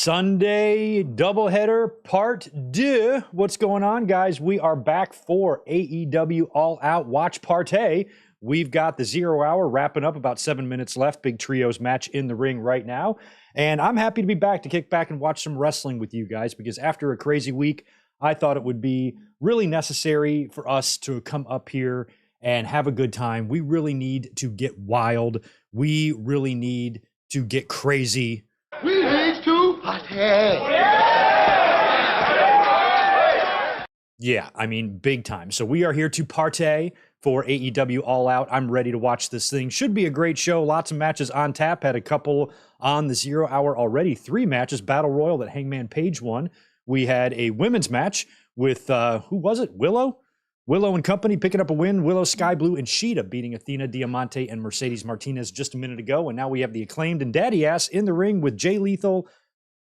Sunday doubleheader part 2. What's going on, guys? We are back for AEW All Out Watch Party. We've got the 0 hour wrapping up, about 7 minutes left. Big trios match in the ring right now. And I'm happy to be back to kick back and watch some wrestling with you guys, because after a crazy week, I thought it would be really necessary for us to come up here and have a good time. We really need to get wild. We really need to get crazy. We need to party. Yeah, I mean, big time. So we are here to partay for AEW All Out. I'm ready to watch this thing. Should be a great show. Lots of matches on tap. Had a couple on the 0 hour already. 3 matches. Battle Royal that Hangman Page won. We had a women's match with, who was it? Willow and company picking up a win. Willow, Sky Blue, and Sheeta beating Athena, Diamante, and Mercedes Martinez just a minute ago. And now we have the Acclaimed and Daddy Ass in the ring with Jay Lethal,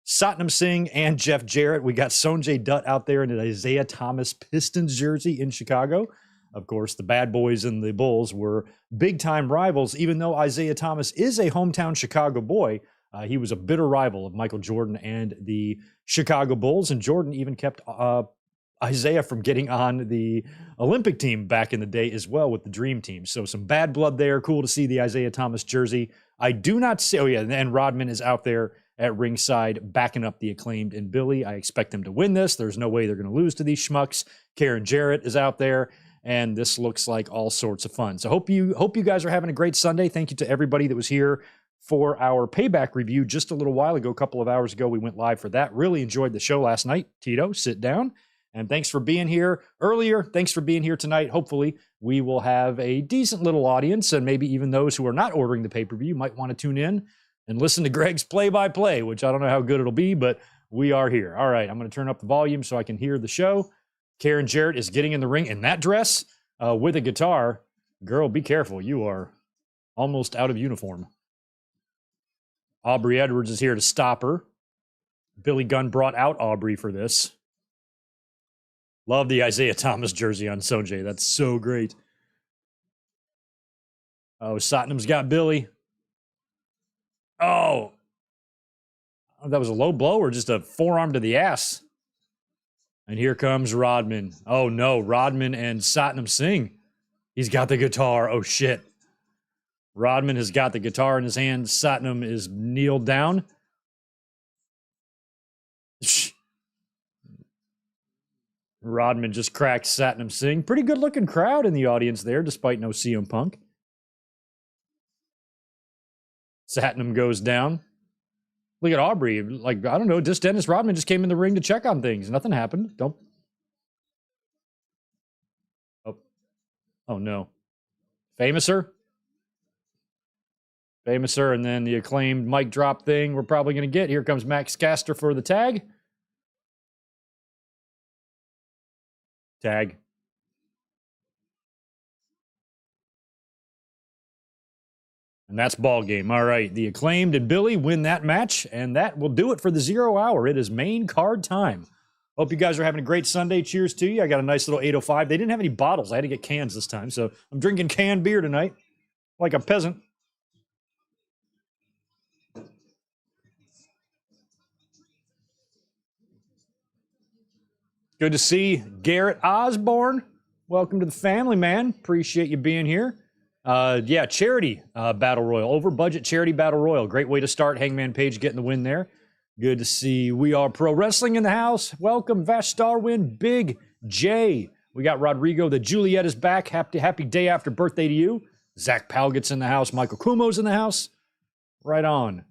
Satnam Singh, and Jeff Jarrett. We got Sonjay Dutt out there in an Isaiah Thomas Pistons jersey in Chicago. Of course, the Bad Boys and the Bulls were big-time rivals, even though Isaiah Thomas is a hometown Chicago boy. He was a bitter rival of Michael Jordan and the Chicago Bulls, and Jordan even kept Isaiah from getting on the Olympic team back in the day as well with the Dream Team. So some bad blood there. Cool to see the Isaiah Thomas jersey. I do not see, oh yeah, and Rodman is out there at ringside backing up the Acclaimed and Billy. I expect them to win this. There's no way they're going to lose to these schmucks. Karen Jarrett is out there, and this looks like all sorts of fun. So hope you guys are having a great Sunday. Thank you to everybody that was here for our Payback review just a little while ago, a couple of hours ago. We went live for that. Really enjoyed the show last night. Tito, sit down. And thanks for being here earlier. Thanks for being here tonight. Hopefully, we will have a decent little audience, and maybe even those who are not ordering the pay-per-view might want to tune in and listen to Greg's play-by-play, which I don't know how good it'll be, but we are here. All right, I'm going to turn up the volume so I can hear the show. Karen Jarrett is getting in the ring in that dress with a guitar. Girl, be careful. You are almost out of uniform. Aubrey Edwards is here to stop her. Billy Gunn brought out Aubrey for this. Love the Isaiah Thomas jersey on Sonjay. That's so great. Oh, Satnam's got Billy. Oh. That was a low blow or just a forearm to the ass? And here comes Rodman. Oh, no. Rodman and Satnam Singh. He's got the guitar. Oh, shit. Rodman has got the guitar in his hand. Satnam is kneeled down. Rodman just cracked Satnam Singh. Pretty good-looking crowd in the audience there, despite no CM Punk. Satnam goes down. Look at Aubrey. Like, I don't know, just Dennis Rodman just came in the ring to check on things. Nothing happened. Don't. Oh no. Famouser, and then the Acclaimed mic drop thing we're probably going to get. Here comes Max Caster for the tag. Tag. And that's ball game. All right, the Acclaimed and Billy win that match, and that will do it for the 0 hour. It is main card time. Hope you guys are having a great Sunday. Cheers to you. I got a nice little 805. They didn't have any bottles. I had to get cans this time, so I'm drinking canned beer tonight like a peasant. Good to see Garrett Osborne. Welcome to the family, man. Appreciate you being here. Yeah, charity battle royal. Over budget charity battle royal. Great way to start. Hangman Page getting the win there. Good to see We Are Pro Wrestling in the house. Welcome, Vash Starwin, Big J. We got Rodrigo. The Juliet is back. Happy day after birthday to you. Zach Palgett's in the house. Michael Kumo's in the house. Right on.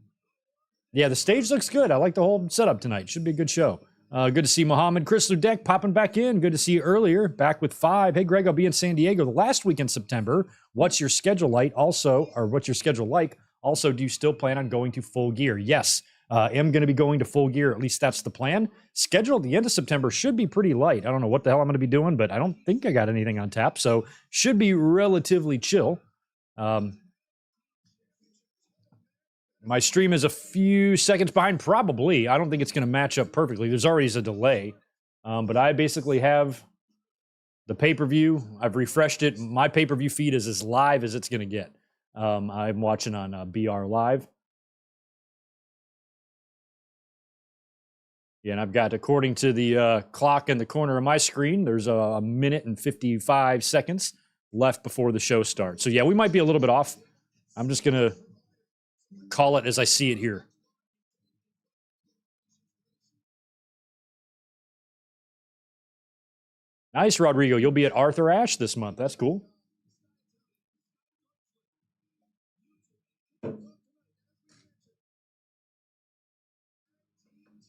Yeah, the stage looks good. I like the whole setup tonight. Should be a good show. Good to see Mohammed. Chris Ludek popping back in. Good to see you earlier. Back with 5. Hey, Greg, I'll be in San Diego the last week in September. What's your schedule like? What's your schedule like? Also, do you still plan on going to Full Gear? Yes, I am going to be going to Full Gear. At least that's the plan. Schedule at the end of September should be pretty light. I don't know what the hell I'm going to be doing, but I don't think I got anything on tap. So should be relatively chill. My stream is a few seconds behind, probably. I don't think it's going to match up perfectly. There's already a delay. But I basically have the pay-per-view. I've refreshed it. My pay-per-view feed is as live as it's going to get. I'm watching on BR Live. Yeah, and I've got, according to the clock in the corner of my screen, there's a minute and 55 seconds left before the show starts. So, yeah, we might be a little bit off. I'm just going to call it as I see it here. Nice, Rodrigo. You'll be at Arthur Ashe this month. That's cool.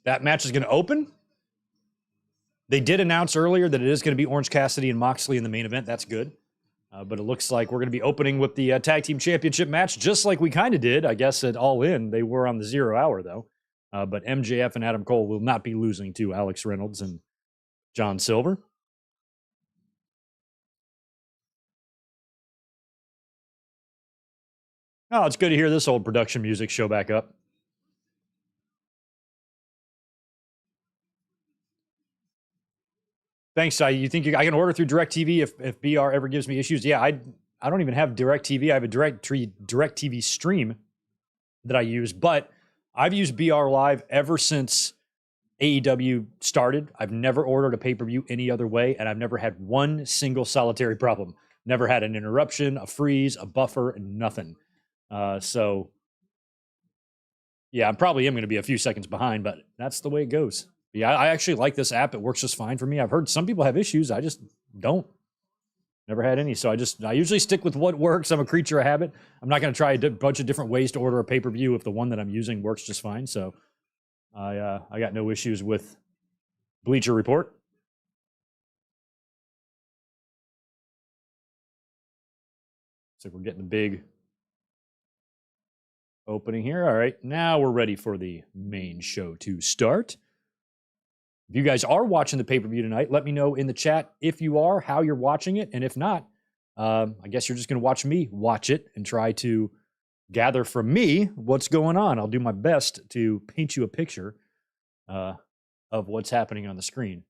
That match is going to open. They did announce earlier that it is going to be Orange Cassidy and Moxley in the main event. That's good. But it looks like we're going to be opening with the Tag Team Championship match, just like we kind of did, I guess, at All In. They were on the 0 hour, though. But MJF and Adam Cole will not be losing to Alex Reynolds and John Silver. Oh, it's good to hear this old production music show back up. Thanks. You think I can order through DirecTV if BR ever gives me issues? Yeah, I don't even have DirecTV. I have a DirecTV stream that I use, but I've used BR Live ever since AEW started. I've never ordered a pay-per-view any other way, and I've never had one single solitary problem. Never had an interruption, a freeze, a buffer, nothing. So, yeah, I probably am going to be a few seconds behind, but that's the way it goes. Yeah, I actually like this app. It works just fine for me. I've heard some people have issues. I just don't. Never had any. So I usually stick with what works. I'm a creature of habit. I'm not going to try a bunch of different ways to order a pay-per-view if the one that I'm using works just fine. So I got no issues with Bleacher Report. So we're getting the big opening here. All right, now we're ready for the main show to start. If you guys are watching the pay-per-view tonight, let me know in the chat if you are, how you're watching it. And if not, I guess you're just going to watch me watch it and try to gather from me what's going on. I'll do my best to paint you a picture of what's happening on the screen.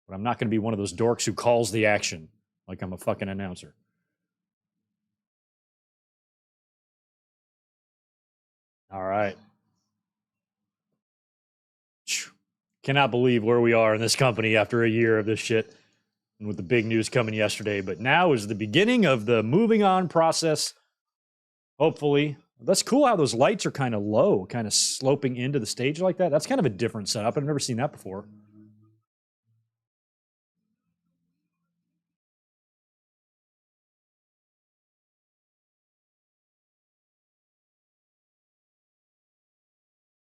But I'm not going to be one of those dorks who calls the action like I'm a fucking announcer. All right. Cannot believe where we are in this company after a year of this shit and with the big news coming yesterday. But now is the beginning of the moving on process. Hopefully. That's cool how those lights are kind of low, kind of sloping into the stage like that. That's kind of a different setup. I've never seen that before.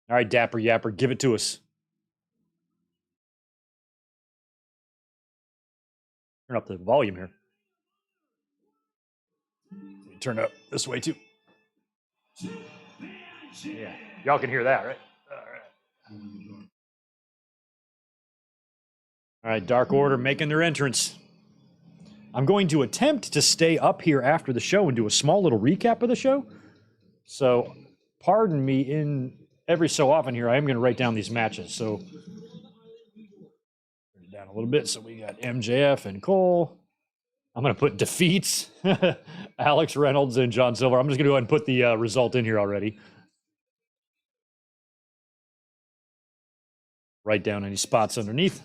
All right, Dapper Yapper, give it to us. Turn up the volume here. Turn it up this way too. Yeah, y'all can hear that, right? All right, Dark Order making their entrance. I'm going to attempt to stay up here after the show and do a small little recap of the show. So, pardon me, in every so often here, I am going to write down these matches. So, turn it down a little bit. So, we got MJF and Cole. I'm going to put defeats, Alex Reynolds and John Silver. I'm just going to go ahead and put the result in here already. Write down any spots underneath.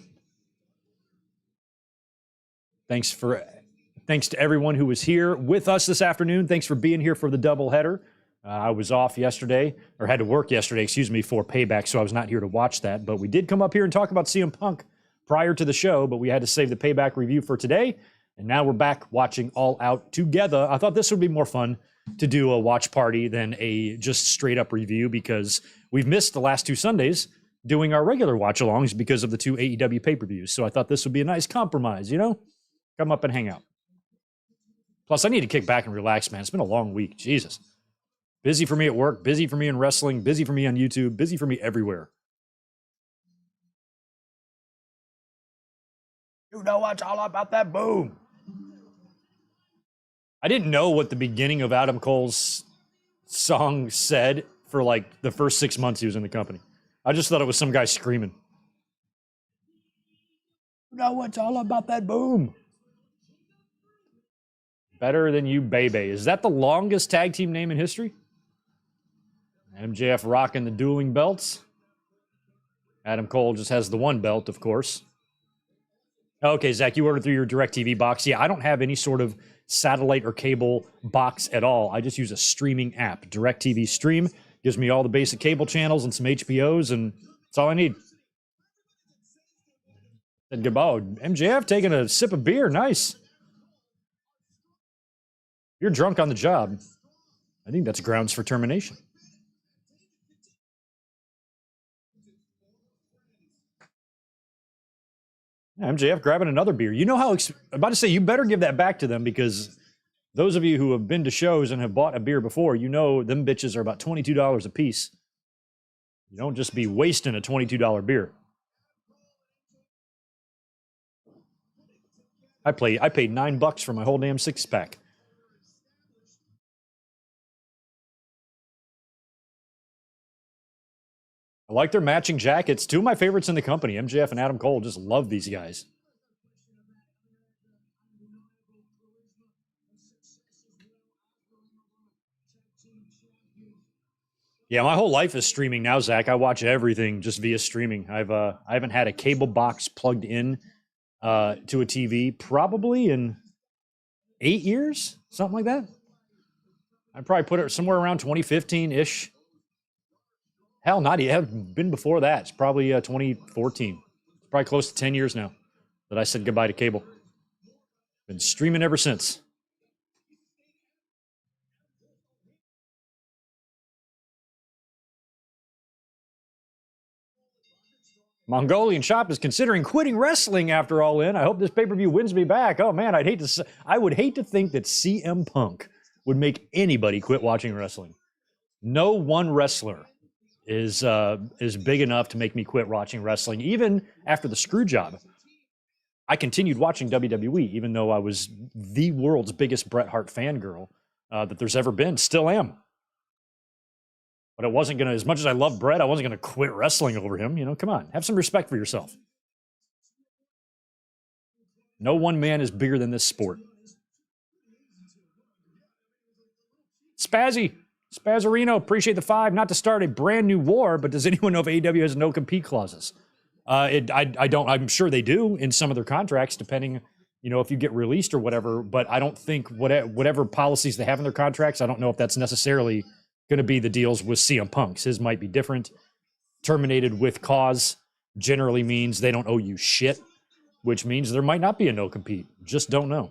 Thanks to everyone who was here with us this afternoon. Thanks for being here for the doubleheader. I was off yesterday, or had to work yesterday, for Payback, so I was not here to watch that. But we did come up here and talk about CM Punk prior to the show, but we had to save the Payback review for today. And now we're back watching All Out together. I thought this would be more fun to do a watch party than a just straight up review, because we've missed the last 2 Sundays doing our regular watch alongs because of the 2 AEW pay-per-views. So I thought this would be a nice compromise, Come up and hang out. Plus, I need to kick back and relax, man. It's been a long week. Jesus. Busy for me at work, busy for me in wrestling, busy for me on YouTube, busy for me everywhere. You know what's all about that boom. I didn't know what the beginning of Adam Cole's song said for like the first 6 months he was in the company. I just thought it was some guy screaming. You know what's all about that boom. Better Than You, Baby. Is that the longest tag team name in history? MJF rocking the dueling belts. Adam Cole just has the one belt, of course. Okay, Zach, you ordered through your DirecTV box. Yeah, I don't have any sort of satellite or cable box at all. I just use a streaming app. DirecTV Stream gives me all the basic cable channels and some HBOs, and that's all I need. And goodbye. MJF taking a sip of beer. Nice. You're drunk on the job. I think that's grounds for termination. MJF grabbing another beer. You know how I'm about to say you better give that back to them, because those of you who have been to shows and have bought a beer before, you know them bitches are about $22 a piece. You don't just be wasting a $22 beer. I paid $9 for my whole damn 6-pack. I like their matching jackets. Two of my favorites in the company, MJF and Adam Cole. Just love these guys. Yeah, my whole life is streaming now, Zach. I watch everything just via streaming. I haven't had a cable box plugged in to a TV probably in 8 years, something like that. I'd probably put it somewhere around 2015-ish. Hell, not even been before that. It's probably 2014. It's probably close to 10 years now that I said goodbye to cable. Been streaming ever since. Mongolian Shop is considering quitting wrestling after All In. I hope this pay-per-view wins me back. Oh man, I would hate to think that CM Punk would make anybody quit watching wrestling. No one wrestler is big enough to make me quit watching wrestling. Even after the screw job, I continued watching WWE, even though I was the world's biggest Bret Hart fangirl that there's ever been. Still am. But I wasn't going to, as much as I love Bret, I wasn't going to quit wrestling over him. You know, come on, have some respect for yourself. No one man is bigger than this sport. Spazzarino, appreciate the 5. Not to start a brand new war, but does anyone know if AEW has no compete clauses? I don't. I'm sure they do in some of their contracts, depending, you know, if you get released or whatever. But I don't think whatever policies they have in their contracts, I don't know if that's necessarily going to be the deals with CM Punk's. His might be different. Terminated with cause generally means they don't owe you shit, which means there might not be a no compete. Just don't know.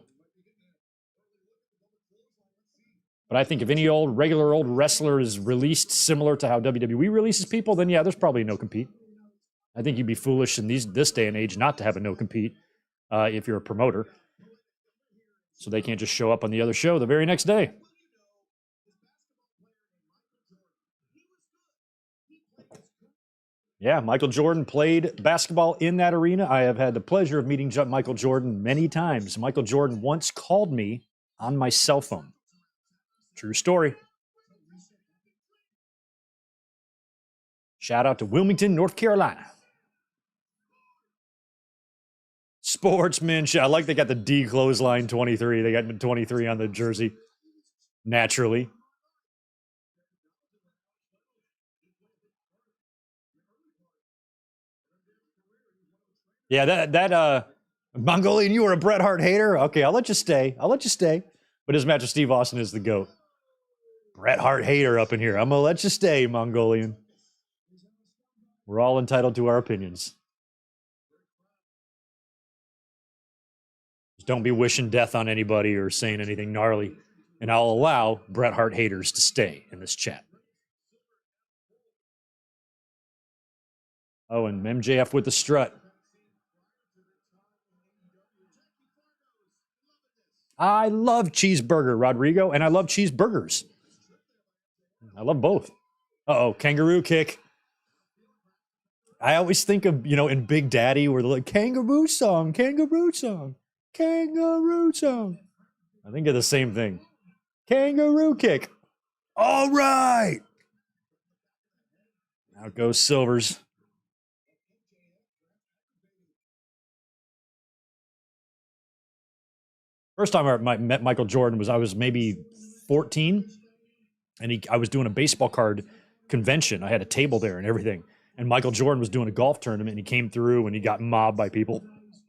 But I think if any regular old wrestler is released similar to how WWE releases people, then yeah, there's probably no compete. I think you'd be foolish in this day and age not to have a no compete if you're a promoter. So they can't just show up on the other show the very next day. Yeah, Michael Jordan played basketball in that arena. I have had the pleasure of meeting Michael Jordan many times. Michael Jordan once called me on my cell phone. True story. Shout out to Wilmington, North Carolina. Sportsmanship. I like they got the D clothesline 23. They got 23 on the jersey. Naturally. Yeah, that Mongolian, you were a Bret Hart hater? Okay, I'll let you stay. But his match with Steve Austin is the GOAT. Bret Hart hater up in here. I'm going to let you stay, Mongolian. We're all entitled to our opinions. Just don't be wishing death on anybody or saying anything gnarly. And I'll allow Bret Hart haters to stay in this chat. Oh, and MJF with the strut. I love cheeseburger, Rodrigo, and I love cheeseburgers. I love both. Uh-oh, kangaroo kick. I always think of, you know, in Big Daddy where they're like, kangaroo song, kangaroo song, kangaroo song. I think of the same thing. Kangaroo kick. All right. Out goes Silvers. First time I met Michael Jordan was I was maybe 14, and I was doing a baseball card convention. I had a table there and everything. And Michael Jordan was doing a golf tournament, and he came through, and he got mobbed by people.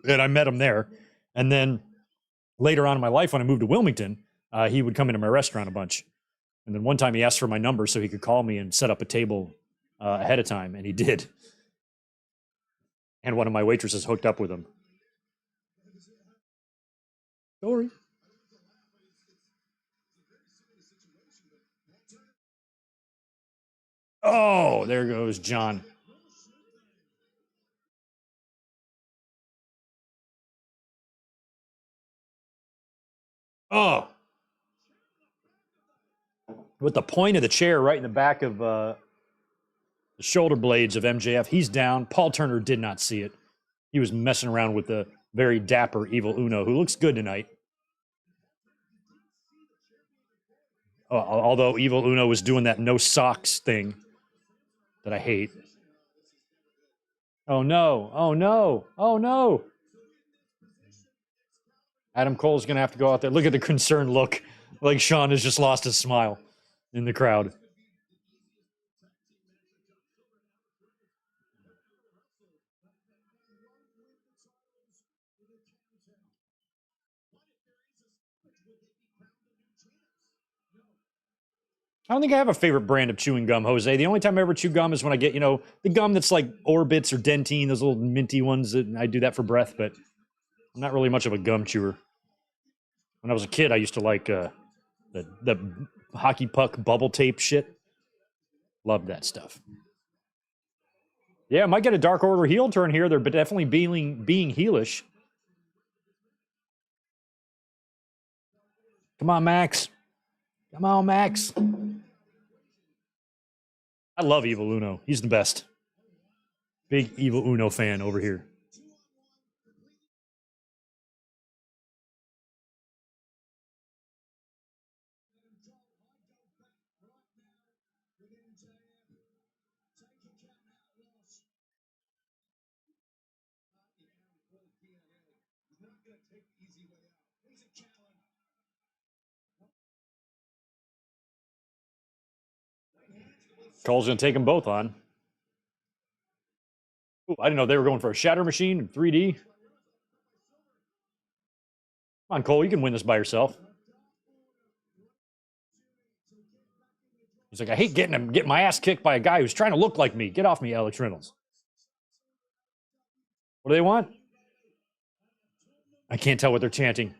And I met him there. And then later on in my life, when I moved to Wilmington, he would come into my restaurant a bunch. And then one time he asked for my number so he could call me and set up a table ahead of time, and he did. And one of my waitresses hooked up with him. Sorry. Oh, there goes John. Oh. With the point of the chair right in the back of the shoulder blades of MJF. He's down. Paul Turner did not see it. He was messing around with the very dapper Evil Uno, who looks good tonight. Although Evil Uno was doing that no socks thing that I hate. Oh no, oh no, oh no. Adam Cole's going to have to go out there. Look at the concerned look. Like Sean has just lost his smile in the crowd. I don't think I have a favorite brand of chewing gum, Jose. The only time I ever chew gum is when I get, the gum that's like Orbits or Dentine, those little minty ones. I do that for breath, but I'm not really much of a gum chewer. When I was a kid, I used to like the hockey puck bubble tape shit. Loved that stuff. Yeah, I might get a Dark Order heel turn here. They're definitely being heelish. Come on, Max. Come on, Max. I love Evil Uno. He's the best. Big Evil Uno fan over here. Cole's going to take them both on. Ooh, I didn't know they were going for a shatter machine in 3D. Come on, Cole, you can win this by yourself. He's like, I hate getting my ass kicked by a guy who's trying to look like me. Get off me, Alex Reynolds. What do they want? I can't tell what they're chanting.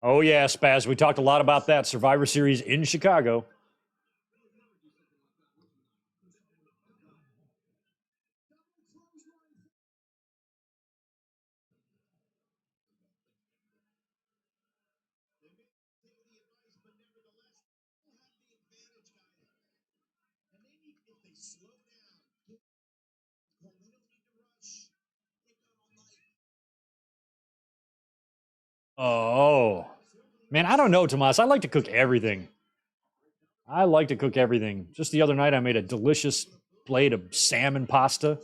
Oh, yeah, Spaz. We talked a lot about that Survivor Series in Chicago. Oh, man, I don't know, Tomas. I like to cook everything. Just the other night, I made a delicious plate of salmon pasta.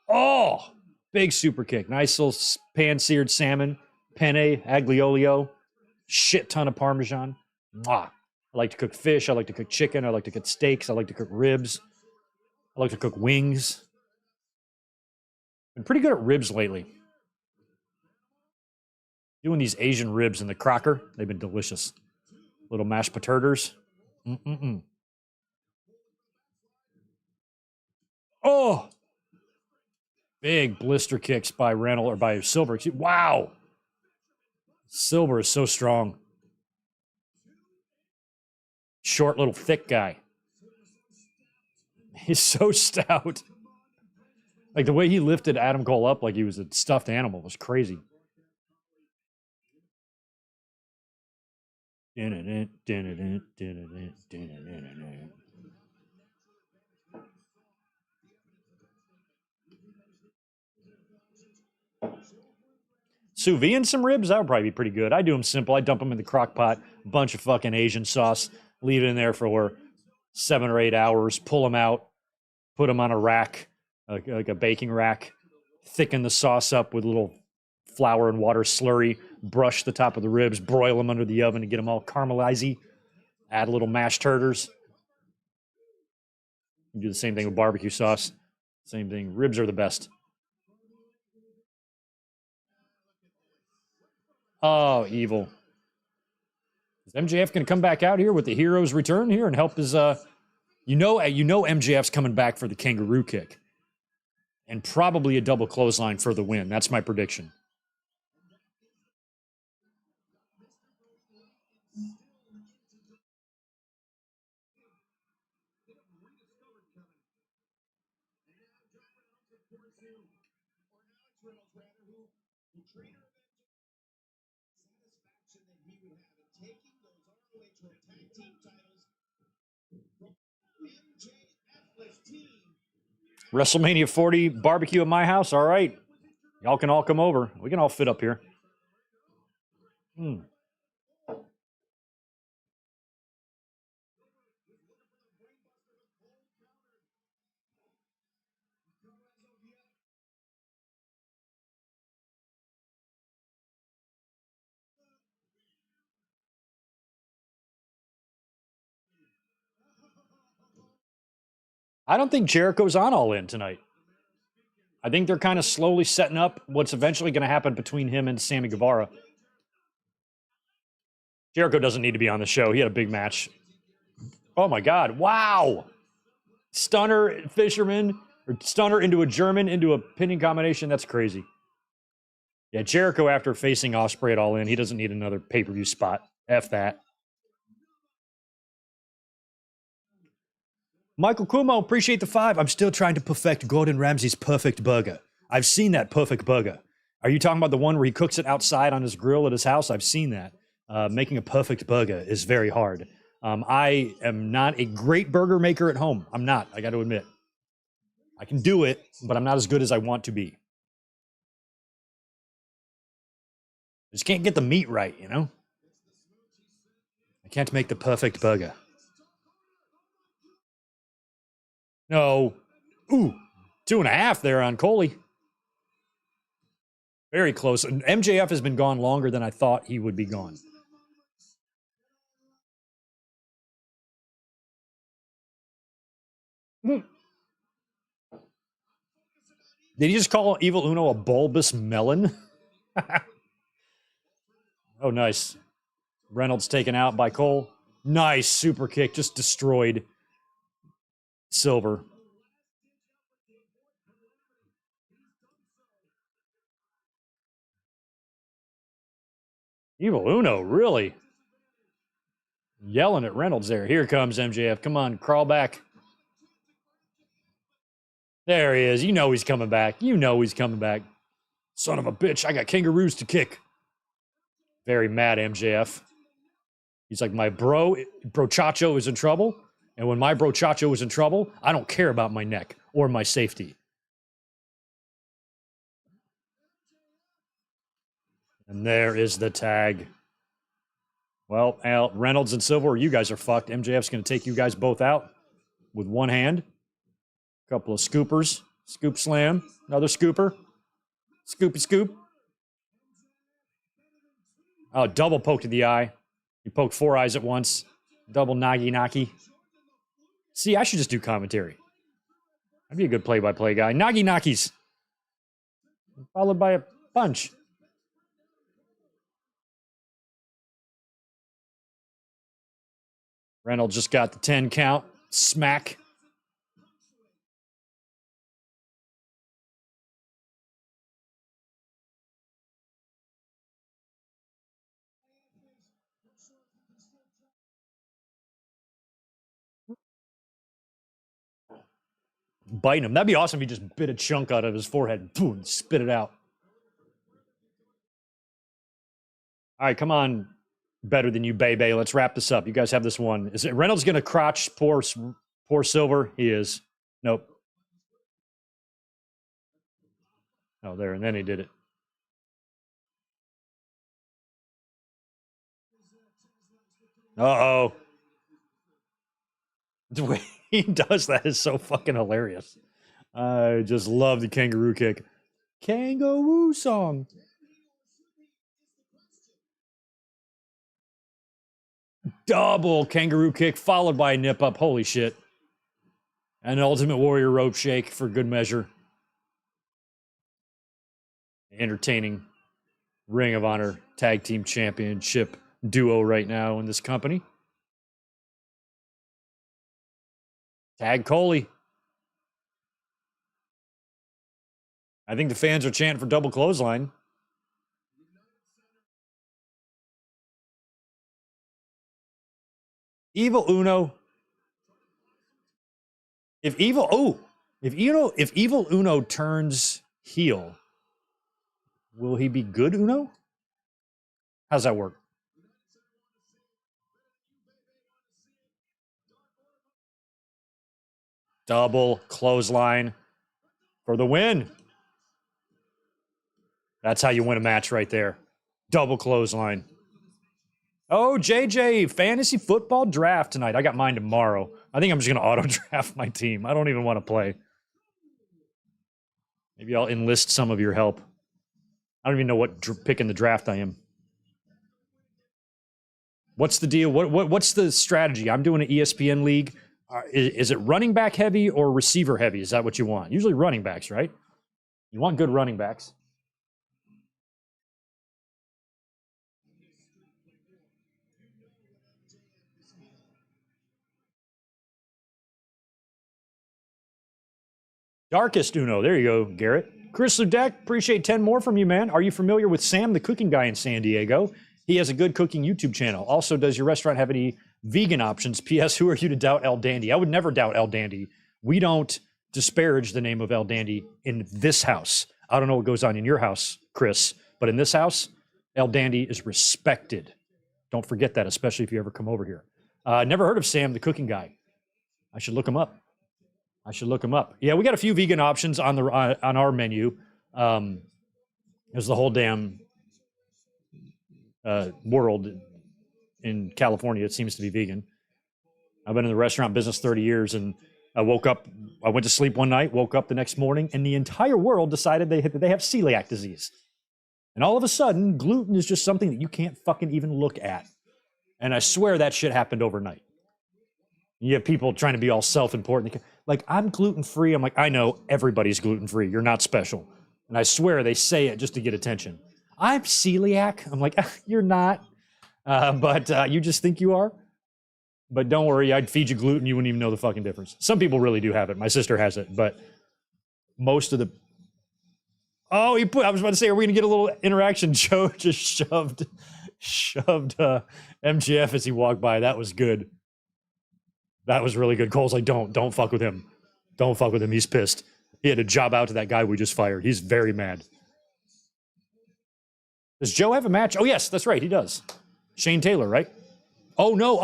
Oh, big super kick. Nice little pan-seared salmon, penne, aglio-olio, shit ton of Parmesan. Mwah. I like to cook fish. I like to cook chicken. I like to cook steaks. I like to cook ribs. I like to cook wings. Been pretty good at ribs lately. Doing these Asian ribs in the crocker. They've been delicious. Little mashed potatoes. Mm-mm-mm. Oh! Big blister kicks by Reynolds or by Silver. Wow! Silver is so strong. Short, little, thick guy. He's so stout. Like the way he lifted Adam Cole up like he was a stuffed animal was crazy. Sous vide some ribs, that would probably be pretty good. I do them simple. I dump them in the crock pot, bunch of fucking Asian sauce, leave it in there for 7 or 8 hours, pull them out, put them on a rack, like a baking rack, thicken the sauce up with a little flour and water slurry, brush the top of the ribs, broil them under the oven to get them all caramelizy. Add a little mashed turters. You do the same thing with barbecue sauce. Same thing. Ribs are the best. Oh, evil. Is MJF going to come back out here with the hero's return here and help his you know MJF's coming back for the kangaroo kick. And probably a double clothesline for the win. That's my prediction. WrestleMania 40 barbecue at my house. All right. Y'all can all come over. We can all fit up here. I don't think Jericho's on All In tonight. I think they're kind of slowly setting up what's eventually going to happen between him and Sammy Guevara. Jericho doesn't need to be on the show. He had a big match. Oh my God. Wow. Stunner Fisherman, or Stunner into a German, into a pinning combination. That's crazy. Yeah, Jericho, after facing Ospreay at All In, he doesn't need another pay-per-view spot. F that. Michael Kumo, appreciate the 5. I'm still trying to perfect Gordon Ramsay's perfect burger. I've seen that perfect burger. Are you talking about the one where he cooks it outside on his grill at his house? I've seen that. Making a perfect burger is very hard. I am not a great burger maker at home. I'm not, I got to admit. I can do it, but I'm not as good as I want to be. I just can't get the meat right, you know? I can't make the perfect burger. No. Ooh, 2.5 there on Coley. Very close. And MJF has been gone longer than I thought he would be gone. Did he just call Evil Uno a bulbous melon? Oh, nice. Reynolds taken out by Cole. Nice super kick, just destroyed Silver. Evil Uno, really? Yelling at Reynolds there. Here comes MJF. Come on, crawl back. There he is. You know he's coming back. You know he's coming back. Son of a bitch, I got kangaroos to kick. Very mad MJF. He's like, my brochacho is in trouble. And when my brochacho is in trouble, I don't care about my neck or my safety. And there is the tag. Well, Al, Reynolds and Silver, you guys are fucked. MJF's going to take you guys both out with one hand. A couple of scoopers. Scoop slam. Another scooper. Scoopy scoop. Oh, double poke to the eye. You poke 4 eyes at once. Double nagi naki. See, I should just do commentary. I'd be a good play-by-play guy. Nagi nakis. Followed by a punch. Reynolds just got the 10 count. Smack. Biting him. That'd be awesome if he just bit a chunk out of his forehead and boom, spit it out. All right, come on. Better than you, baby. Let's wrap this up. You guys have this one. Is it Reynolds going to crotch poor Silver? He is. Nope. Oh, there. And then he did it. Uh-oh. The way he does that is so fucking hilarious. I just love the kangaroo kick. Kangaroo song. Double kangaroo kick followed by a nip up. Holy shit. And an Ultimate Warrior rope shake for good measure. Entertaining Ring of Honor Tag Team Championship duo right now in this company. Tag Coley. I think the fans are chanting for double clothesline. Evil Uno. If Evil Uno turns heel, will he be good Uno? How's that work? Double clothesline for the win. That's how you win a match right there. Double clothesline. Oh, JJ, fantasy football draft tonight. I got mine tomorrow. I think I'm just going to auto draft my team. I don't even want to play. Maybe I'll enlist some of your help. I don't even know what pick in the draft I am. What's the deal? What's the strategy? I'm doing an ESPN league. Is it running back heavy or receiver heavy? Is that what you want? Usually running backs, right? You want good running backs. Darkest Uno. There you go, Garrett. Chris Ludek, appreciate 10 more from you, man. Are you familiar with Sam, the cooking guy in San Diego? He has a good cooking YouTube channel. Also, does your restaurant have any vegan options? P.S. Who are you to doubt El Dandy? I would never doubt El Dandy. We don't disparage the name of El Dandy in this house. I don't know what goes on in your house, Chris, but in this house, El Dandy is respected. Don't forget that, especially if you ever come over here. Never heard of Sam, the cooking guy. I should look him up. Yeah, we got a few vegan options on our menu. There's the whole damn world in California. It seems to be vegan. I've been in the restaurant business 30 years, and I went to sleep one night, woke up the next morning, and the entire world decided they have celiac disease. And all of a sudden, gluten is just something that you can't fucking even look at. And I swear that shit happened overnight. You have people trying to be all self-important. Like, I'm gluten-free. I'm like, I know everybody's gluten-free. You're not special. And I swear they say it just to get attention. I'm celiac. I'm like, you're not. But you just think you are. But don't worry, I'd feed you gluten. You wouldn't even know the fucking difference. Some people really do have it. My sister has it. But most of the... Oh, I was about to say, are we going to get a little interaction? Joe just shoved MGF as he walked by. That was good. That was really good. Cole's like, don't fuck with him. Don't fuck with him. He's pissed. He had to job out to that guy we just fired. He's very mad. Does Joe have a match? Oh, yes, that's right. He does. Shane Taylor, right? Oh, no.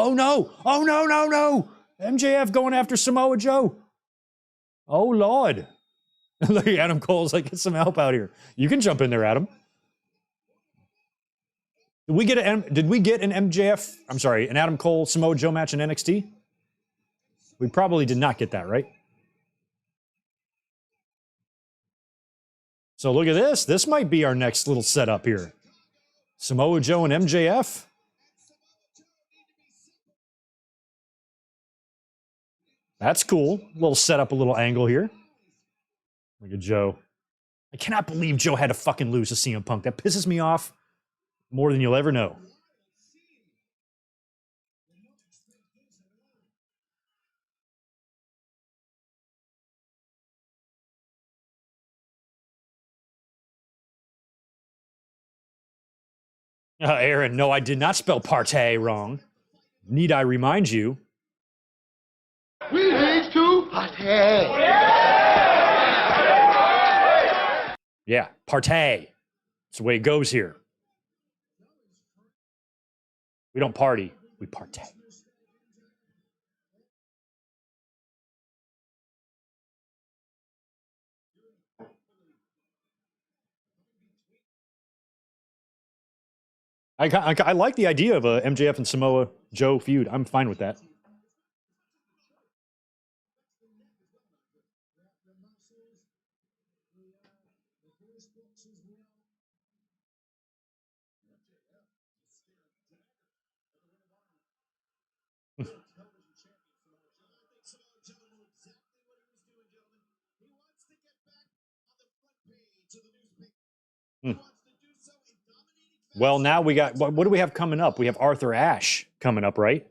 MJF going after Samoa Joe. Oh, Lord. Look at Adam Cole's like, get some help out here. You can jump in there, Adam. Did we get an MJF, I'm sorry, an Adam Cole Samoa Joe match in NXT? We probably did not get that, right? So look at this. This might be our next little setup here. Samoa Joe and MJF. That's cool. A little setup, a little angle here. Look at Joe. I cannot believe Joe had to fucking lose to CM Punk. That pisses me off more than you'll ever know. Aaron, no, I did not spell partay wrong. Need I remind you? We need to partay. Yeah, partay. It's the way it goes here. We don't party, we partay. I like the idea of a MJF and Samoa Joe feud. I'm fine with that. Well, now we got, what do we have coming up? We have Arthur Ashe coming up, right?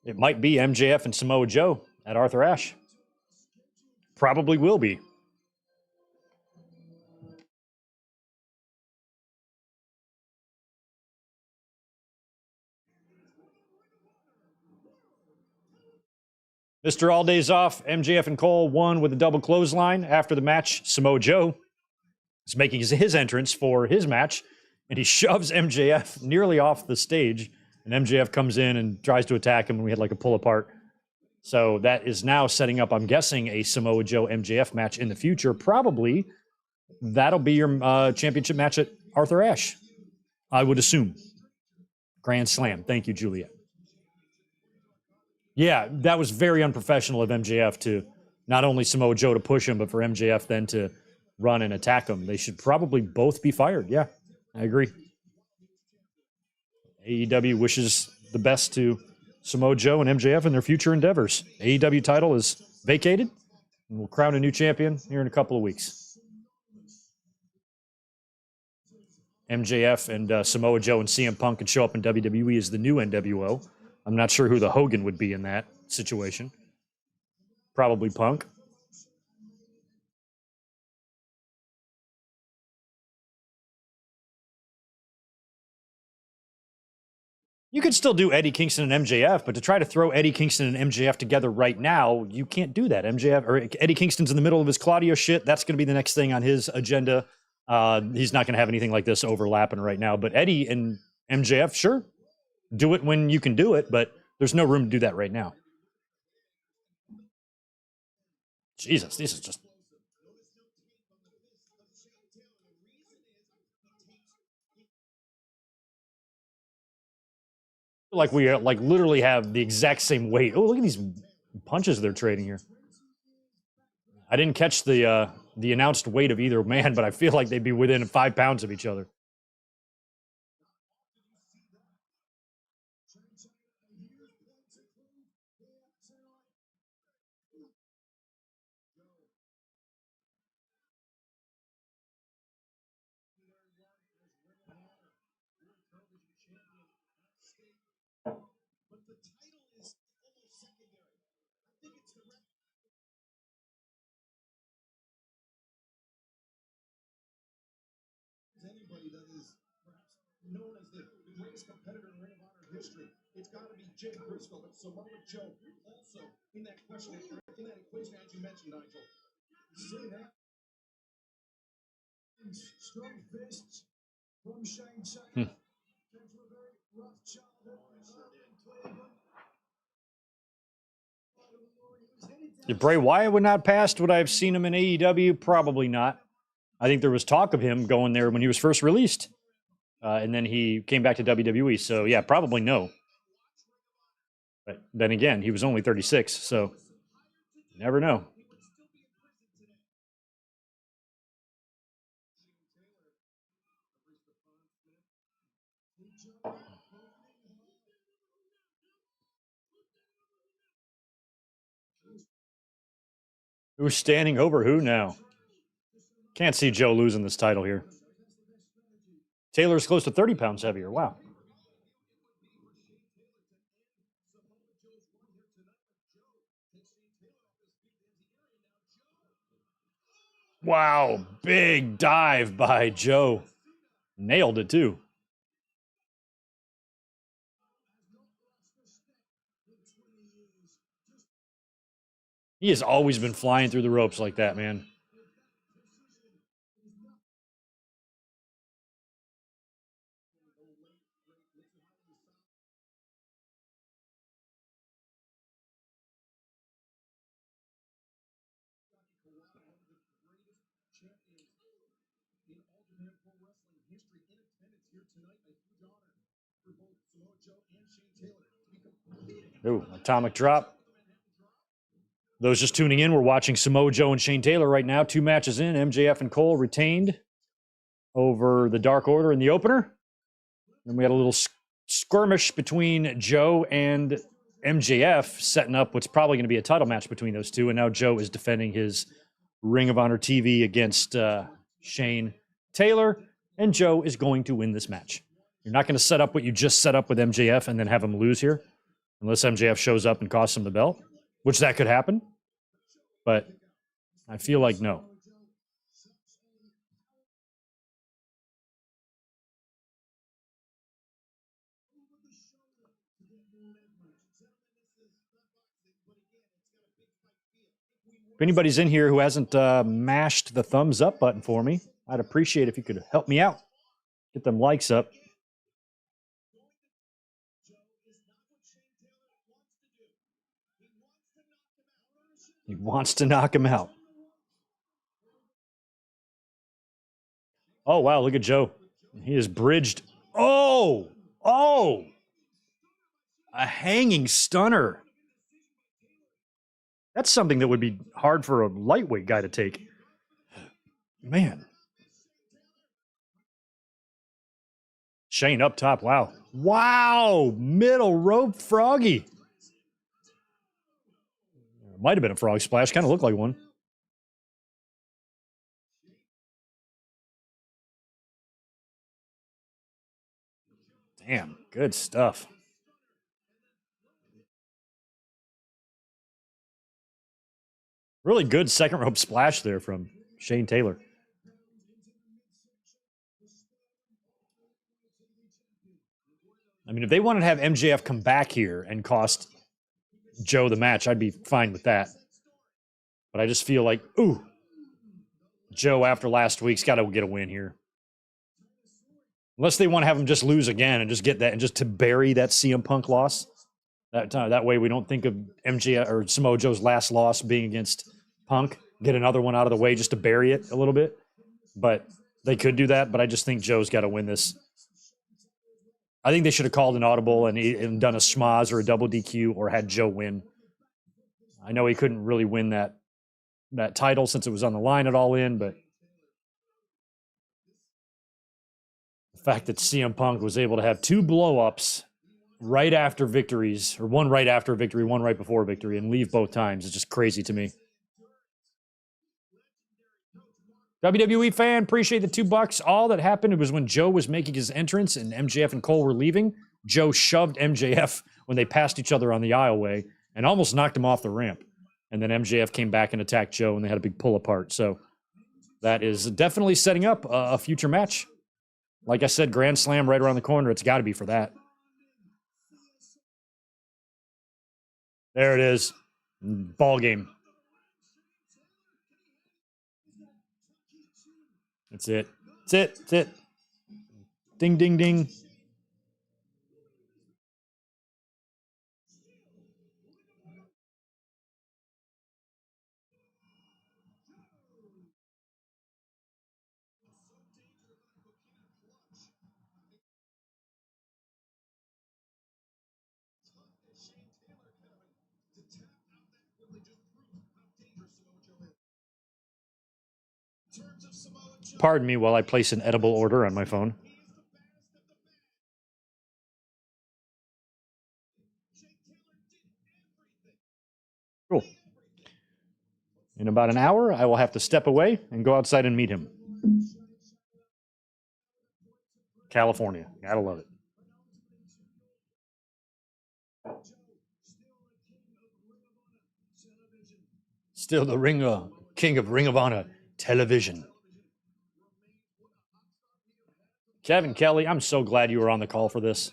It might be MJF and Samoa Joe at Arthur Ashe. Probably will be. Mr. All Days Off, MJF and Cole won with a double clothesline. After the match, Samoa Joe is making his entrance for his match, and he shoves MJF nearly off the stage, and MJF comes in and tries to attack him, and we had like a pull apart. So that is now setting up, I'm guessing, a Samoa Joe MJF match in the future. Probably that'll be your championship match at Arthur Ashe, I would assume. Grand Slam. Thank you, Juliet. Yeah, that was very unprofessional of MJF to not only Samoa Joe to push him, but for MJF then to run and attack him. They should probably both be fired. Yeah, I agree. AEW wishes the best to Samoa Joe and MJF in their future endeavors. AEW title is vacated, and we'll crown a new champion here in a couple of weeks. MJF and Samoa Joe and CM Punk can show up in WWE as the new NWO. I'm not sure who the Hogan would be in that situation. Probably Punk. You could still do Eddie Kingston and MJF, but to try to throw Eddie Kingston and MJF together right now, you can't do that. MJF or Eddie Kingston's in the middle of his Claudio shit. That's going to be the next thing on his agenda. He's not going to have anything like this overlapping right now. But Eddie and MJF, sure, do it when you can do it, but there's no room to do that right now. Jesus, this is just... like we like literally have the exact same weight. Oh, look at these punches they're trading here. I didn't catch the announced weight of either man, but I feel like they'd be within 5 pounds of each other. It's got to be Jay Briscoe, but Samoa Joe also in that question, in that equation, as you mentioned, Nigel. See that? Strong fists from Shane Taylor. If Bray Wyatt would not pass, would I have seen him in AEW? Probably not. I think there was talk of him going there when he was first released. And then he came back to WWE. So, yeah, probably no. But then again, he was only 36, so you never know. Who's standing over who now? Can't see Joe losing this title here. Taylor's close to 30 pounds heavier. Wow. Wow, big dive by Joe. Nailed it, too. He has always been flying through the ropes like that, man. Ooh, atomic drop. Those just tuning in, we're watching Samoa Joe and Shane Taylor right now. 2 matches in. MJF and Cole retained over the Dark Order in the opener. Then we had a little skirmish between Joe and MJF, setting up what's probably going to be a title match between those two. And now Joe is defending his Ring of Honor TV against Shane Taylor. And Joe is going to win this match. You're not going to set up what you just set up with MJF and then have him lose here, unless MJF shows up and costs him the belt, which that could happen. But I feel like no. If anybody's in here who hasn't mashed the thumbs up button for me, I'd appreciate if you could help me out. Get them likes up. He wants to knock him out. Oh, wow, look at Joe. He is bridged. Oh, a hanging stunner. That's something that would be hard for a lightweight guy to take. Man. Shane up top. Wow. Wow. Middle rope froggy. Might have been a frog splash. Kind of looked like one. Damn. Good stuff. Really good second rope splash there from Shane Taylor. I mean, if they wanted to have MJF come back here and cost Joe the match, I'd be fine with that. But I just feel like, ooh, Joe after last week's got to get a win here. Unless they want to have him just lose again and just get that and just to bury that CM Punk loss. That way we don't think of MJF or Samoa Joe's last loss being against Punk. Get another one out of the way just to bury it a little bit. But they could do that, but I just think Joe's got to win this. I think they should have called an audible and done a schmaz or a double DQ or had Joe win. I know he couldn't really win that title since it was on the line at All In, but the fact that CM Punk was able to have two blow-ups right after victories, or one right after victory, one right before victory, and leave both times is just crazy to me. WWE fan, appreciate the $2. All that happened was when Joe was making his entrance and MJF and Cole were leaving, Joe shoved MJF when they passed each other on the aisleway and almost knocked him off the ramp. And then MJF came back and attacked Joe, and they had a big pull apart. So that is definitely setting up a future match. Like I said, Grand Slam right around the corner. It's got to be for that. There it is. Ball game. That's it. That's it. That's it. Ding, ding, ding. Pardon me while I place an edible order on my phone. Cool. In about an hour, I will have to step away and go outside and meet him. California. Gotta love it. Still the king of Ring of Honor television. Kevin Kelly, I'm so glad you were on the call for this.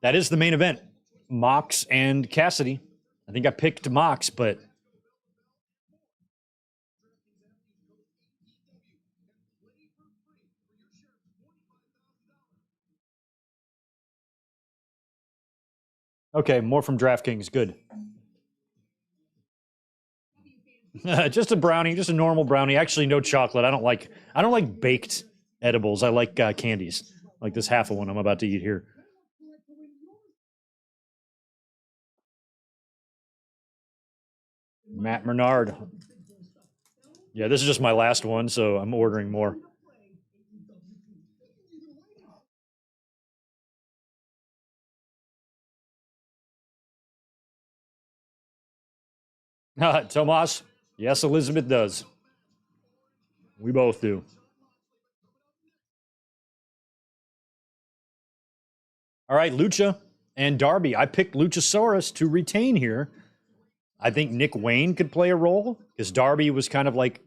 That is the main event. Mox and Cassidy. I think I picked Mox, but okay, more from DraftKings. Good. Just a brownie, just a normal brownie. Actually, no chocolate. I don't like baked edibles. I like candies, like this half of one I'm about to eat here. Matt Bernard. Yeah, this is just my last one, so I'm ordering more. Tomas, Yes, Elizabeth does. We both do. All right, Lucha and Darby. I picked Luchasaurus to retain here. I think Nick Wayne could play a role because Darby was kind of like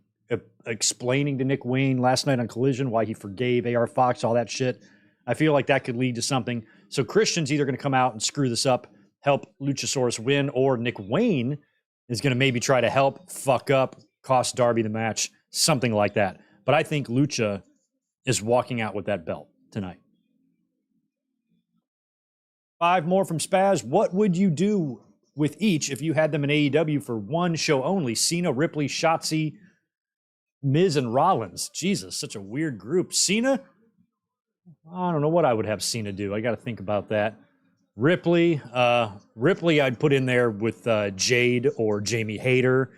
explaining to Nick Wayne last night on Collision why he forgave AR Fox, all that shit. I feel like that could lead to something. So Christian's either going to come out and screw this up, help Luchasaurus win, or Nick Wayne is going to maybe try to help, fuck up, cost Darby the match, something like that. But I think Lucha is walking out with that belt tonight. 5 more from Spaz. What would you do with each if you had them in AEW for one show only? Cena, Ripley, Shotzi, Miz, and Rollins. Jesus, such a weird group. Cena? I don't know what I would have Cena do. I got to think about that. Ripley, I'd put in there with Jade or Jamie Hayter,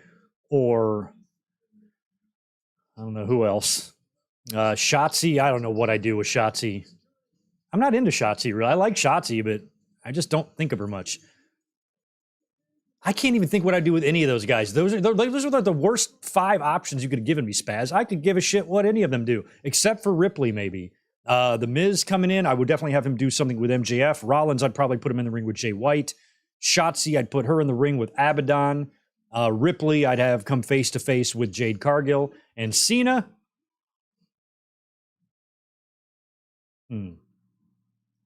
or I don't know who else. Shotzi, I don't know what I do with Shotzi. I'm not into Shotzi, really. I like Shotzi, but I just don't think of her much. I can't even think what I'd do with any of those guys. Those are the worst 5 options you could have given me, Spaz. I could give a shit what any of them do, except for Ripley, maybe. The Miz coming in, I would definitely have him do something with MJF. Rollins, I'd probably put him in the ring with Jay White. Shotzi, I'd put her in the ring with Abaddon. Ripley, I'd have come face-to-face with Jade Cargill. And Cena, who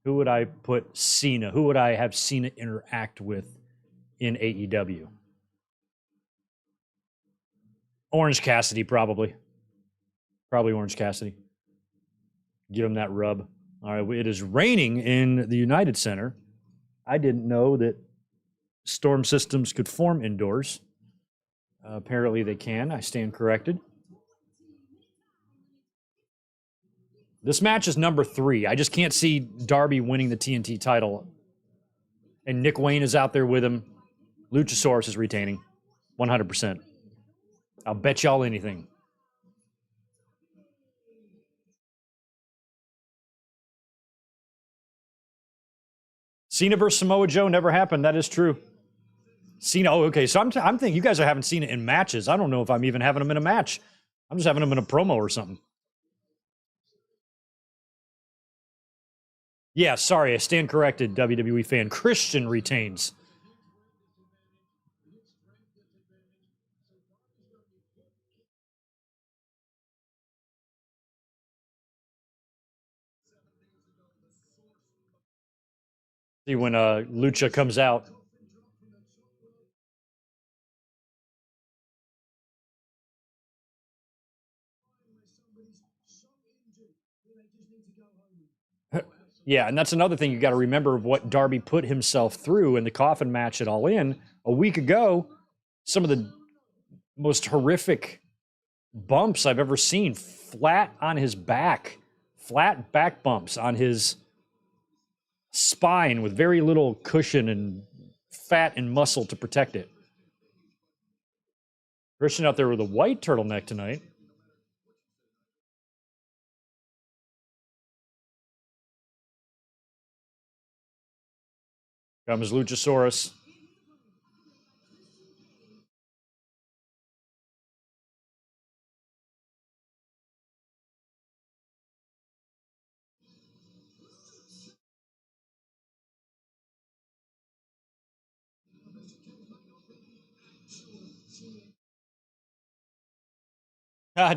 would I put Cena? Who would I have Cena interact with in AEW? Orange Cassidy, probably. Probably Orange Cassidy. Give him that rub. All right, it is raining in the United Center. I didn't know that storm systems could form indoors. Apparently they can. I stand corrected. This match is number 3. I just can't see Darby winning the TNT title. And Nick Wayne is out there with him. Luchasaurus is retaining. 100%. I'll bet y'all anything. Cena versus Samoa Joe never happened. That is true. Cena. Oh, okay. So I'm thinking you guys are having Cena in matches. I don't know if I'm even having him in a match. I'm just having him in a promo or something. Yeah, sorry. I stand corrected, WWE fan. Christian retains. See when Lucha comes out. Yeah, and that's another thing you got to remember of what Darby put himself through in the coffin match at All In a week ago. Some of the most horrific bumps I've ever seen, flat on his back, flat back bumps on his spine with very little cushion and fat and muscle to protect it. Christian out there with a white turtleneck tonight. Comes Luchasaurus.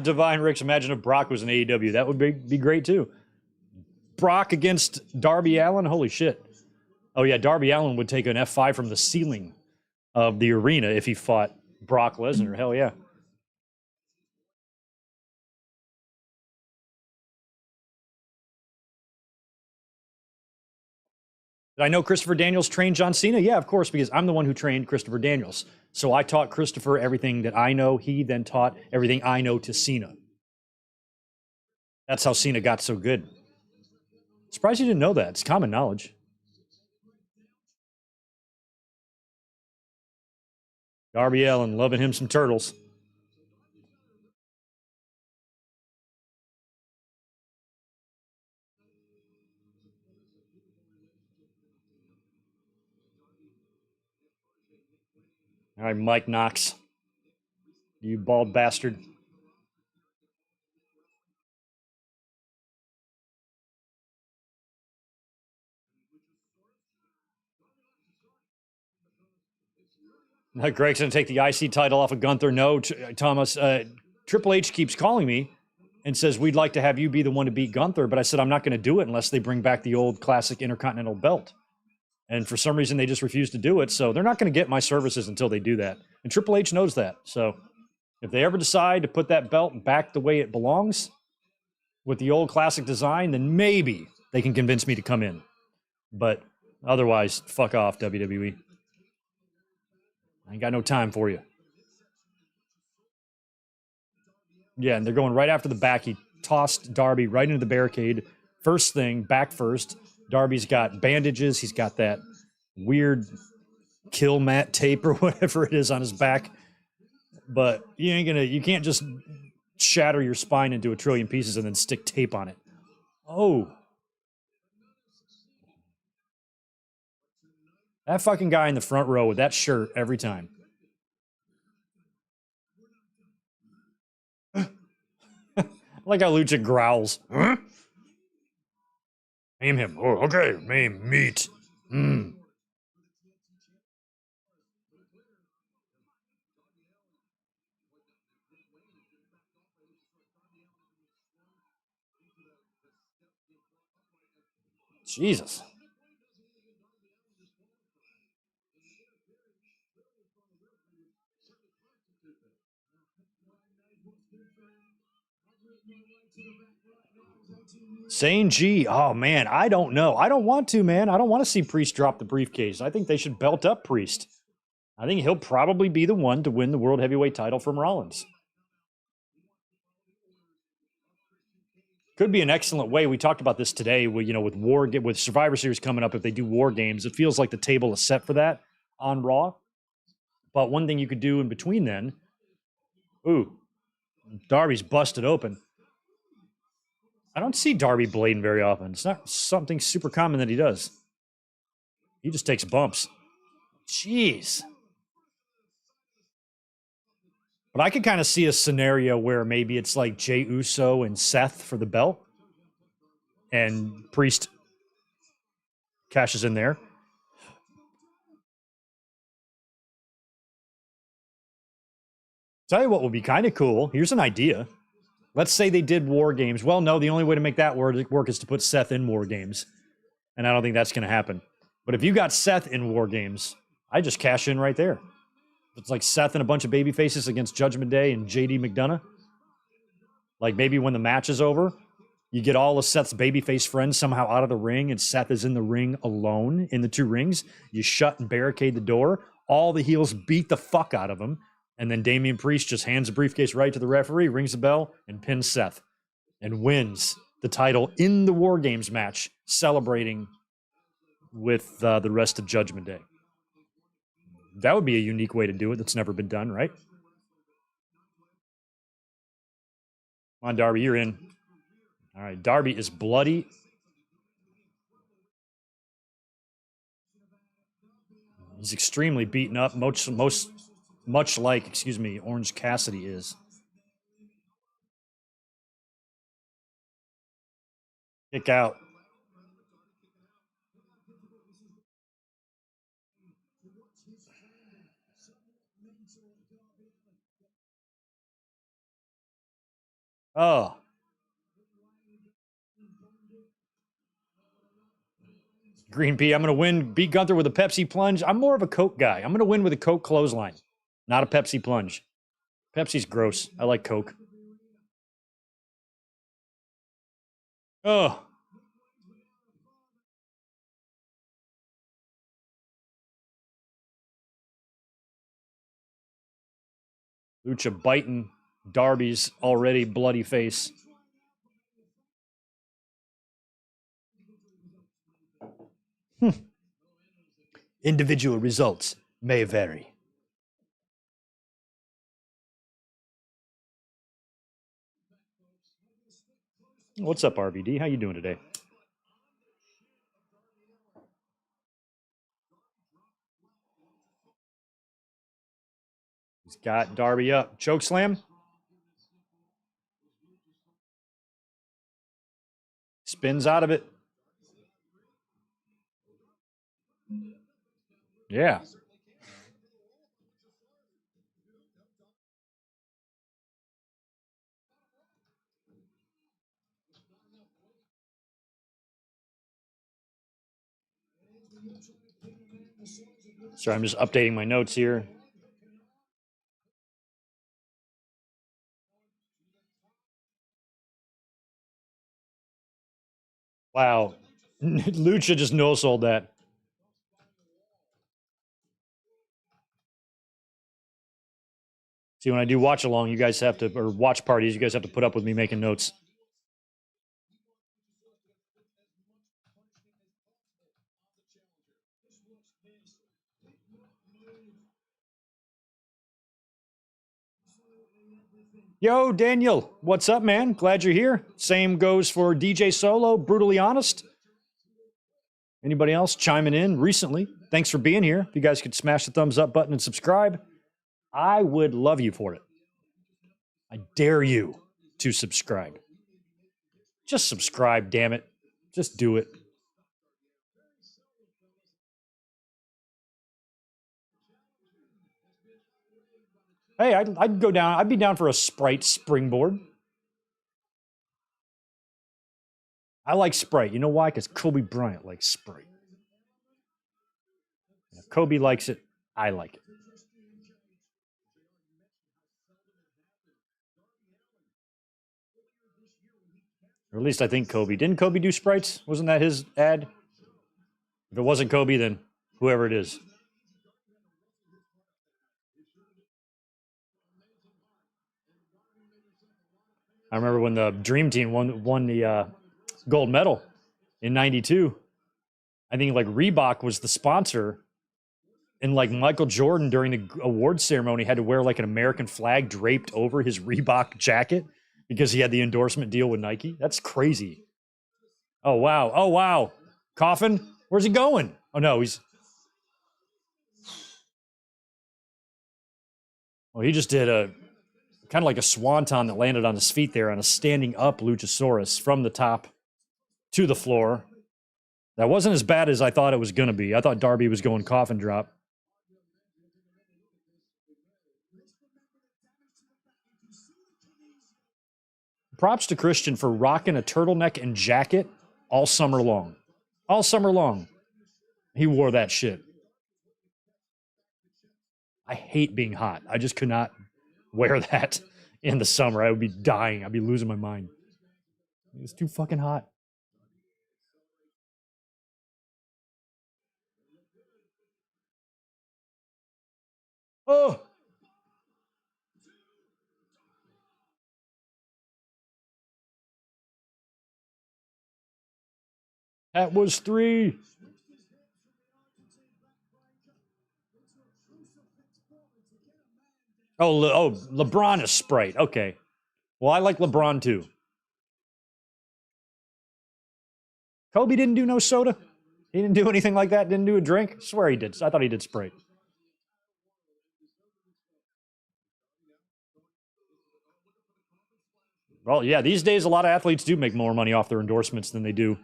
Divine Ricks, imagine if Brock was in AEW. That would be great too. Brock against Darby Allin. Holy shit. Oh, yeah. Darby Allin would take an F5 from the ceiling of the arena if he fought Brock Lesnar. Hell yeah. Did I know Christopher Daniels trained John Cena? Yeah, of course, because I'm the one who trained Christopher Daniels. So I taught Christopher everything that I know. He then taught everything I know to Cena. That's how Cena got so good. Surprised you didn't know that. It's common knowledge. Darby Allin loving him some turtles. All right, Mike Knox. You bald bastard. Greg's going to take the IC title off of Gunther. No, Thomas. Triple H keeps calling me and says, we'd like to have you be the one to beat Gunther. But I said, I'm not going to do it unless they bring back the old classic Intercontinental belt. And for some reason, they just refuse to do it. So they're not going to get my services until they do that. And Triple H knows that. So if they ever decide to put that belt back the way it belongs with the old classic design, then maybe they can convince me to come in. But otherwise, fuck off, WWE. I ain't got no time for you. Yeah, and they're going right after the back. He tossed Darby right into the barricade. First thing, back first. Darby's got bandages. He's got that weird kill mat tape or whatever it is on his back. But you can't just shatter your spine into a trillion pieces and then stick tape on it. Oh. That fucking guy in the front row with that shirt every time. Like how Lucha growls. Huh? Name him. Oh, okay. Name meat. Jesus. Sane G. Oh, man. I don't know. I don't want to, man. I don't want to see Priest drop the briefcase. I think they should belt up Priest. I think he'll probably be the one to win the World Heavyweight title from Rollins. Could be an excellent way. We talked about this today with with Survivor Series coming up. If they do War Games, it feels like the table is set for that on Raw. But one thing you could do in between then, Darby's busted open. I don't see Darby blading very often. It's not something super common that he does. He just takes bumps. Jeez. But I could kind of see a scenario where maybe it's like Jey Uso and Seth for the belt, and Priest cashes in there. Tell you what would be kind of cool. Here's an idea. Let's say they did War Games. Well, no, the only way to make that work is to put Seth in War Games. And I don't think that's going to happen. But if you got Seth in War Games, I just cash in right there. It's like Seth and a bunch of baby faces against Judgment Day and JD McDonough. Like maybe when the match is over, you get all of Seth's babyface friends somehow out of the ring, and Seth is in the ring alone in the two rings. You shut and barricade the door. All the heels beat the fuck out of him. And then Damian Priest just hands the briefcase right to the referee, rings the bell, and pins Seth. And wins the title in the War Games match, celebrating with the rest of Judgment Day. That would be a unique way to do it that's never been done, right? Come on, Darby, you're in. All right, Darby is bloody. He's extremely beaten up, much like, Orange Cassidy is. Kick out. Oh. Green Pea, I'm going to beat Gunther with a Pepsi plunge. I'm more of a Coke guy. I'm going to win with a Coke clothesline, not a Pepsi plunge. Pepsi's gross. I like Coke. Oh. Lucha biting Darby's already bloody face. Individual results may vary. What's up, RVD? How you doing today? He's got Darby up. Choke slam. Spins out of it. Yeah. Sorry, I'm just updating my notes here. Wow. Lucha just no-sold that. See, when I do watch along, you guys have to, or watch parties, you guys have to put up with me making notes. Yo, Daniel, what's up, man? Glad you're here. Same goes for DJ Solo, Brutally Honest. Anybody else chiming in recently? Thanks for being here. If you guys could smash the thumbs up button and subscribe, I would love you for it. I dare you to subscribe. Just subscribe, damn it. Just do it. Hey, I'd go down. I'd be down for a Sprite springboard. I like Sprite. You know why? Because Kobe Bryant likes Sprite. If Kobe likes it, I like it. Or at least I think Kobe. Didn't Kobe do Sprites? Wasn't that his ad? If it wasn't Kobe, then whoever it is. I remember when the Dream Team won the gold medal in '92. I think like Reebok was the sponsor, and like Michael Jordan during the awards ceremony had to wear like an American flag draped over his Reebok jacket because he had the endorsement deal with Nike. That's crazy. Oh wow! Oh wow! Coffin, where's he going? Oh no, he's. Well, he just did a kind of like a swanton that landed on his feet there on a standing up Luchasaurus from the top to the floor. That wasn't as bad as I thought it was going to be. I thought Darby was going coffin drop. Props to Christian for rocking a turtleneck and jacket all summer long. All summer long. He wore that shit. I hate being hot. I just could not wear that in the summer. I would be dying. I'd be losing my mind. It's too fucking hot. Oh! That was 3. Oh, LeBron is Sprite. Okay. Well, I like LeBron too. Kobe didn't do no soda. He didn't do anything like that. Didn't do a drink. I swear he did. I thought he did Sprite. Well, yeah, these days a lot of athletes do make more money off their endorsements than they do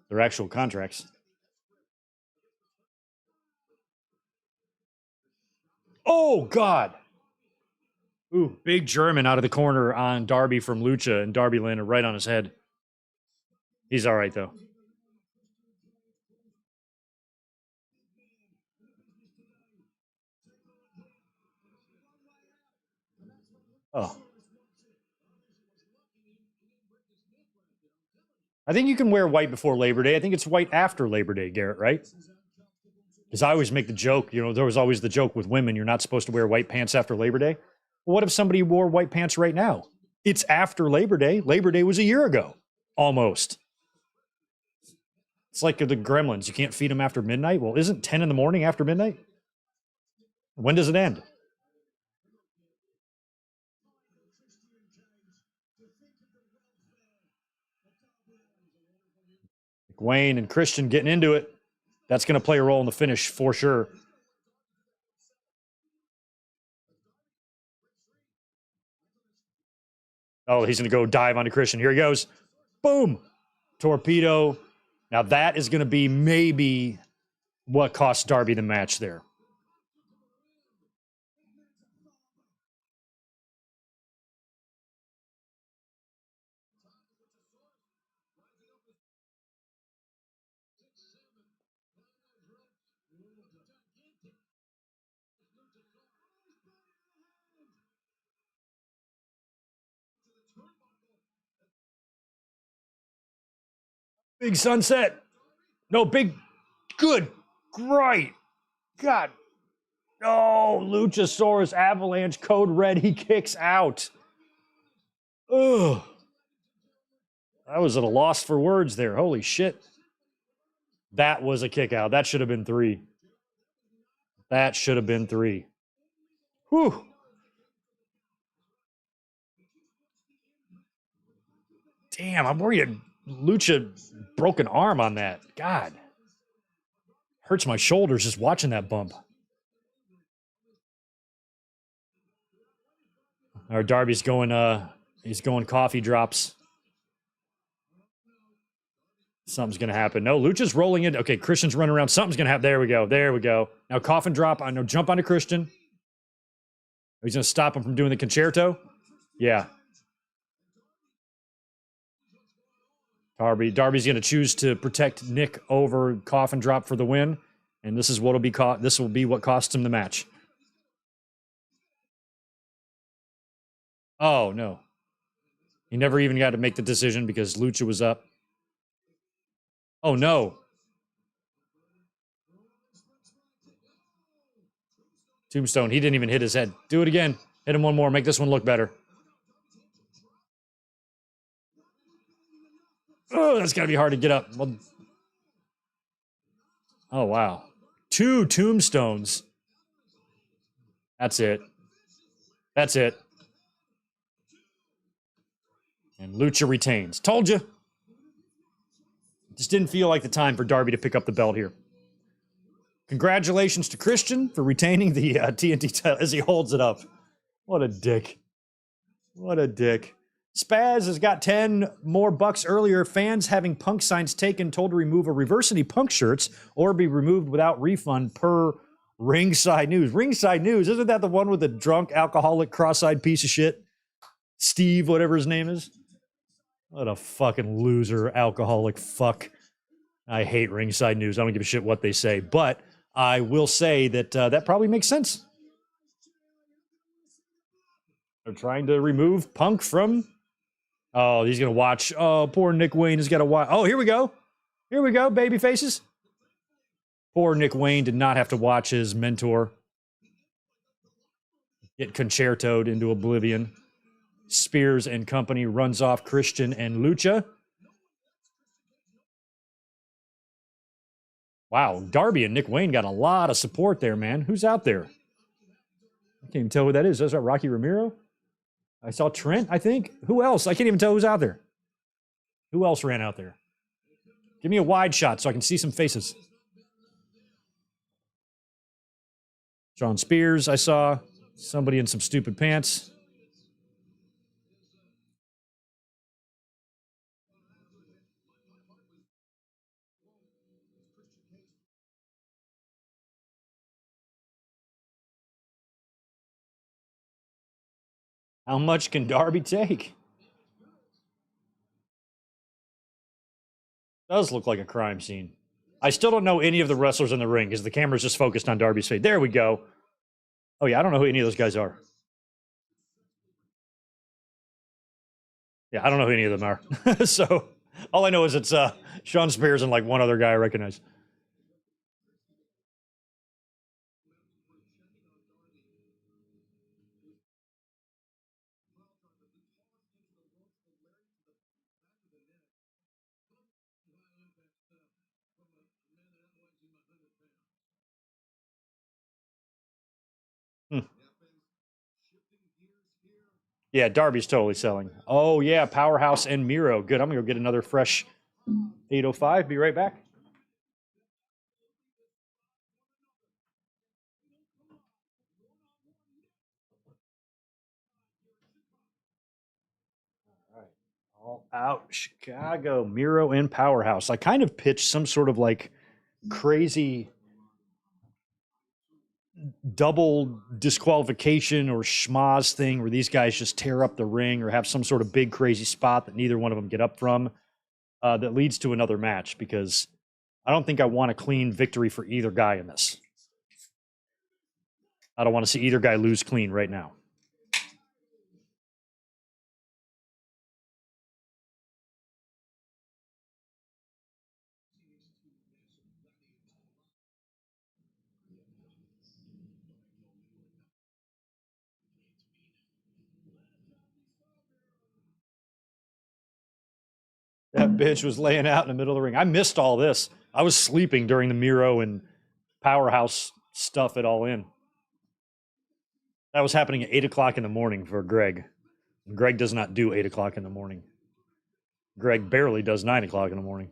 their actual contracts. Oh, God. Ooh, big German out of the corner on Darby from Lucha, and Darby landed right on his head. He's all right, though. Oh. I think you can wear white before Labor Day. I think it's white after Labor Day, Garrett, right? Because I always make the joke, there was always the joke with women, you're not supposed to wear white pants after Labor Day. Well, what if somebody wore white pants right now? It's after Labor Day. Labor Day was a year ago, almost. It's like the gremlins. You can't feed them after midnight. Well, isn't 10 in the morning after midnight? When does it end? Wayne and Christian getting into it. That's going to play a role in the finish for sure. Oh, he's going to go dive onto Christian. Here he goes. Boom. Torpedo. Now that is going to be maybe what cost Darby the match there. Big sunset. No, big, good, great. God. Oh, Luchasaurus Avalanche Code Red. He kicks out. Ugh. I was at a loss for words there. Holy shit. That was a kick out. That should have been 3. That should have been 3. Whew. Damn, I'm worried Lucha broke an arm on that. God. Hurts my shoulders just watching that bump. Our Darby's going he's going coffee drops. Something's gonna happen. No, Lucha's rolling in. Okay, Christian's running around. Something's gonna happen. There we go. There we go. Now coffin drop. I know, jump onto Christian. He's gonna stop him from doing the concerto. Yeah. Darby's gonna choose to protect Nick over coffin drop for the win, and this is what'll be this will be what costs him the match. Oh no. He never even got to make the decision because Lucha was up. Oh no. Tombstone, he didn't even hit his head. Do it again. Hit him one more. Make this one look better. Oh, that's got to be hard to get up. Well, oh, wow. 2 tombstones. That's it. That's it. And Lucha retains. Told you. Just didn't feel like the time for Darby to pick up the belt here. Congratulations to Christian for retaining the TNT title as he holds it up. What a dick. What a dick. Spaz has got 10 more bucks earlier. Fans having Punk signs taken told to remove a Reversity Punk shirts or be removed without refund per Ringside News. Ringside News, isn't that the one with the drunk, alcoholic, cross-eyed piece of shit? Steve, whatever his name is. What a fucking loser, alcoholic fuck. I hate Ringside News. I don't give a shit what they say. But I will say that that probably makes sense. They're trying to remove Punk from... Oh, he's going to watch. Oh, poor Nick Wayne has got to watch. Oh, here we go. Here we go, baby faces. Poor Nick Wayne did not have to watch his mentor get concertoed into oblivion. Spears and company runs off Christian and Lucha. Wow, Darby and Nick Wayne got a lot of support there, man. Who's out there? I can't even tell who that is. Is that Rocky Romero? I saw Trent, I think. Who else? I can't even tell who's out there. Who else ran out there? Give me a wide shot so I can see some faces. Sean Spears, I saw. Somebody in some stupid pants. How much can Darby take? Does look like a crime scene. I still don't know any of the wrestlers in the ring because the camera's just focused on Darby's face. There we go. Oh, yeah, I don't know who any of those guys are. Yeah, I don't know who any of them are. So all I know is it's Sean Spears and like one other guy I recognize. Hmm. Yeah, Darby's totally selling. Oh, yeah, Powerhouse and Miro. Good. I'm going to go get another fresh 805. Be right back. All out Chicago, Miro and Powerhouse. I kind of pitched some sort of like crazy double disqualification or schmaz thing where these guys just tear up the ring or have some sort of big crazy spot that neither one of them get up from that leads to another match, because I don't think I want a clean victory for either guy in this. I don't want to see either guy lose clean right now. That bitch was laying out in the middle of the ring. I missed all this. I was sleeping during the Miro and Powerhouse stuff at All In. That was happening at 8 o'clock in the morning for Greg. Greg does not do 8 o'clock in the morning. Greg barely does 9 o'clock in the morning.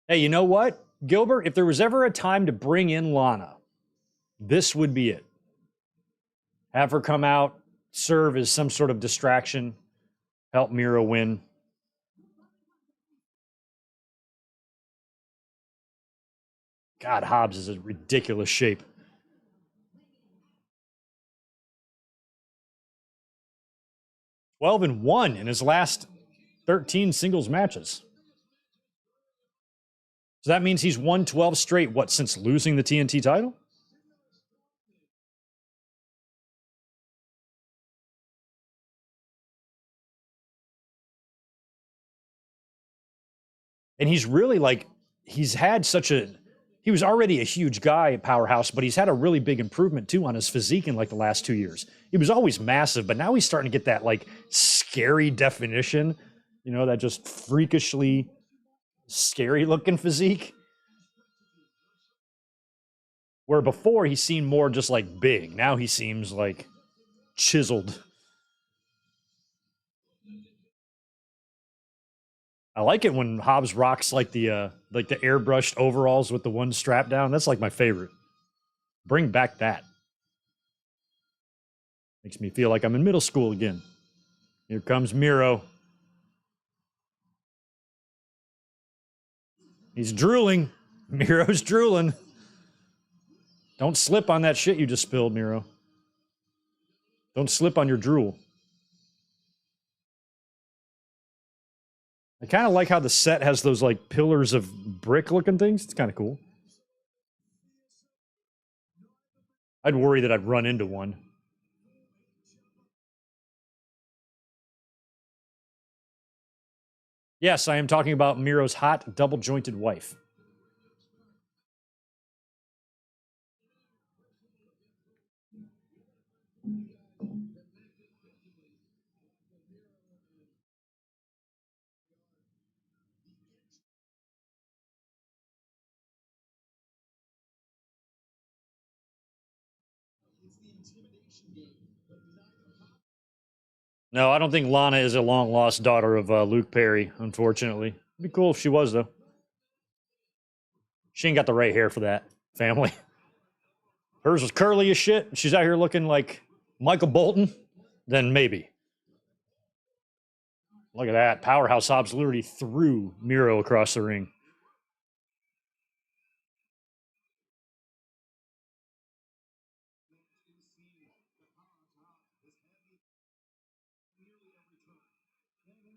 Hey, you know what, Gilbert? If there was ever a time to bring in Lana, this would be it. Have her come out, serve as some sort of distraction, help Miro win. God, Hobbs is a ridiculous shape. 12-1 in his last 13 singles matches. So that means he's won 12 straight, what, since losing the TNT title? And he's really like, he's had such a, he was already a huge guy at Powerhouse, but he's had a really big improvement too on his physique in like the last 2 years. He was always massive, but now he's starting to get that like scary definition, you know, that just freakishly scary looking physique. Where before he seemed more just like big. Now he seems like chiseled. I like it when Hobbs rocks like the airbrushed overalls with the one strap down. That's like my favorite. Bring back that. Makes me feel like I'm in middle school again. Here comes Miro. He's drooling. Miro's drooling. Don't slip on that shit you just spilled, Miro. Don't slip on your drool. I kind of like how the set has those like pillars of brick looking things. It's kind of cool. I'd worry that I'd run into one. Yes, I am talking about Miro's hot, double jointed wife. No, I don't think Lana is a long lost daughter of Luke Perry, unfortunately. It'd be cool if she was, though. She ain't got the right hair for that family. Hers was curly as shit. She's out here looking like Michael Bolton. Then maybe. Look at that. Powerhouse Hobbs literally threw Miro across the ring.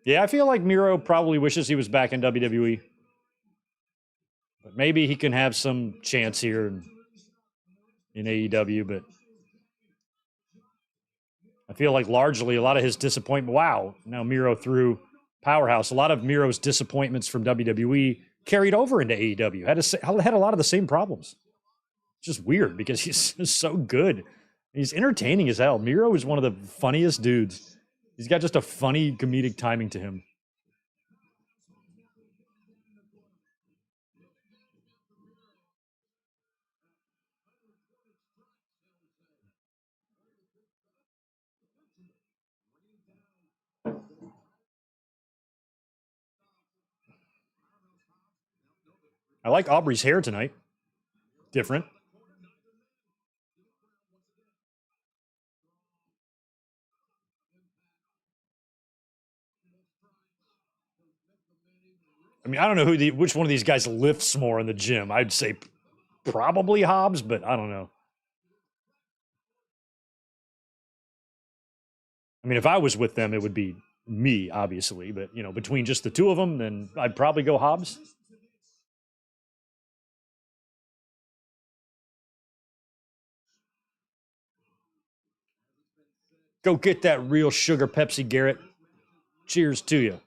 Yeah, I feel like Miro probably wishes he was back in WWE. But maybe he can have some chance here in AEW. But I feel like largely a lot of his disappointment. Wow, now Miro threw Powerhouse. A lot of Miro's disappointments from WWE carried over into AEW. Had a lot of the same problems. It's just weird because he's so good. He's entertaining as hell. Miro is one of the funniest dudes. He's got just a funny comedic timing to him. I like Aubrey's hair tonight. Different. I mean, I don't know which one of these guys lifts more in the gym. I'd say probably Hobbs, but I don't know. I mean, if I was with them, it would be me, obviously. But between just the two of them, then I'd probably go Hobbs. Go get that real sugar Pepsi, Garrett. Cheers to you.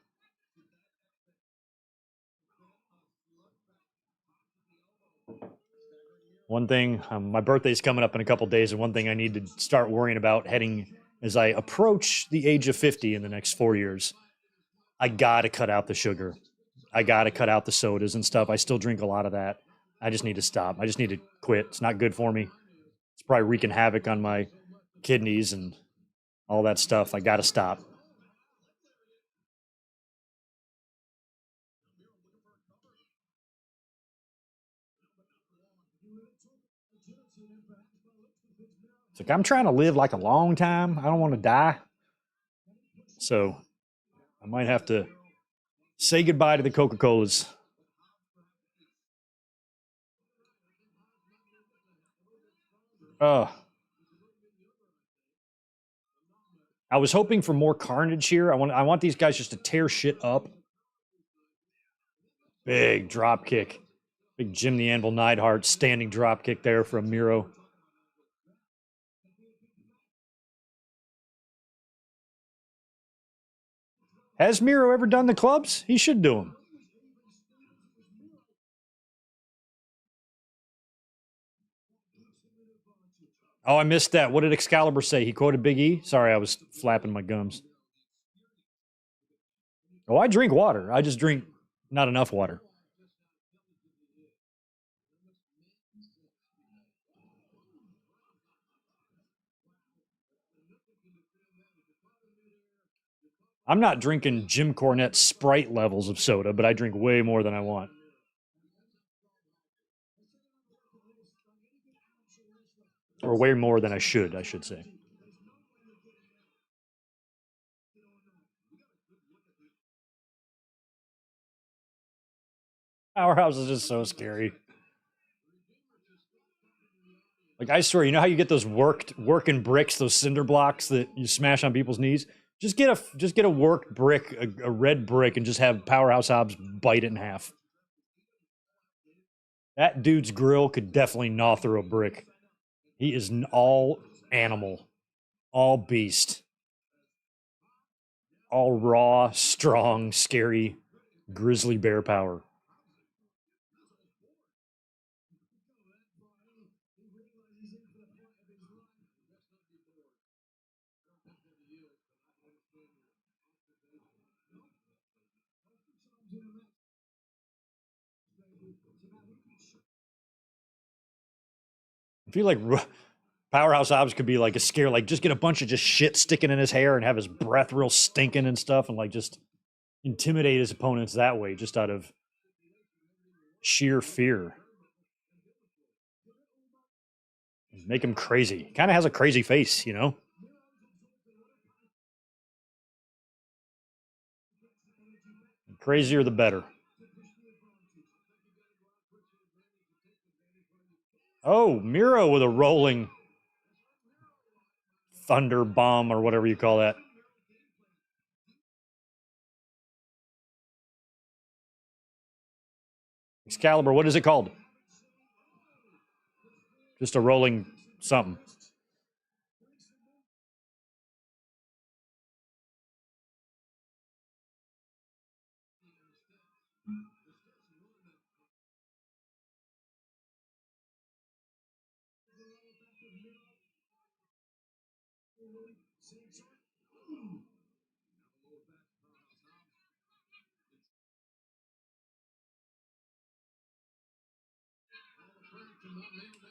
One thing, my birthday's coming up in a couple days, and one thing I need to start worrying about heading as I approach the age of 50 in the next 4 years, I got to cut out the sugar. I got to cut out the sodas and stuff. I still drink a lot of that. I just need to stop. I just need to quit. It's not good for me. It's probably wreaking havoc on my kidneys and all that stuff. I got to stop. It's like I'm trying to live like a long time. I don't want to die. So I might have to say goodbye to the Coca-Colas. I was hoping for more carnage here. I want these guys just to tear shit up. Big drop kick. Big Jim the Anvil Neidhart standing drop kick there from Miro. Has Miro ever done the clubs? He should do them. Oh, I missed that. What did Excalibur say? He quoted Big E? Sorry, I was flapping my gums. Oh, I drink water. I just drink not enough water. I'm not drinking Jim Cornette Sprite levels of soda, but I drink way more than I want. Or way more than I should say. Powerhouse is just so scary. Like, I swear, you know how you get those working bricks, those cinder blocks that you smash on people's knees? Just get a worked brick, a red brick, and just have Powerhouse Hobbs bite it in half. That dude's grill could definitely gnaw through a brick. He is all animal, all beast, all raw, strong, scary, grizzly bear power. I feel like Powerhouse Hobbs could be like a scare, like just get a bunch of just shit sticking in his hair and have his breath real stinking and stuff, and like just intimidate his opponents that way, just out of sheer fear. Make him crazy. Kind of has a crazy face, you know? The crazier the better. Oh, Miro with a rolling thunder bomb or whatever you call that. Excalibur, what is it called? Just a rolling something.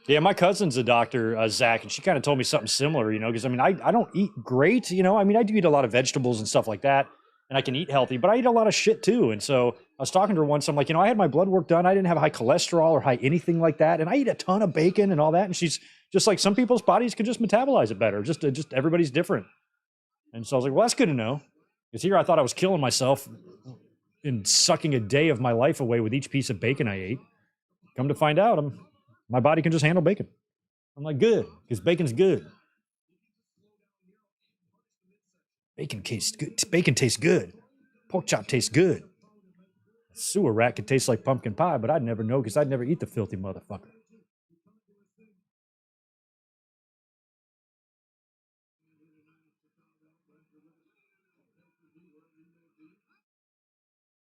Yeah, my cousin's a doctor, Zach, and she kind of told me something similar, because I mean, I don't eat great, I mean, I do eat a lot of vegetables and stuff like that. and I can eat healthy, but I eat a lot of shit too. And so I was talking to her once. I'm like, I had my blood work done. I didn't have high cholesterol or high anything like that. And I eat a ton of bacon and all that. And she's just like, some people's bodies can just metabolize it better. Just everybody's different. And so I was like, well, that's good to know. Because here I thought I was killing myself and sucking a day of my life away with each piece of bacon I ate. Come to find out, my body can just handle bacon. I'm like, good, because bacon's good. Bacon tastes good. Bacon tastes good. Pork chop tastes good. Sewer rat could taste like pumpkin pie, but I'd never know because I'd never eat the filthy motherfucker.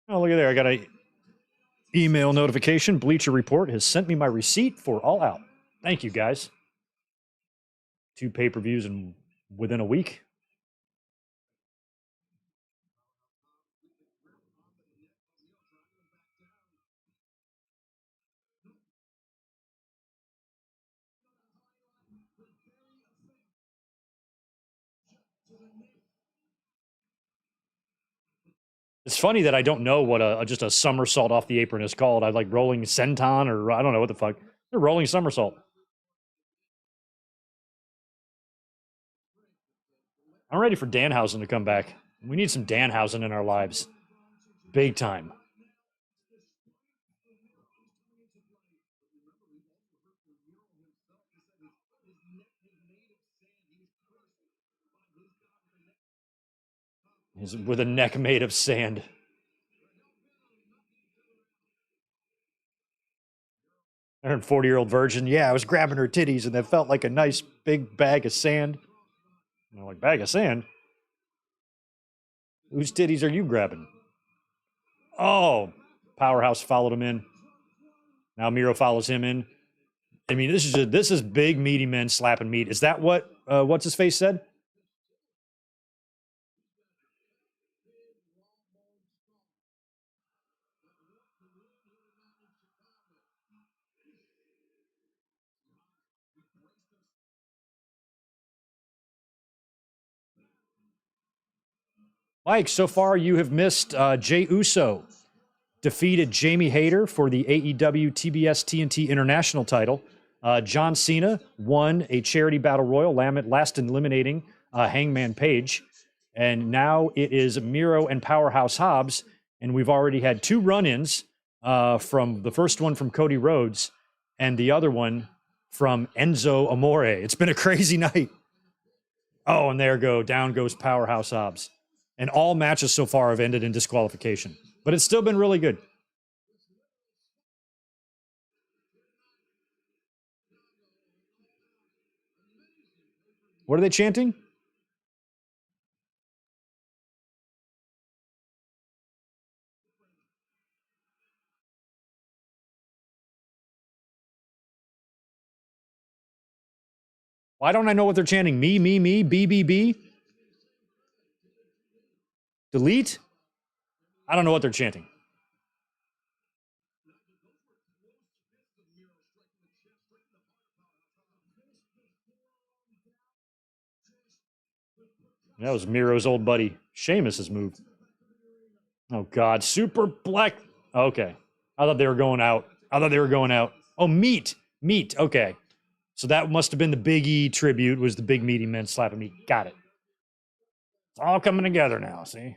Oh, look at there. I got a email notification. Bleacher Report has sent me my receipt for All Out. Thank you, guys. 2 pay-per-views in within a week. It's funny that I don't know what just a somersault off the apron is called. I like rolling senton, or I don't know what the fuck. They're rolling somersault. I'm ready for Danhausen to come back. We need some Danhausen in our lives. Big time. He's with a neck made of sand. I heard 40-year-old virgin. Yeah, I was grabbing her titties and that felt like a nice big bag of sand. I'm like, bag of sand? Whose titties are you grabbing? Oh, Powerhouse followed him in. Now Miro follows him in. I mean, this is big meaty men slapping meat. Is that what what's his face said? Mike, so far you have missed Jey Uso defeated Jamie Hayter for the AEW TBS TNT International title. John Cena won a charity battle royal, last eliminating Hangman Page. And now it is Miro and Powerhouse Hobbs. And we've already had 2 run-ins from the first one from Cody Rhodes and the other one from Enzo Amore. It's been a crazy night. Oh, and down goes Powerhouse Hobbs. And all matches so far have ended in disqualification. But it's still been really good. What are they chanting? Why don't I know what they're chanting? Me, B, B, B? Delete? I don't know what they're chanting. That was Miro's old buddy Sheamus's move. Oh, God. Super black. Okay. I thought they were going out. Oh, meat. Okay. So that must have been the Big E tribute, was the big meaty men slapping meat. Got it. It's all coming together now, see?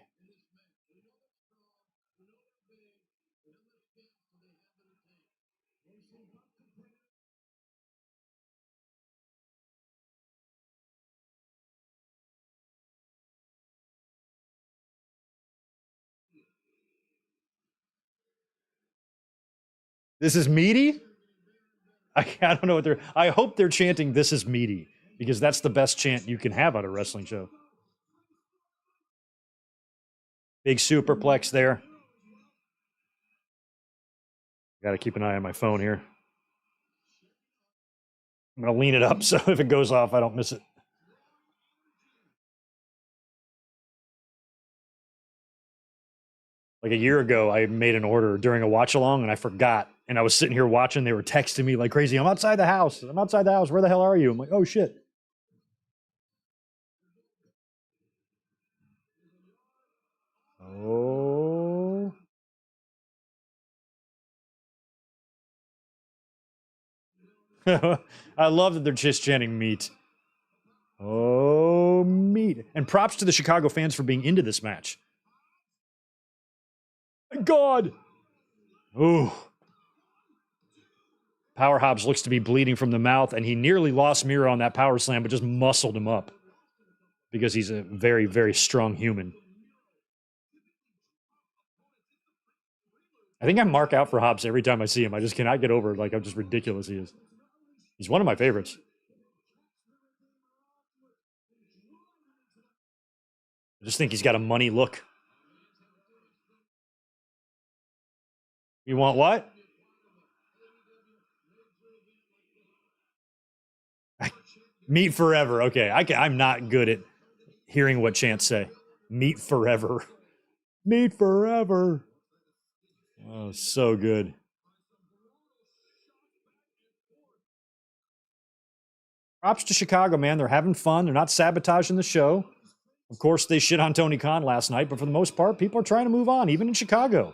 This is meaty? I don't know what I hope they're chanting, "This is meaty," because that's the best chant you can have at a wrestling show. Big superplex there. Got to keep an eye on my phone here. I'm going to lean it up so if it goes off, I don't miss it. Like a year ago, I made an order during a watch along and I forgot. And I was sitting here watching. They were texting me like crazy. I'm outside the house. Where the hell are you? I'm like, oh, shit. I love that they're just chanting meat. Oh, meat. And props to the Chicago fans for being into this match. God. Ooh. Power Hobbs looks to be bleeding from the mouth, and he nearly lost Miro on that power slam, but just muscled him up because he's a very, very strong human. I think I mark out for Hobbs every time I see him. I just cannot get over it. Like, how just ridiculous he is. He's one of my favorites. I just think he's got a money look. You want what? Meat forever. Okay, I'm not good at hearing what chants say. Meat forever. Meat forever. Oh, so good. Props to Chicago, man. They're having fun. They're not sabotaging the show. Of course, they shit on Tony Khan last night, but for the most part, people are trying to move on, even in Chicago.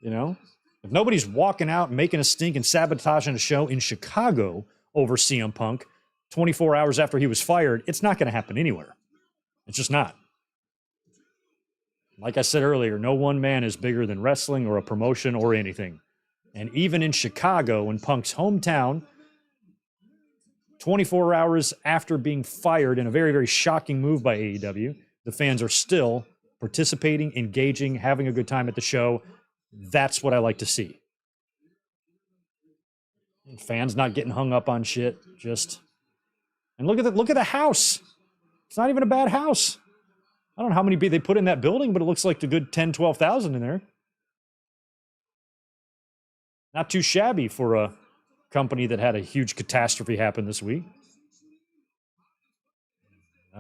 You know? If nobody's walking out and making a stink and sabotaging a show in Chicago over CM Punk 24 hours after he was fired, it's not going to happen anywhere. It's just not. Like I said earlier, no one man is bigger than wrestling or a promotion or anything. And even in Chicago, in Punk's hometown, 24 hours after being fired in a very, very shocking move by AEW, the fans are still participating, engaging, having a good time at the show. That's what I like to see. Fans not getting hung up on shit. And look at the house. It's not even a bad house. I don't know how many they put in that building, but it looks like a good 10, 12,000 in there. Not too shabby for a company that had a huge catastrophe happen this week.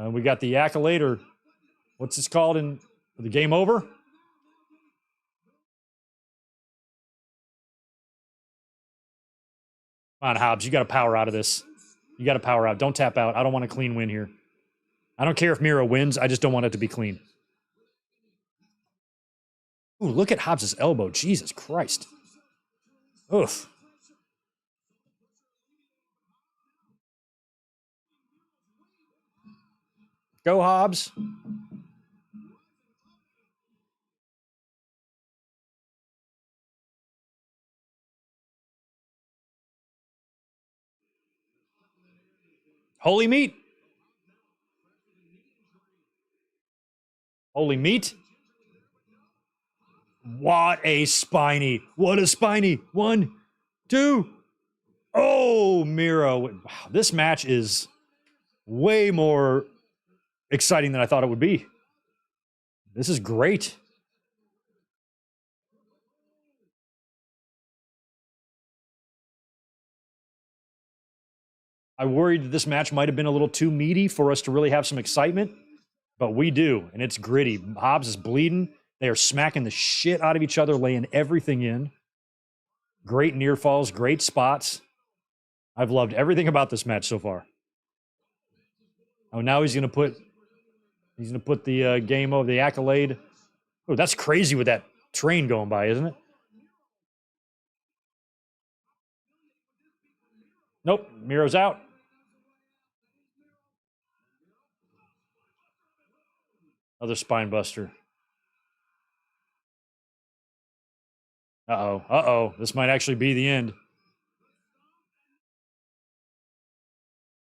We got the accolade, or what's this called in the game over? Come on, Hobbs, you got to power out of this. You got to power out. Don't tap out. I don't want a clean win here. I don't care if Miro wins. I just don't want it to be clean. Ooh, look at Hobbs' elbow. Jesus Christ. Oof. Go, Hobbs. Holy meat. Holy meat. What a spiny. What a spiny. 1, 2. Oh, Miro. Wow, this match is way more exciting than I thought it would be. This is great. I worried that this match might have been a little too meaty for us to really have some excitement, but we do, and it's gritty. Hobbs is bleeding. They are smacking the shit out of each other, laying everything in. Great near falls, great spots. I've loved everything about this match so far. Oh, now he's gonna put the game over the accolade. Oh, that's crazy with that train going by, isn't it? Nope, Miro's out. Another spine buster. Uh-oh. Uh-oh. This might actually be the end.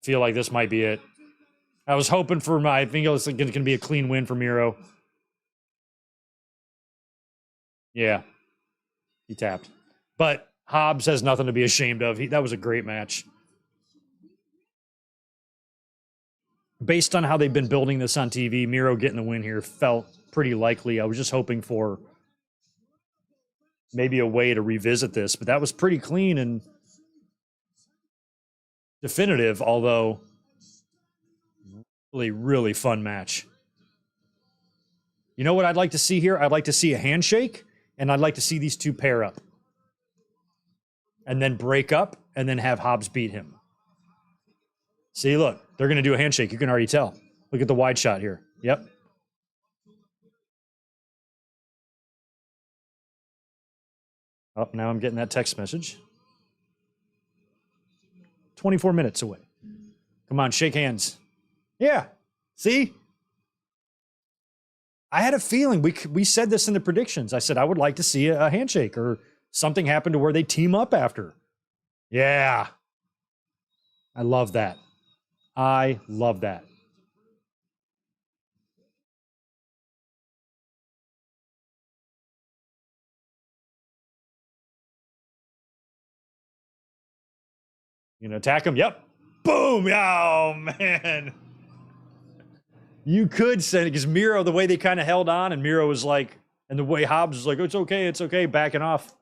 Feel like this might be it. I was hoping for I think it was going to be a clean win for Miro. Yeah. He tapped. But Hobbs has nothing to be ashamed of. That was a great match. Based on how they've been building this on TV, Miro getting the win here felt pretty likely. I was just hoping for maybe a way to revisit this, but that was pretty clean and definitive, although really, really fun match. You know what I'd like to see here? I'd like to see a handshake, and I'd like to see these two pair up. And then break up, and then have Hobbs beat him. See, look, they're going to do a handshake. You can already tell. Look at the wide shot here. Yep. Oh, now I'm getting that text message. 24 minutes away. Come on, shake hands. Yeah. See? I had a feeling. We said this in the predictions. I said I would like to see a handshake or something happen to where they team up after. Yeah. I love that. I love that. You know, attack him. Yep. Boom. Oh, man. You could say, because Miro, the way they kind of held on, and Miro was like, and the way Hobbs was like, it's okay, backing off.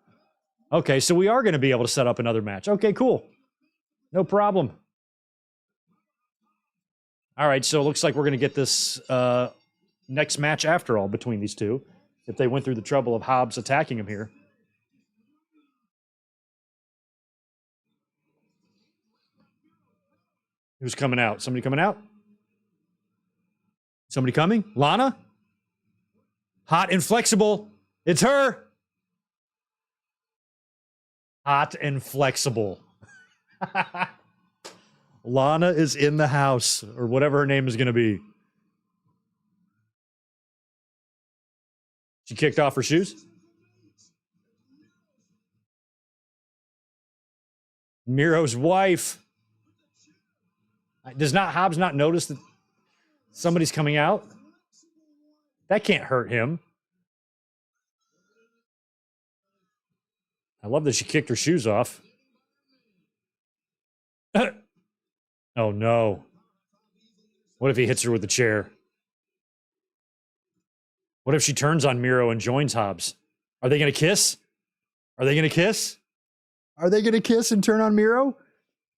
Okay, so we are going to be able to set up another match. Okay, cool. No problem. All right, so it looks like we're going to get this next match after all between these two, if they went through the trouble of Hobbs attacking him here. Who's coming out? Somebody coming out? Somebody coming? Lana? Hot and flexible. It's her. Hot and flexible. Lana is in the house, or whatever her name is going to be. She kicked off her shoes. Miro's wife. Does not Hobbs not notice that somebody's coming out? That can't hurt him. I love that she kicked her shoes off. Oh, no. What if he hits her with the chair? What if she turns on Miro and joins Hobbs? Are they going to kiss? Are they going to kiss? Are they going to kiss and turn on Miro?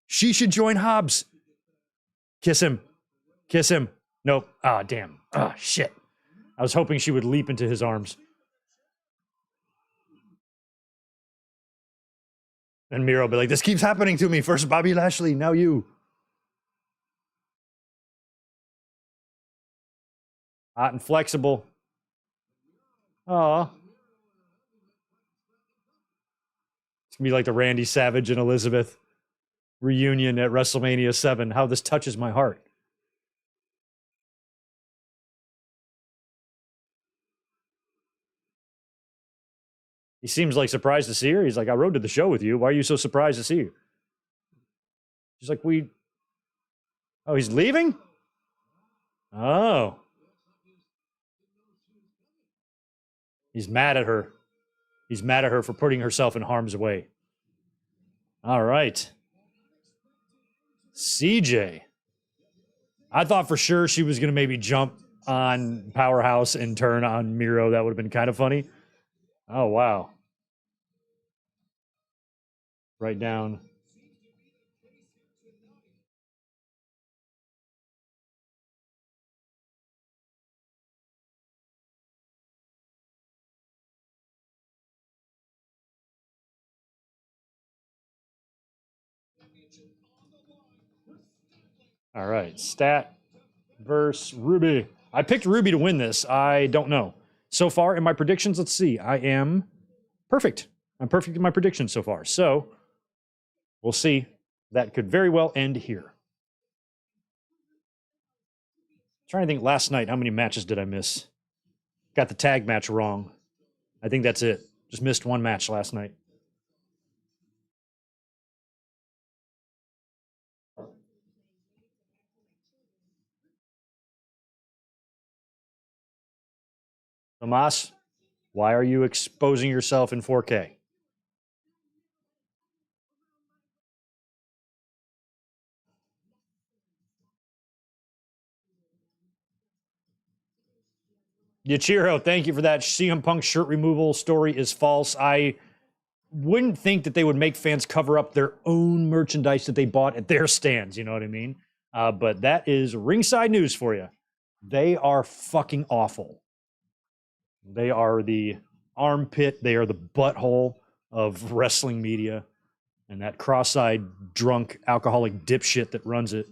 She should join Hobbs. Kiss him. Kiss him. Nope. Ah, damn. Ah, shit. I was hoping she would leap into his arms. And Miro be like, this keeps happening to me. First Bobby Lashley, now you. Hot and flexible. Aw. It's going to be like the Randy Savage and Elizabeth reunion at WrestleMania 7. How this touches my heart. He seems like surprised to see her. He's like, I rode to the show with you. Why are you so surprised to see you? She's like, Oh, he's leaving? Oh. He's mad at her. He's mad at her for putting herself in harm's way. All right. CJ. I thought for sure she was going to maybe jump on Powerhouse and turn on Miro. That would have been kind of funny. Oh, wow. Right down. All right. Stat versus Ruby. I picked Ruby to win this. I don't know. So far in my predictions, let's see. I am perfect. I'm perfect in my predictions so far. So we'll see. That could very well end here. Trying to think last night, how many matches did I miss? Got the tag match wrong. I think that's it. Just missed one match last night. Tomas, why are you exposing yourself in 4K? Yachiro, thank you for that. CM Punk shirt removal story is false. I wouldn't think that they would make fans cover up their own merchandise that they bought at their stands. You know what I mean? But that is ringside news for you. They are fucking awful. They are the armpit. They are the butthole of wrestling media. And that cross-eyed, drunk, alcoholic dipshit that runs it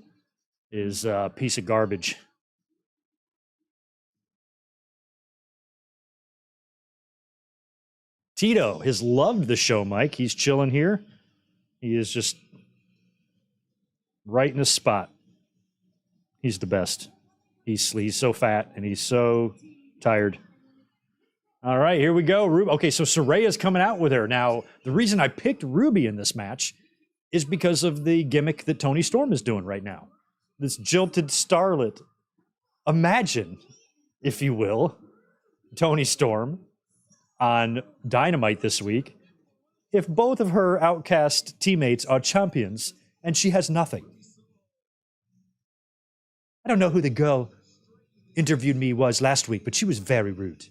is a piece of garbage. Tito has loved the show, Mike. He's chilling here. He is just right in his spot. He's the best. He's so fat and he's so tired. All right, here we go. Okay, so Soraya's coming out with her. Now, the reason I picked Ruby in this match is because of the gimmick that Toni Storm is doing right now. This jilted starlet. Imagine, if you will, Toni Storm on Dynamite this week if both of her outcast teammates are champions and she has nothing. I don't know who the girl interviewed me was last week, but she was very rude.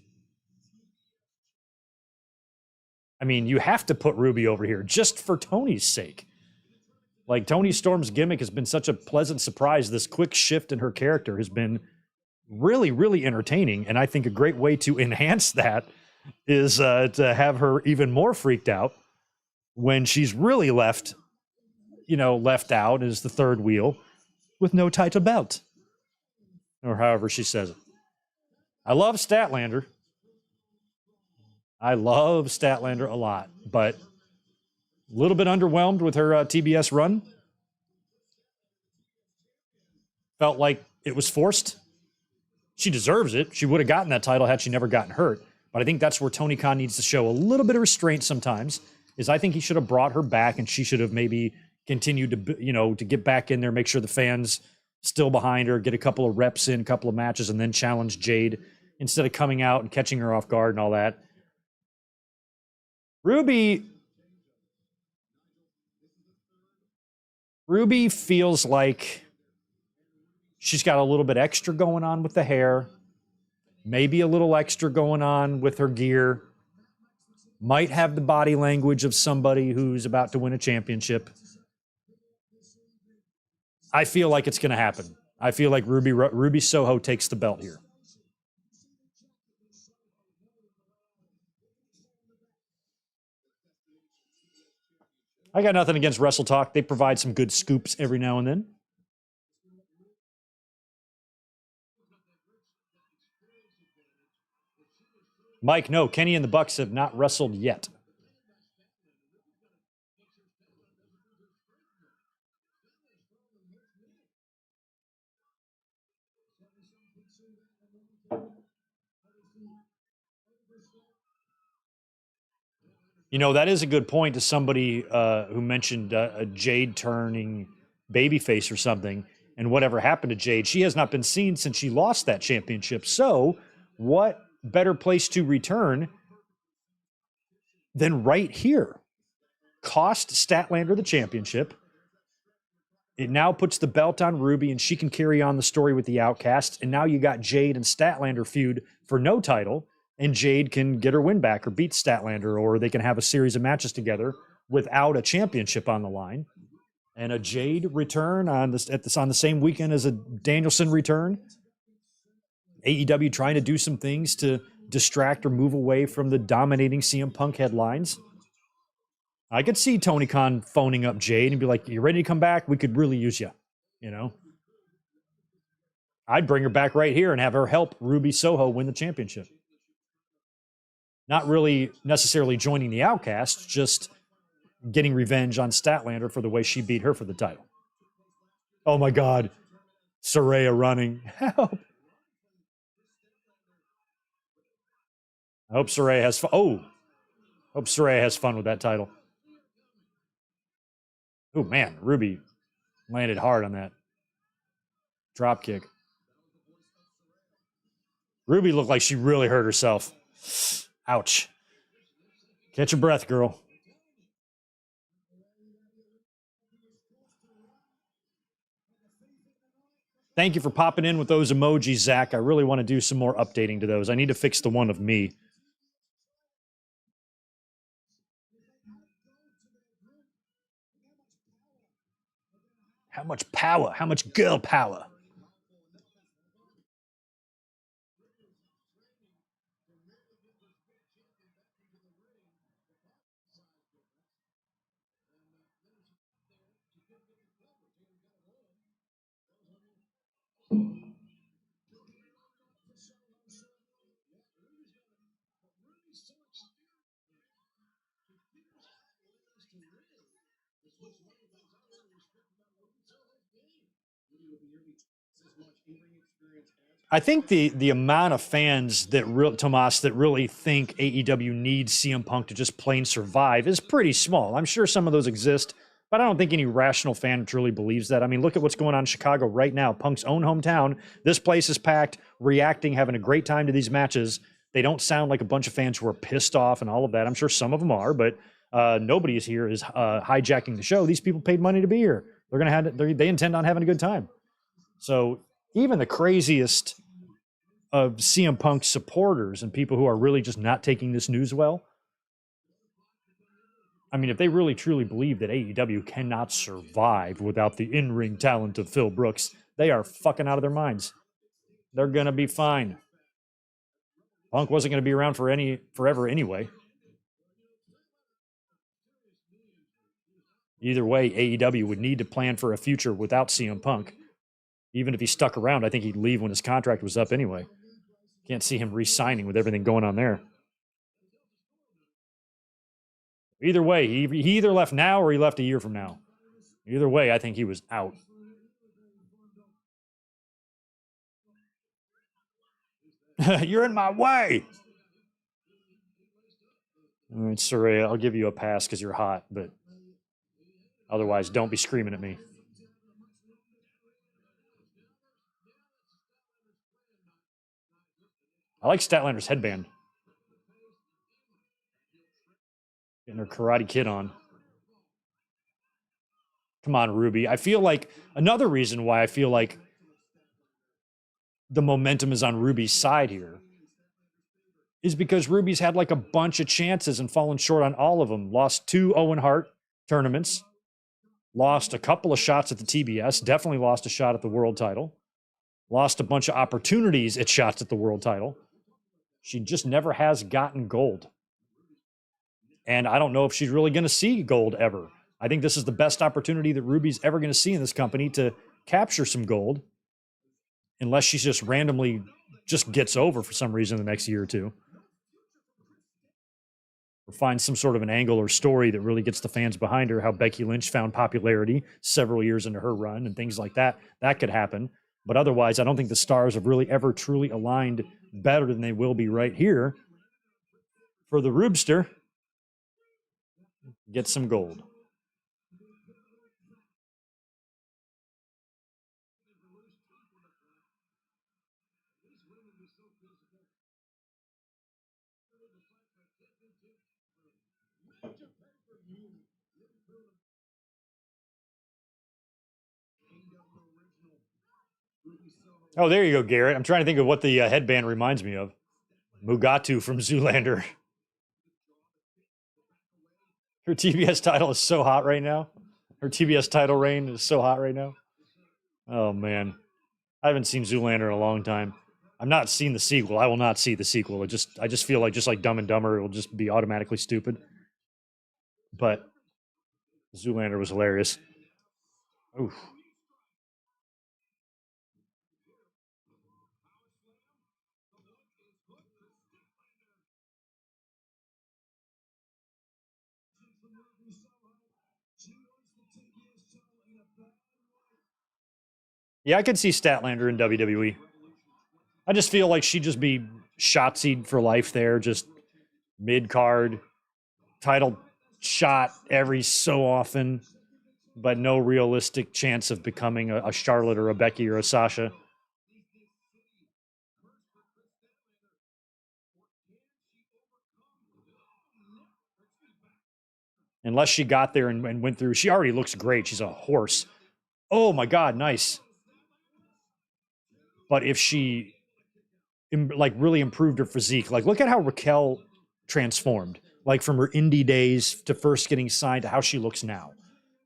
I mean, you have to put Ruby over here just for Tony's sake. Like, Toni Storm's gimmick has been such a pleasant surprise. This quick shift in her character has been really, really entertaining. And I think a great way to enhance that is to have her even more freaked out when she's really left out as the third wheel with no title belt. Or however she says it. I love Statlander. I love Statlander a lot, but a little bit underwhelmed with her TBS run. Felt like it was forced. She deserves it. She would have gotten that title had she never gotten hurt. But I think that's where Tony Khan needs to show a little bit of restraint sometimes, is I think he should have brought her back and she should have maybe continued to get back in there, make sure the fans still behind her, get a couple of reps in, a couple of matches, and then challenge Jade instead of coming out and catching her off guard and all that. Ruby feels like she's got a little bit extra going on with the hair, maybe a little extra going on with her gear, might have the body language of somebody who's about to win a championship. I feel like it's going to happen. I feel like Ruby Soho takes the belt here. I got nothing against Wrestle Talk. They provide some good scoops every now and then. Mike, no, Kenny and the Bucks have not wrestled yet. You know, that is a good point to somebody who mentioned a Jade turning babyface or something, and whatever happened to Jade. She has not been seen since she lost that championship. So, what better place to return than right here? Cost Statlander the championship. It now puts the belt on Ruby, and she can carry on the story with the Outcasts. And now you got Jade and Statlander feud for no title, and Jade can get her win back or beat Statlander, or they can have a series of matches together without a championship on the line. And a Jade return on the same weekend as a Danielson return. AEW trying to do some things to distract or move away from the dominating CM Punk headlines. I could see Tony Khan phoning up Jade and be like, "You ready to come back? We could really use you." You know, I'd bring her back right here and have her help Ruby Soho win the championship. Not really necessarily joining the Outcasts, just getting revenge on Statlander for the way she beat her for the title. Oh my God, Saraya running. Help. I hope Saraya has fun. Hope Saraya has fun with that title. Oh man, Ruby landed hard on that drop kick. Ruby looked like she really hurt herself. Ouch. Catch your breath, girl. Thank you for popping in with those emojis, Zach. I really want to do some more updating to those. I need to fix the one of me. How much power? How much girl power? I think the amount of fans that Tomas that really think AEW needs CM Punk to just plain survive is pretty small. I'm sure some of those exist, but I don't think any rational fan truly believes that. I mean, look at what's going on in Chicago right now, Punk's own hometown. This place is packed, reacting, having a great time to these matches. They don't sound like a bunch of fans who are pissed off and all of that. I'm sure some of them are, but nobody is here is hijacking the show. These people paid money to be here. They're gonna have they intend on having a good time. So even the craziest of CM Punk supporters and people who are really just not taking this news well. I mean, if they really truly believe that AEW cannot survive without the in-ring talent of Phil Brooks, they are fucking out of their minds. They're gonna be fine. Punk wasn't gonna be around forever anyway. Either way, AEW would need to plan for a future without CM Punk. Even if he stuck around, I think he'd leave when his contract was up anyway. Can't see him re-signing with everything going on there. Either way, he either left now or he left a year from now. Either way, I think he was out. You're in my way. All right, Soraya, I'll give you a pass because you're hot, but otherwise, don't be screaming at me. I like Statlander's headband. Getting her Karate Kid on. Come on, Ruby. I feel like another reason why I feel like the momentum is on Ruby's side here is because Ruby's had like a bunch of chances and fallen short on all of them. Lost 2 Owen Hart tournaments. Lost a couple of shots at the TBS. Definitely lost a shot at the world title. Lost a bunch of opportunities at shots at the world title. She just never has gotten gold. And I don't know if she's really going to see gold ever. I think this is the best opportunity that Ruby's ever going to see in this company to capture some gold. Unless she's just randomly just gets over for some reason the next year or two. Or find some sort of an angle or story that really gets the fans behind her, how Becky Lynch found popularity several years into her run and things like that. That could happen. But otherwise, I don't think the stars have really ever truly aligned better than they will be right here for the Rubester. Get some gold. Oh, there you go, Garrett. I'm trying to think of what the headband reminds me of. Mugatu from Zoolander. Her TBS title is so hot right now. Her TBS title reign is so hot right now. Oh, man. I haven't seen Zoolander in a long time. I've not seen the sequel. I will not see the sequel. I just feel like just like Dumb and Dumber, it will just be automatically stupid. But Zoolander was hilarious. Oof. Yeah, I could see Statlander in WWE. I just feel like she'd just be Shotzi'd for life there, just mid card, title shot every so often, but no realistic chance of becoming a Charlotte or a Becky or a Sasha. Unless she got there and went through. She already looks great. She's a horse. Oh my God, nice. But if she like really improved her physique, like look at how Raquel transformed, like from her indie days to first getting signed to how she looks now.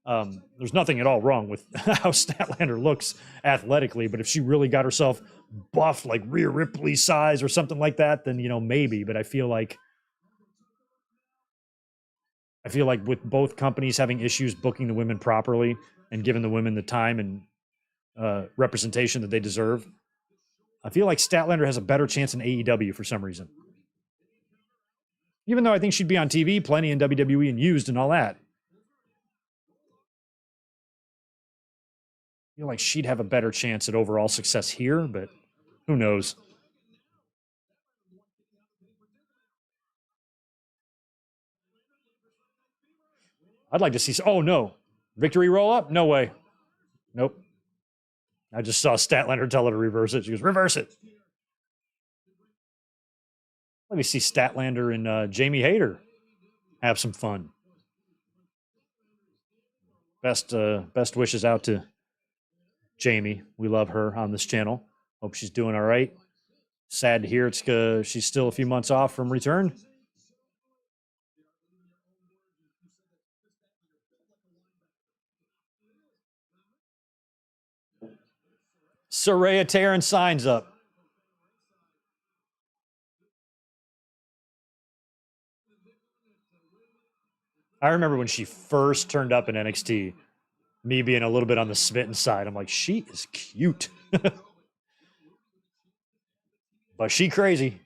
There's nothing at all wrong with how Statlander looks athletically, but if she really got herself buffed like Rhea Ripley size or something like that, then maybe. But I feel like with both companies having issues booking the women properly and giving the women the time and representation that they deserve, I feel like Statlander has a better chance in AEW for some reason. Even though I think she'd be on TV plenty in WWE and used and all that. I feel like she'd have a better chance at overall success here, but who knows? I'd like to see. Oh no, victory roll up? No way. Nope. I just saw Statlander tell her to reverse it. She goes, reverse it. Let me see Statlander and Jamie Hayter have some fun. Best wishes out to Jamie. We love her on this channel. Hope she's doing all right. Sad to hear she's still a few months off from return. Saraya tearing signs up. I remember when she first turned up in NXT, me being a little bit on the smitten side. I'm like, she is cute. But she crazy.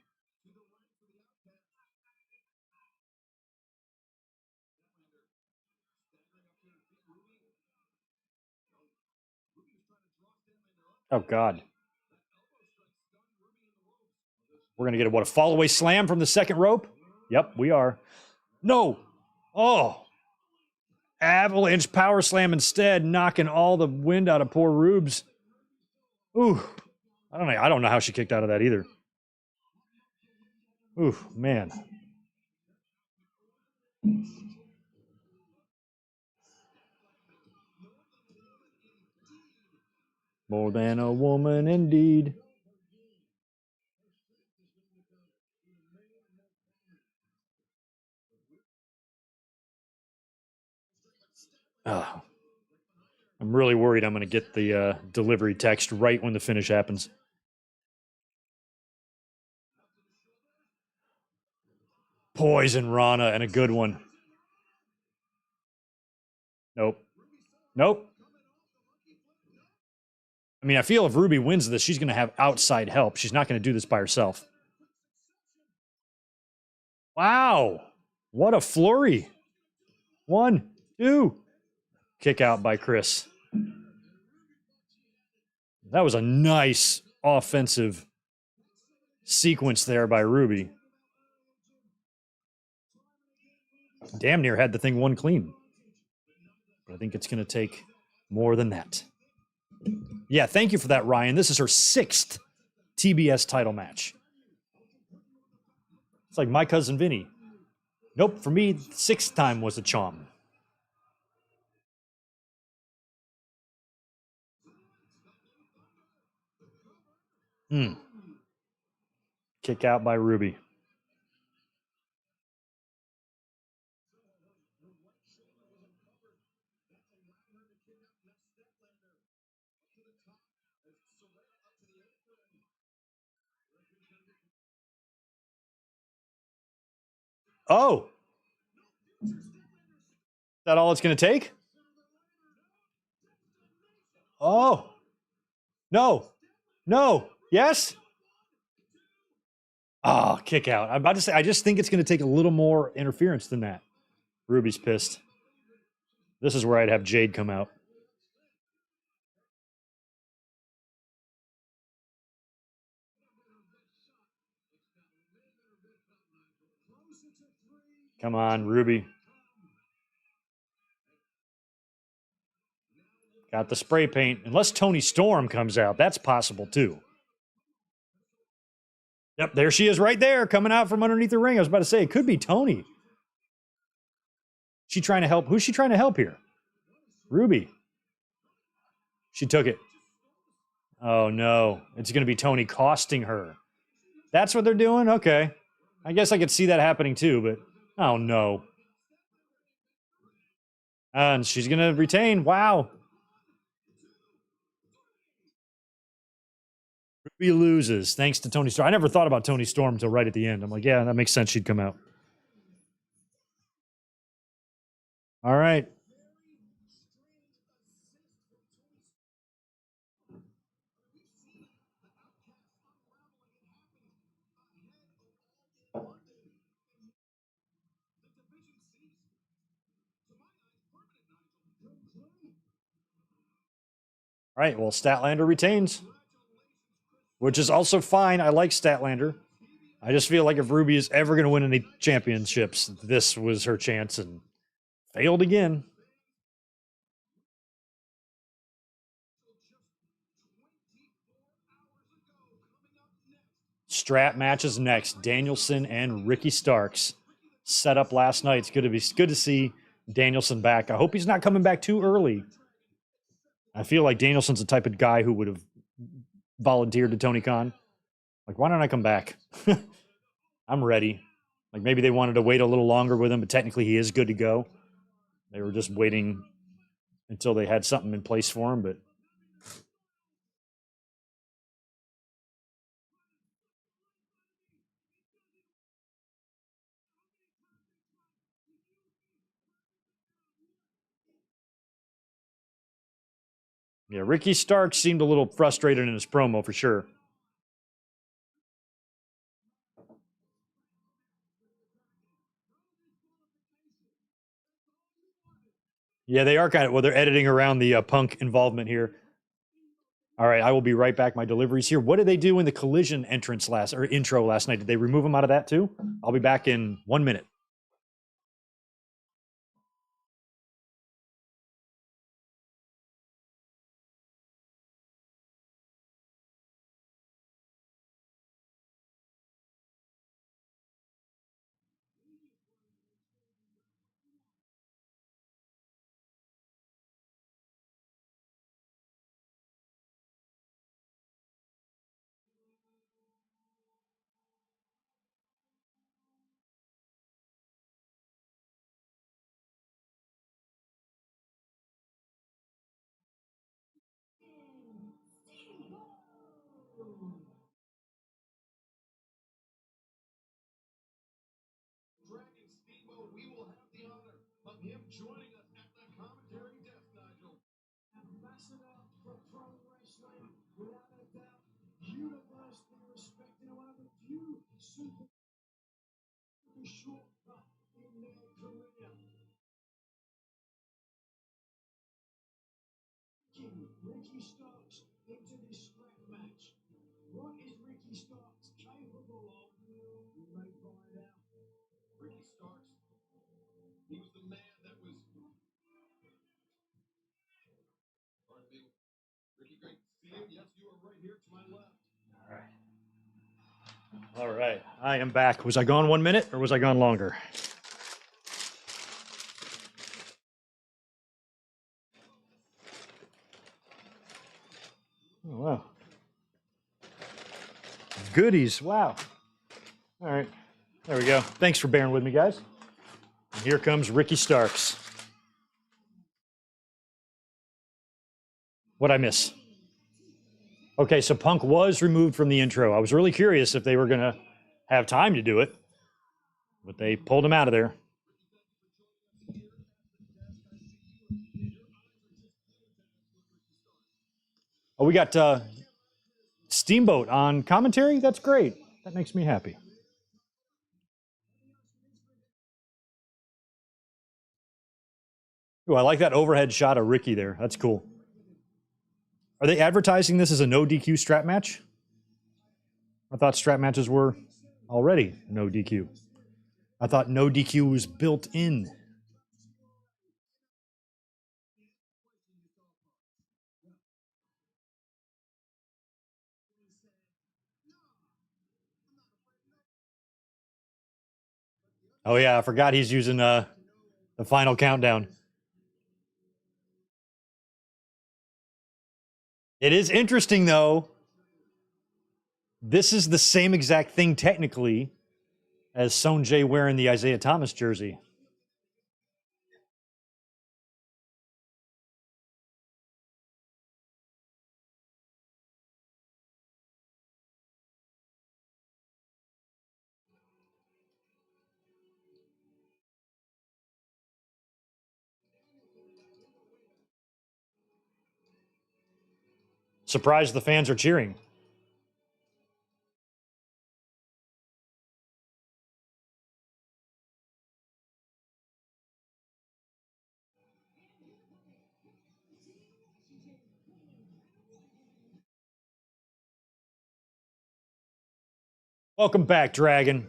Oh, God. We're going to get a fall-away slam from the second rope? Yep, we are. No. Oh. Avalanche power slam instead, knocking all the wind out of poor Rubes. Ooh. I don't know how she kicked out of that either. Ooh, man. More than a woman indeed. Oh. I'm really worried I'm going to get the delivery text right when the finish happens. Poison Rana and a good one. Nope. Nope. I mean, I feel if Ruby wins this, she's going to have outside help. She's not going to do this by herself. Wow. What a flurry. 1, 2. Kick out by Chris. That was a nice offensive sequence there by Ruby. Damn near had the thing won clean. But I think it's going to take more than that. Yeah, thank you for that, Ryan. This is her 6th TBS title match. It's like my cousin Vinny. Nope, for me, 6th time was a charm. Kick out by Ruby. Oh. Is that all it's going to take? Oh. No. No. Yes? Oh, kick out. I'm about to say, I just think it's going to take a little more interference than that. Ruby's pissed. This is where I'd have Jade come out. Come on, Ruby. Got the spray paint. Unless Toni Storm comes out, that's possible too. Yep, there she is right there, coming out from underneath the ring. I was about to say, it could be Toni. She trying to help? Who's she trying to help here? Ruby. She took it. Oh, no. It's going to be Toni costing her. That's what they're doing? Okay. I guess I could see that happening too, but oh, no. And she's going to retain. Wow. Ruby loses thanks to Toni Storm. I never thought about Toni Storm until right at the end. I'm like, yeah, that makes sense. She'd come out. All right. All right, well, Statlander retains, which is also fine. I like Statlander. I just feel like if Ruby is ever going to win any championships, this was her chance and failed again. Strap matches next. Danielson and Ricky Starks set up last night. It's good to see Danielson back. I hope he's not coming back too early. I feel like Danielson's the type of guy who would have volunteered to Tony Khan. Like, why don't I come back? I'm ready. Like, maybe they wanted to wait a little longer with him, but technically he is good to go. They were just waiting until they had something in place for him, but yeah, Ricky Stark seemed a little frustrated in his promo for sure. Yeah, they are they're editing around the Punk involvement here. All right, I will be right back. My deliveries here. What did they do in the collision intro last night? Did they remove him out of that too? I'll be back in 1 minute. All right, I am back. Was I gone 1 minute or was I gone longer? Oh, wow. Goodies. Wow. All right. There we go. Thanks for bearing with me, guys. And here comes Ricky Starks. What'd I miss? Okay, so Punk was removed from the intro. I was really curious if they were going to have time to do it, but they pulled him out of there. Oh, we got Steamboat on commentary. That's great. That makes me happy. Oh, I like that overhead shot of Ricky there. That's cool. Are they advertising this as a no DQ strap match? I thought strap matches were already no DQ. I thought no DQ was built in. Oh yeah, I forgot he's using the final countdown. It is interesting though. This is the same exact thing technically as Sonjay wearing the Isaiah Thomas jersey. Surprised the fans are cheering. Welcome back, Dragon.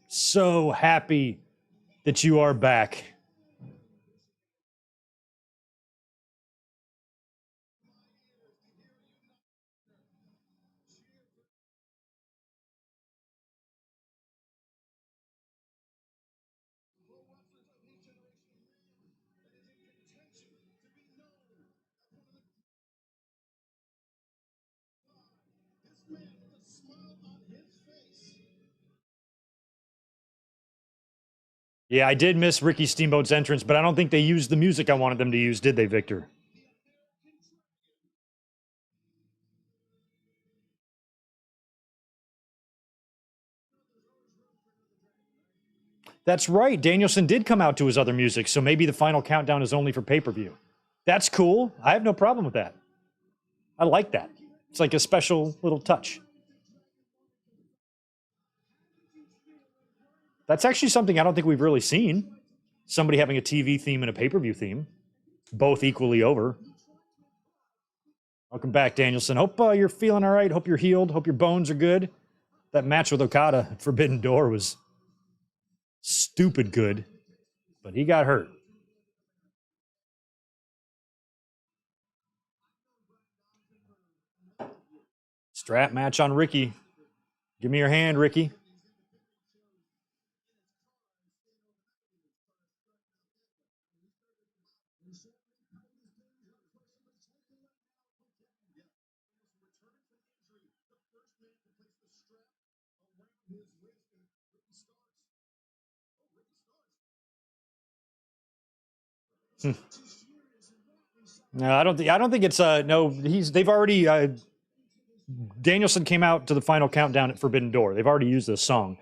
So happy that you are back. Yeah, I did miss Ricky Steamboat's entrance, but I don't think they used the music I wanted them to use, did they, Victor? That's right. Danielson did come out to his other music, so maybe the final countdown is only for pay-per-view. That's cool. I have no problem with that. I like that. It's like a special little touch. That's actually something I don't think we've really seen. Somebody having a TV theme and a pay-per-view theme, both equally over. Welcome back, Danielson. Hope you're feeling all right. Hope you're healed. Hope your bones are good. That match with Okada at Forbidden Door was stupid good, but he got hurt. Strap match on Ricky. Give me your hand, Ricky. No, I don't think it's no. They've already Danielson came out to the final countdown at Forbidden Door. They've already used this song.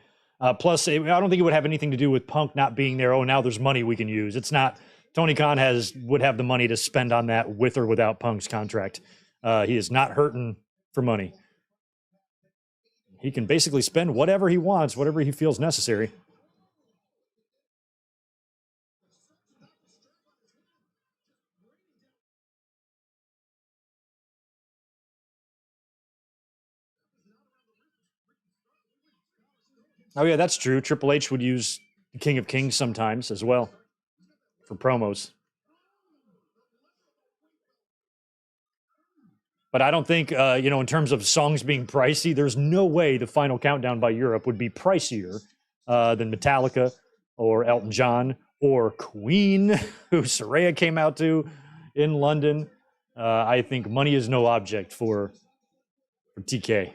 Plus, I don't think it would have anything to do with Punk not being there. Oh, now there's money we can use. It's not. Tony Khan would have the money to spend on that with or without Punk's contract. He is not hurting for money. He can basically spend whatever he wants, whatever he feels necessary. Oh yeah, that's true. Triple H would use the King of Kings sometimes as well for promos. But I don't think, in terms of songs being pricey, there's no way the final countdown by Europe would be pricier than Metallica or Elton John or Queen, who Saraya came out to in London. I think money is no object for TK.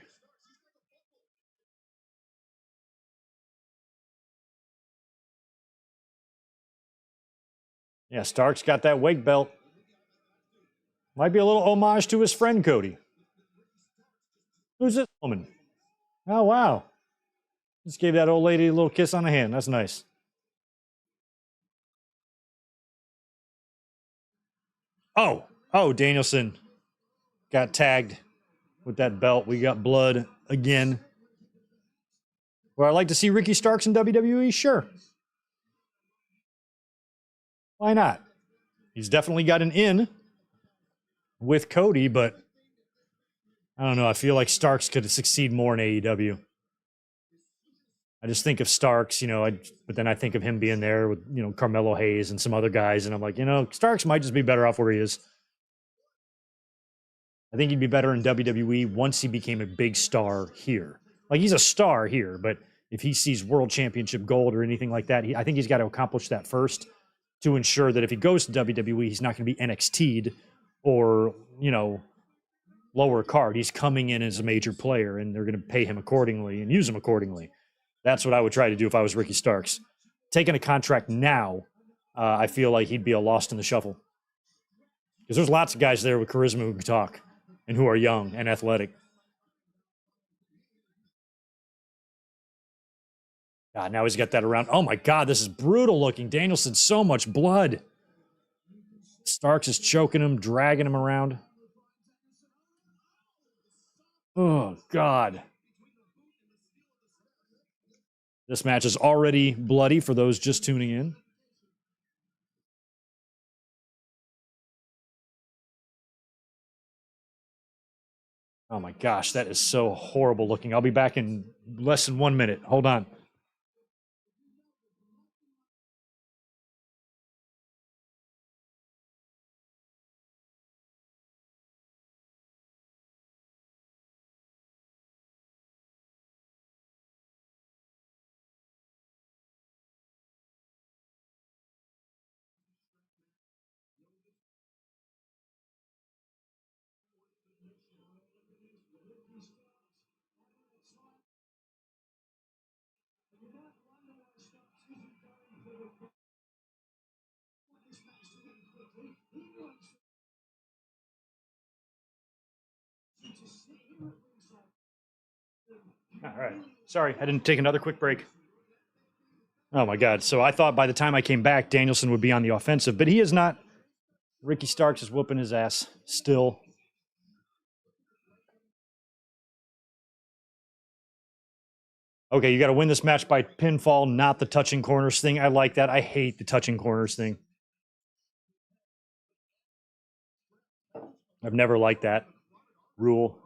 Yeah, Stark's got that wig belt. Might be a little homage to his friend Cody. Who's this woman? Oh, wow. Just gave that old lady a little kiss on the hand. That's nice. Oh, Danielson got tagged with that belt. We got blood again. Would I like to see Ricky Starks in WWE? Sure. Why not? He's definitely got an in with Cody, but I don't know. I feel like Starks could succeed more in AEW. I just think of Starks, but then I think of him being there with, Carmelo Hayes and some other guys, and I'm like, Starks might just be better off where he is. I think he'd be better in WWE once he became a big star here. Like, he's a star here, but if he sees world championship gold or anything like that, I think he's got to accomplish that first to ensure that if he goes to WWE, he's not going to be NXT'd or, lower card. He's coming in as a major player, and they're going to pay him accordingly and use him accordingly. That's what I would try to do if I was Ricky Starks. Taking a contract now, I feel like he'd be a lost in the shuffle. Because there's lots of guys there with charisma who can talk and who are young and athletic. God, now he's got that around. Oh my God, this is brutal looking. Danielson, so much blood. Starks is choking him, dragging him around. Oh, God. This match is already bloody for those just tuning in. Oh my gosh, that is so horrible looking. I'll be back in less than 1 minute. Hold on. All right. Sorry, I didn't take another quick break. Oh my God. So I thought by the time I came back, Danielson would be on the offensive, but he is not. Ricky Starks is whooping his ass still. Okay, you got to win this match by pinfall, not the touching corners thing. I like that. I hate the touching corners thing. I've never liked that rule.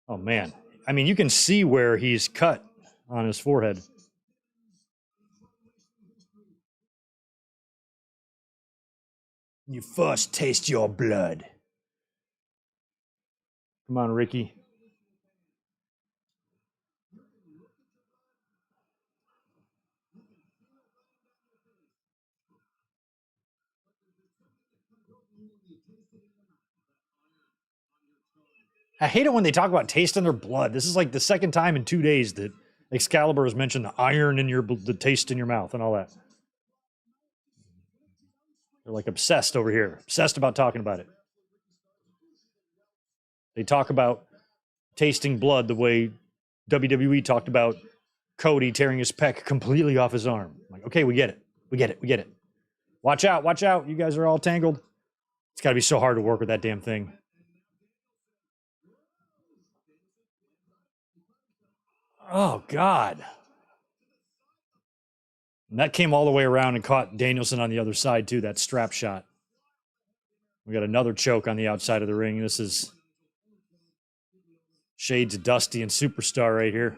Oh man. I mean, you can see where he's cut on his forehead. You first taste your blood. Come on, Ricky. I hate it when they talk about tasting their blood. This is like the second time in 2 days that Excalibur has mentioned the iron in the taste in your mouth and all that. They're like obsessed over here, obsessed about talking about it. They talk about tasting blood the way WWE talked about Cody tearing his pec completely off his arm. Like, okay, we get it. We get it. We get it. Watch out. Watch out. You guys are all tangled. It's got to be so hard to work with that damn thing. Oh, God. And that came all the way around and caught Danielson on the other side, too, that strap shot. We got another choke on the outside of the ring. This is shades of Dusty and Superstar right here.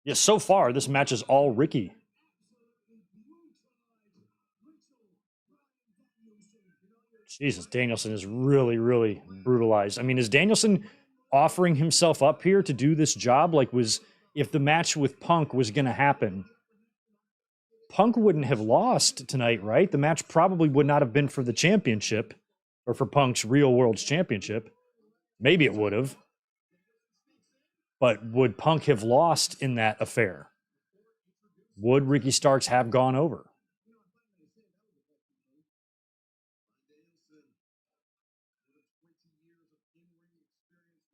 Yeah, so far, this match is all Ricky. Jesus, Danielson is really, really brutalized. I mean, is Danielson offering himself up here to do this job? Like, if the match with Punk was going to happen, Punk wouldn't have lost tonight, right? The match probably would not have been for the championship or for Punk's Real World's Championship. Maybe it would have. But would Punk have lost in that affair? Would Ricky Starks have gone over?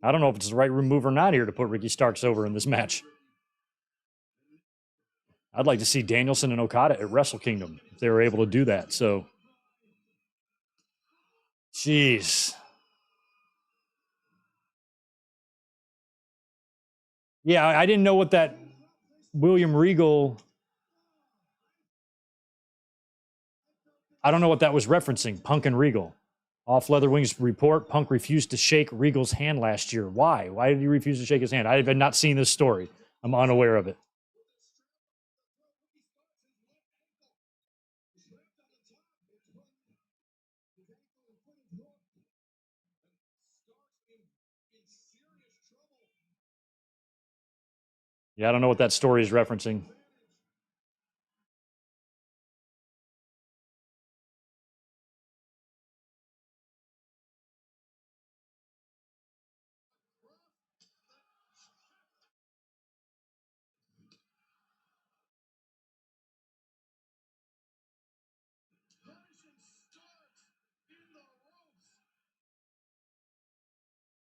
I don't know if it's the right move or not here to put Ricky Starks over in this match. I'd like to see Danielson and Okada at Wrestle Kingdom if they were able to do that. So, jeez. Yeah, I didn't know what that William Regal. I don't know what that was referencing. Punk and Regal. Off Leather Wings report, Punk refused to shake Regal's hand last year. Why? Why did he refuse to shake his hand? I have not seen this story. I'm unaware of it. Yeah, I don't know what that story is referencing.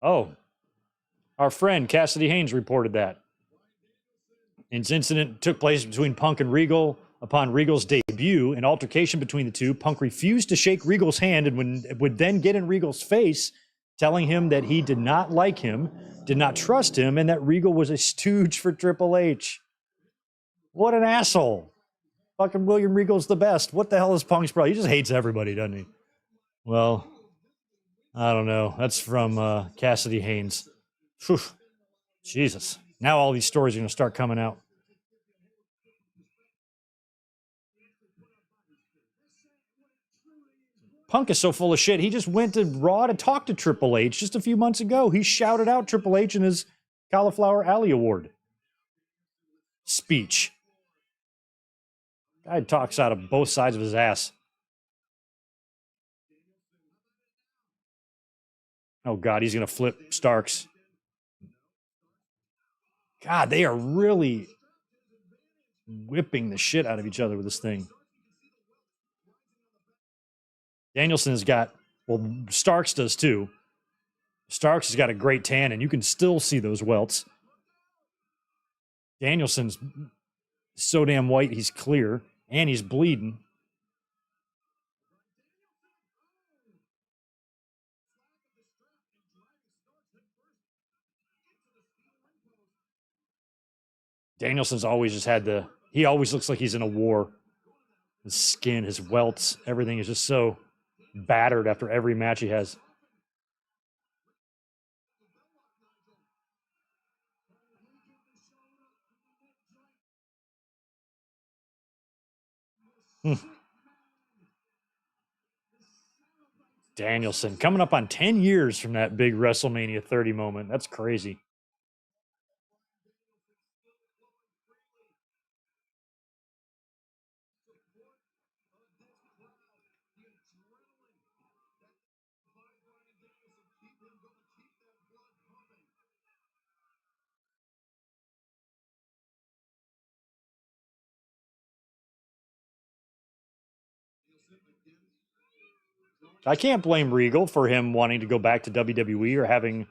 Oh, our friend Cassidy Haynes reported that. This incident took place between Punk and Regal. Upon Regal's debut, an altercation between the two, Punk refused to shake Regal's hand and would then get in Regal's face, telling him that he did not like him, did not trust him, and that Regal was a stooge for Triple H. What an asshole. Fucking William Regal's the best. What the hell is Punk's problem? He just hates everybody, doesn't he? Well, I don't know. That's from Cassidy Haynes. Whew. Jesus. Now all these stories are going to start coming out. Punk is so full of shit. He just went to Raw to talk to Triple H just a few months ago. He shouted out Triple H in his Cauliflower Alley Award speech. Guy talks out of both sides of his ass. Oh, God, he's going to flip Starks. God, they are really whipping the shit out of each other with this thing. Danielson has got, well, Starks does too. Starks has got a great tan, and you can still see those welts. Danielson's so damn white, he's clear, and he's bleeding. Danielson's always just had he always looks like he's in a war. His skin, his welts, everything is just so battered after every match he has. Danielson coming up on 10 years from that big WrestleMania 30 moment. That's crazy. I can't blame Regal for him wanting to go back to WWE or having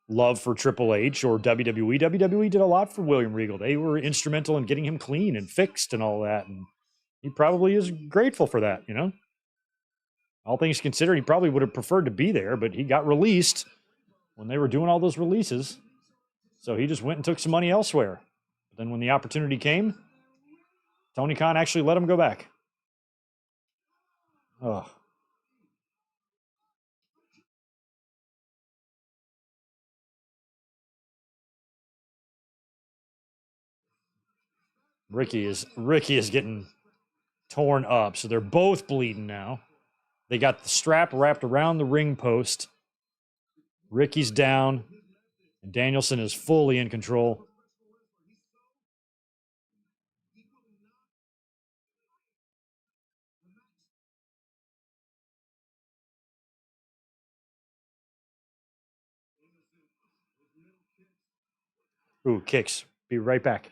love for Triple H or WWE. WWE did a lot for William Regal. They were instrumental in getting him clean and fixed and all that. And he probably is grateful for that, you know? All things considered, he probably would have preferred to be there, but he got released when they were doing all those releases. So he just went and took some money elsewhere. But then when the opportunity came, Tony Khan actually let him go back. Oh. Ricky is getting torn up. So they're both bleeding now. They got the strap wrapped around the ring post. Ricky's down. And Danielson is fully in control. Ooh, kicks. Be right back.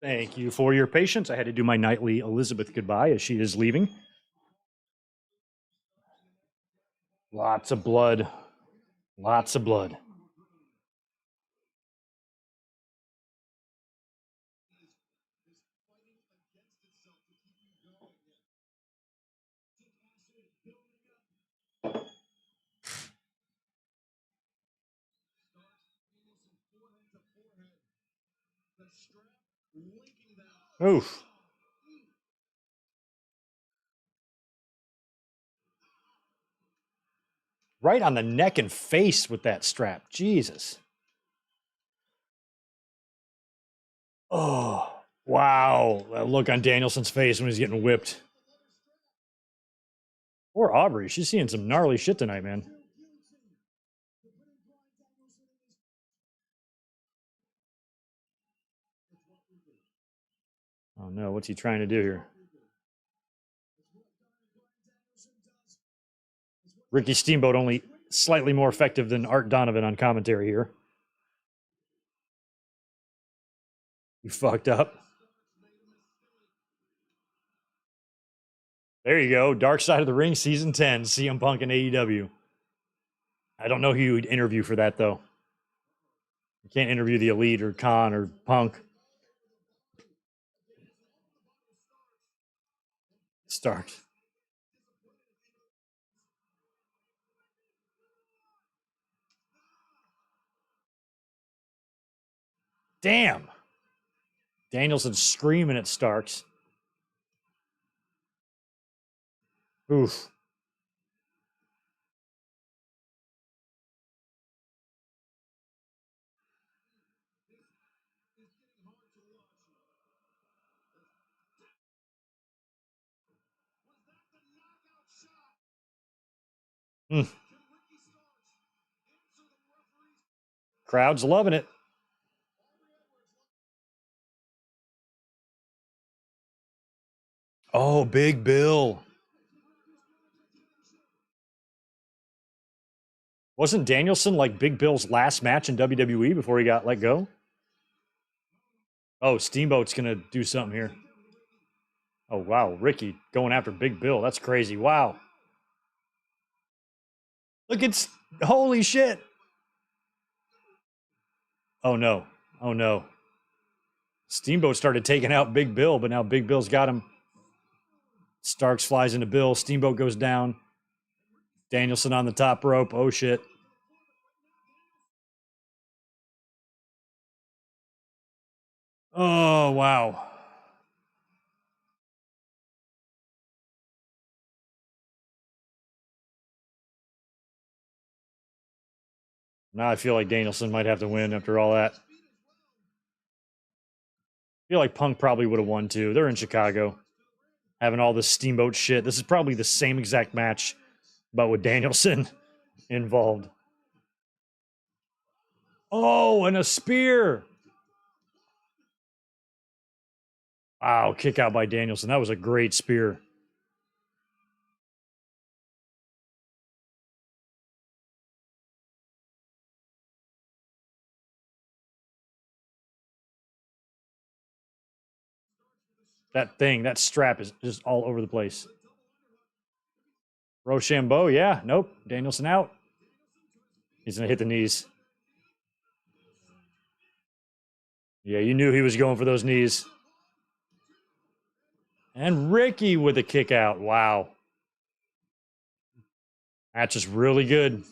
Thank you for your patience. I had to do my nightly Elizabeth goodbye as she is leaving. Lots of blood. Lots of blood. Oof. Right on the neck and face with that strap. Jesus. Oh, wow. That look on Danielson's face when he's getting whipped. Poor Aubrey. She's seeing some gnarly shit tonight, man. Oh, no. What's he trying to do here? Ricky Steamboat only slightly more effective than Art Donovan on commentary here. You fucked up. There you go. Dark Side of the Ring, Season 10, CM Punk and AEW. I don't know who you would interview for that, though. You can't interview the Elite or Khan or Punk. Starks. Damn. Danielson screaming at Starks. Oof. Mm. Crowd's loving it. Oh, Big Bill. Wasn't Danielson like Big Bill's last match in WWE before he got let go? Oh, Steamboat's going to do something here. Oh, wow. Ricky going after Big Bill. That's crazy. Wow. Look, it's holy shit. Oh, no. Oh, no. Steamboat started taking out Big Bill, but now Big Bill's got him. Starks flies into Bill. Steamboat goes down. Danielson on the top rope. Oh, shit. Oh, wow. Now I feel like Danielson might have to win after all that. I feel like Punk probably would have won too. They're in Chicago, having all this Steamboat shit. This is probably the same exact match, but with Danielson involved. Oh, and a spear. Wow, kick out by Danielson. That was a great spear. That thing, that strap is just all over the place. Rochambeau, yeah, nope. Danielson out. He's gonna hit the knees. Yeah, you knew he was going for those knees. And Ricky with a kick out. Wow. That's just really good.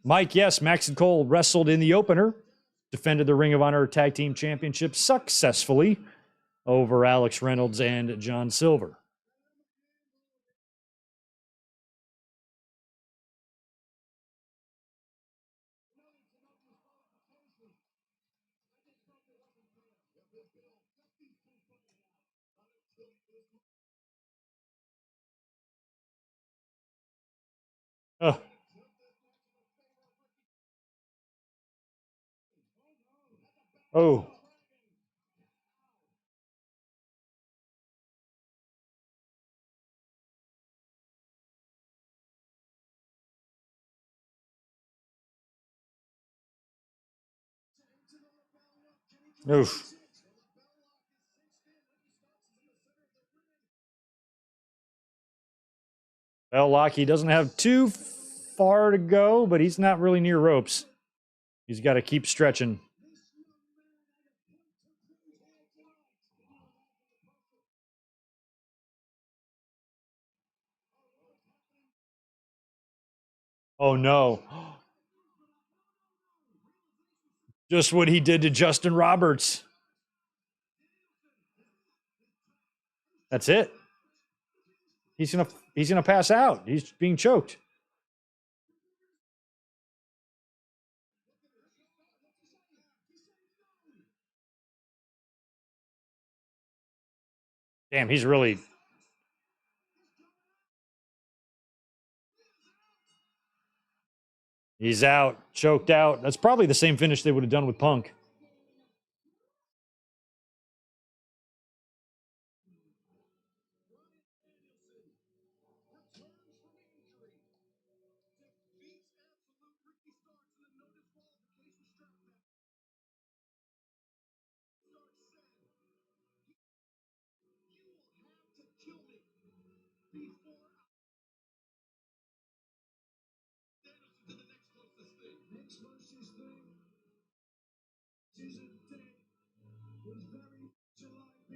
Mike, yes, Max and Cole wrestled in the opener, defended the Ring of Honor Tag Team Championship successfully over Alex Reynolds and John Silver. Oh. Oh. Oof. Belloc, he doesn't have too far to go, but he's not really near ropes. He's got to keep stretching. Oh, no. Just what he did to Justin Roberts. That's it. He's gonna pass out. He's being choked. Damn, he's out, choked out. That's probably the same finish they would have done with Punk.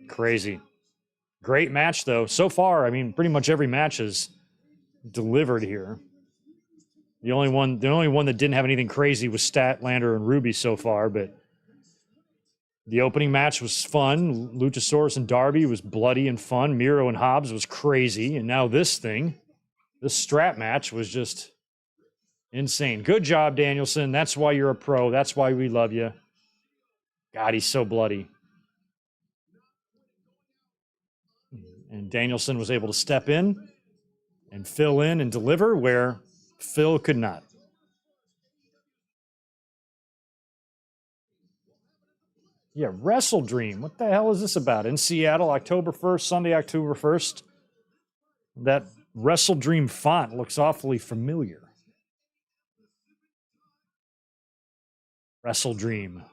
Crazy. Great match though. So far, I mean, pretty much every match is delivered here. The only one that didn't have anything crazy was Statlander and Ruby so far, but the opening match was fun. Luchasaurus and Darby was bloody and fun. Miro and Hobbs was crazy, and now this strap match was just insane. Good job, Danielson. That's why you're a pro. That's why we love you. God, he's so bloody. And Danielson was able to step in and fill in and deliver where Phil could not. Yeah, Wrestle Dream. What the hell is this about? In Seattle, October 1st, Sunday, October 1st. That Wrestle Dream font looks awfully familiar. Wrestle Dream.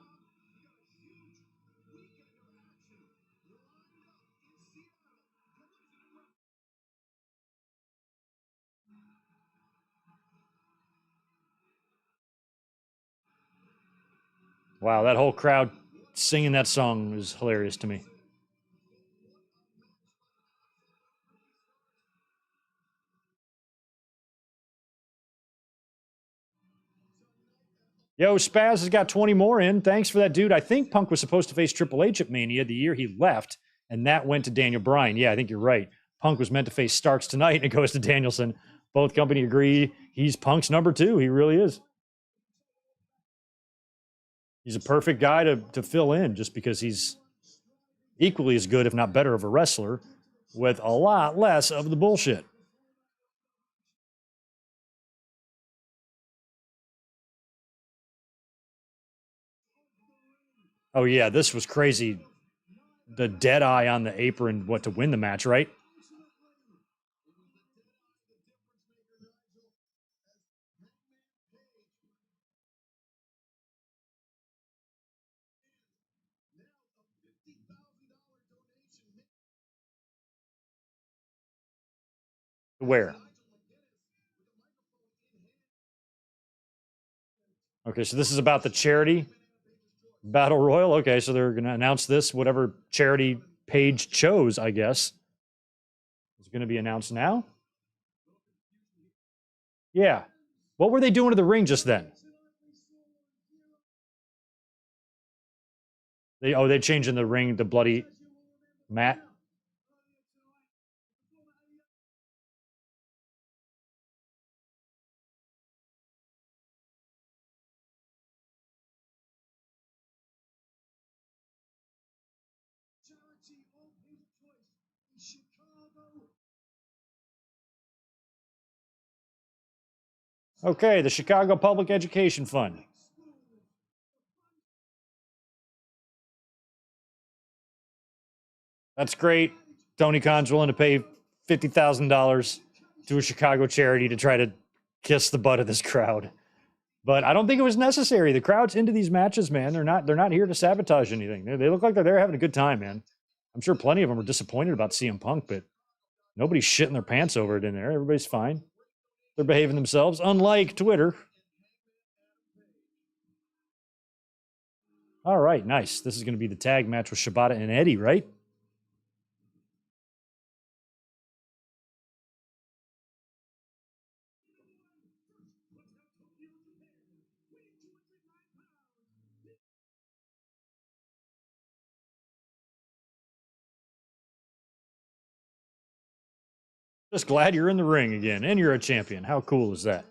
Wow, that whole crowd singing that song was hilarious to me. Yo, Spaz has got 20 more in. Thanks for that, dude. I think Punk was supposed to face Triple H at Mania the year he left, and that went to Daniel Bryan. Yeah, I think you're right. Punk was meant to face Starks tonight, and it goes to Danielson. Both company agree he's Punk's number 2. He really is. He's a perfect guy to fill in just because he's equally as good, if not better, of a wrestler with a lot less of the bullshit. Oh, yeah, this was crazy. The dead eye on the apron, to win the match, right? Where? Okay, so this is about the charity battle royal. Okay, so they're going to announce this, whatever charity Page chose, I guess. Is going to be announced now. Yeah. What were they doing to the ring just then? They changing the ring, the bloody mat. Okay, the Chicago Public Education Fund. That's great. Tony Khan's willing to pay $50,000 to a Chicago charity to try to kiss the butt of this crowd. But I don't think it was necessary. The crowd's into these matches, man. They're not here to sabotage anything. They look like they're there having a good time, man. I'm sure plenty of them are disappointed about CM Punk, but nobody's shitting their pants over it in there. Everybody's fine. They're behaving themselves, unlike Twitter. All right, nice. This is going to be the tag match with Shibata and Eddie, right? Just glad you're in the ring again, and you're a champion. How cool is that?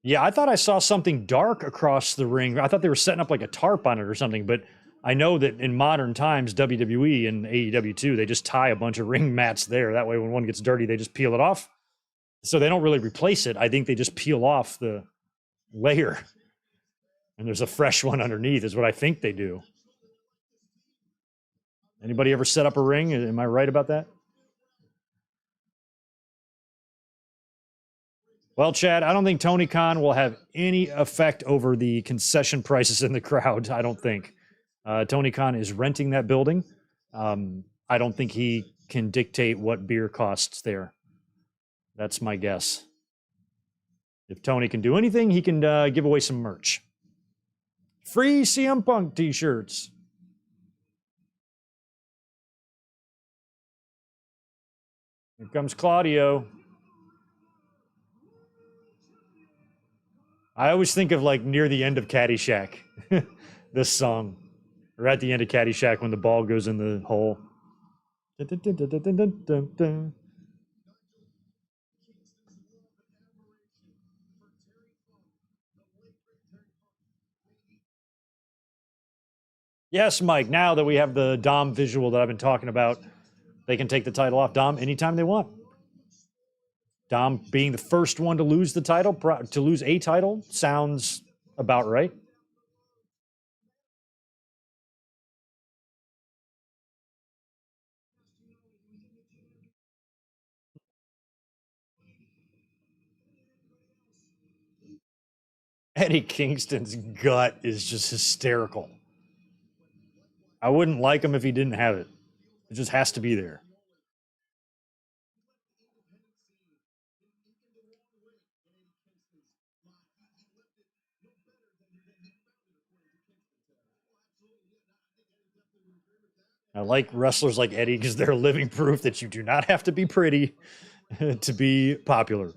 Yeah, I thought I saw something dark across the ring. I thought they were setting up like a tarp on it or something, but I know that in modern times, WWE and AEW too, they just tie a bunch of ring mats there. That way, when one gets dirty, they just peel it off. So they don't really replace it. I think they just peel off the layer, and there's a fresh one underneath, is what I think they do. Anybody ever set up a ring? Am I right about that? Well, Chad, I don't think Tony Khan will have any effect over the concession prices in the crowd. I don't think. Tony Khan is renting that building. I don't think he can dictate what beer costs there. That's my guess. If Tony can do anything, he can give away some merch. Free CM Punk t-shirts. Here comes Claudio. I always think of like near the end of Caddyshack, this song, or at the end of Caddyshack when the ball goes in the hole. Yes, Mike, now that we have the Dom visual that I've been talking about, they can take the title off Dom anytime they want. Dom being the first one to lose the title, to lose a title, sounds about right. Eddie Kingston's gut is just hysterical. I wouldn't like him if he didn't have it. It just has to be there. I like wrestlers like Eddie because they're living proof that you do not have to be pretty to be popular.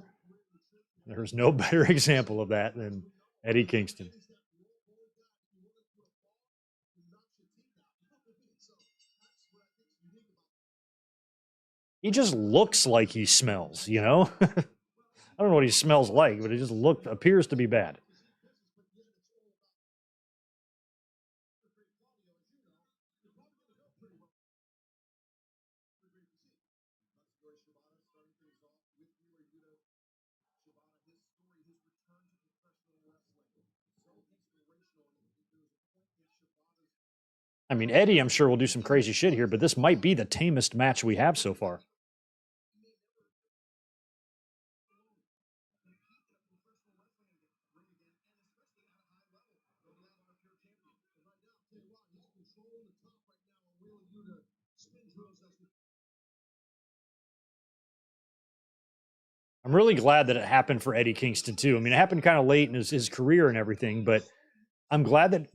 There's no better example of that than Eddie Kingston. He just looks like he smells, you know? I don't know what he smells like, but it just appears to be bad. I mean, Eddie, I'm sure will do some crazy shit here, but this might be the tamest match we have so far. I'm really glad that it happened for Eddie Kingston too. I mean, it happened kind of late in his career and everything, but I'm glad that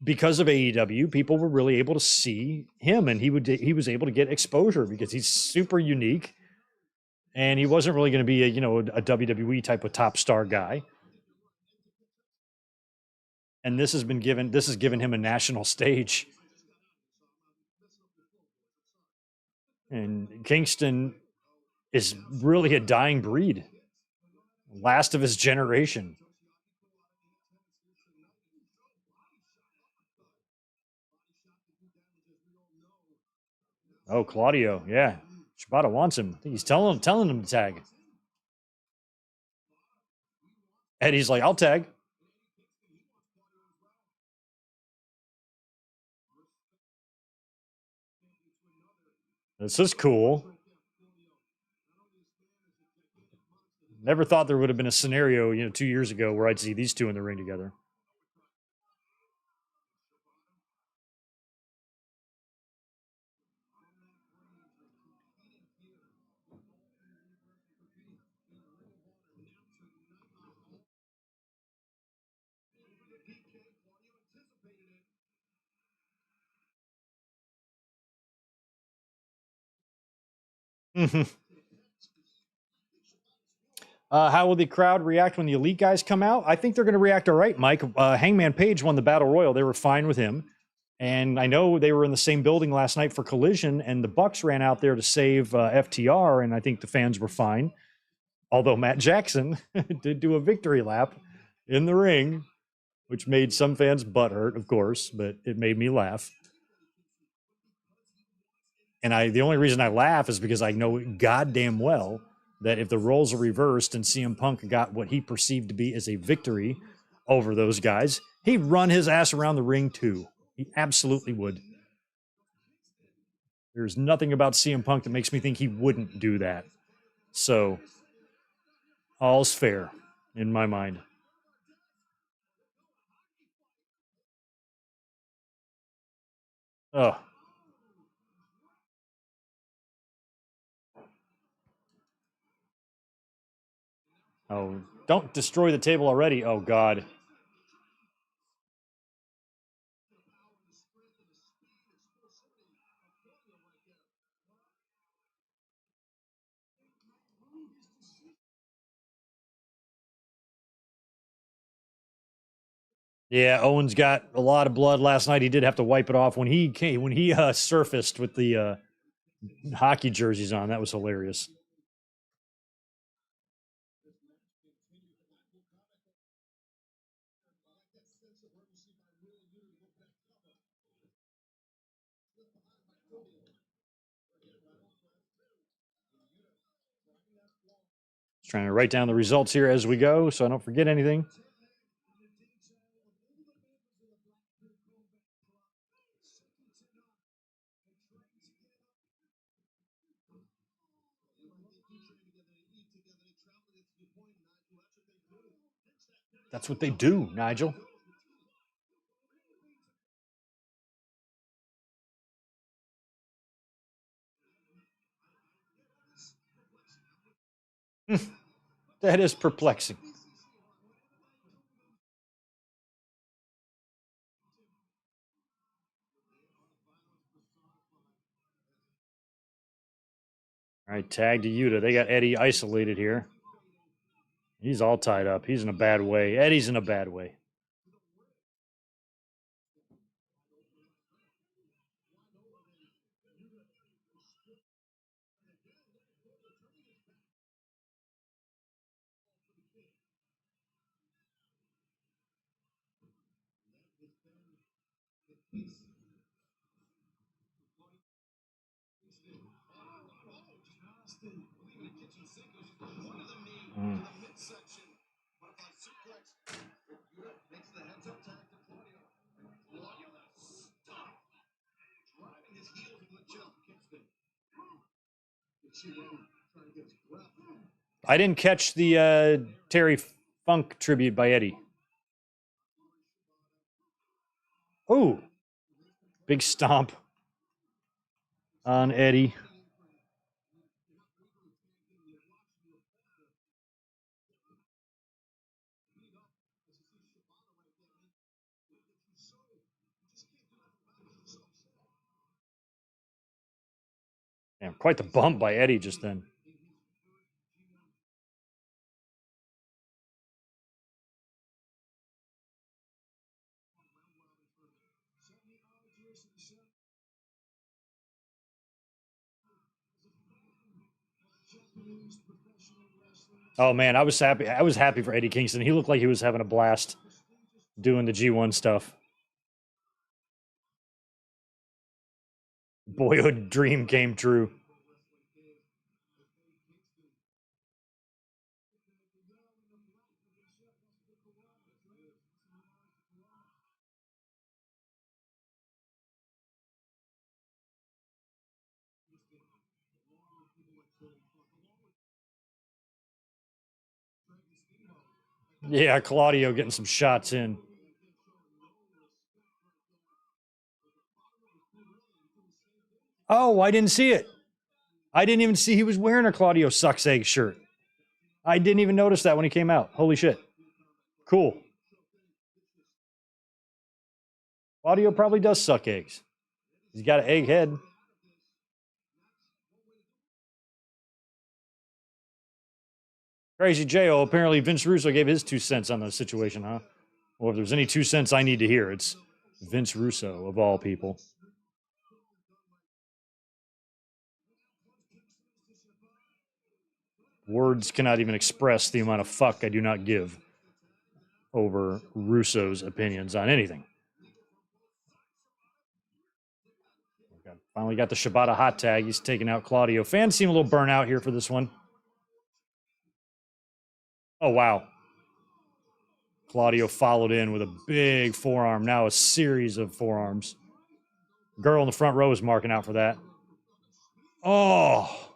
because of AEW, people were really able to see him, and he was able to get exposure because he's super unique, and he wasn't really going to be a WWE type of top star guy. And this has given him a national stage. And Kingston is really a dying breed, last of his generation. Oh, Claudio, yeah. Shibata wants him. I think he's telling him to tag. Eddie's like, I'll tag. This is cool. Never thought there would have been a scenario, 2 years ago where I'd see these two in the ring together. How will the crowd react when the elite guys come out? I think they're going to react all right, Mike. Hangman Page won the Battle Royal. They were fine with him. And I know they were in the same building last night for Collision, and the Bucks ran out there to save FTR, and I think the fans were fine. Although Matt Jackson did do a victory lap in the ring, which made some fans butthurt, of course, but it made me laugh. And the only reason I laugh is because I know goddamn well that if the roles are reversed and CM Punk got what he perceived to be as a victory over those guys, he'd run his ass around the ring too. He absolutely would. There's nothing about CM Punk that makes me think he wouldn't do that. So, all's fair in my mind. Oh. Oh, don't destroy the table already. Oh, God. Yeah, Owens got a lot of blood last night. He did have to wipe it off when he surfaced with the hockey jerseys on. That was hilarious. Just trying to write down the results here as we go so I don't forget anything. That's what they do, Nigel. That is perplexing. All right, tag to Yuta. They got Eddie isolated here. He's all tied up. He's in a bad way. Eddie's in a bad way. Mm. I didn't catch the Terry Funk tribute by Eddie. Oh, big stomp on Eddie. Damn, quite the bump by Eddie just then. Oh man, I was happy. I was happy for Eddie Kingston. He looked like he was having a blast doing the G1 stuff. Boyhood dream came true. Yeah, Claudio getting some shots in. Oh, I didn't see it. I didn't even see he was wearing a Claudio Sucks Egg shirt. I didn't even notice that when he came out. Holy shit. Cool. Claudio probably does suck eggs. He's got an egg head. Crazy J.O. Apparently Vince Russo gave his 2 cents on the situation, huh? Well, if there's any 2 cents I need to hear, it's Vince Russo, of all people. Words cannot even express the amount of fuck I do not give over Russo's opinions on anything. Okay. Finally got the Shibata hot tag. He's taking out Claudio. Fans seem a little burnt out here for this one. Oh, wow. Claudio followed in with a big forearm. Now a series of forearms. Girl in the front row is marking out for that. Oh.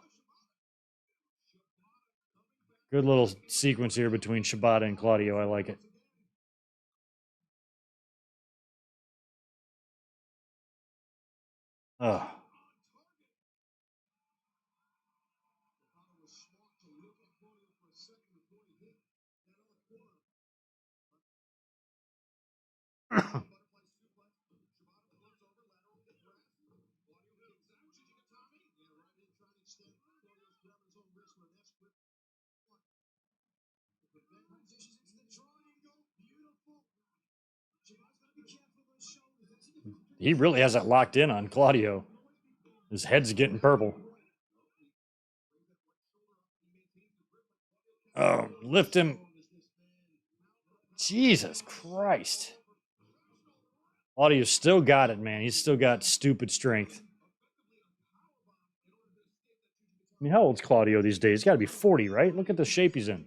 Good little sequence here between Shibata and Claudio. I like it. Oh. He really has that locked in on Claudio. His head's getting purple. Oh, lift him. Jesus Christ. Claudio's still got it, man. He's still got stupid strength. I mean, how old's Claudio these days? He's got to be 40, right? Look at the shape he's in.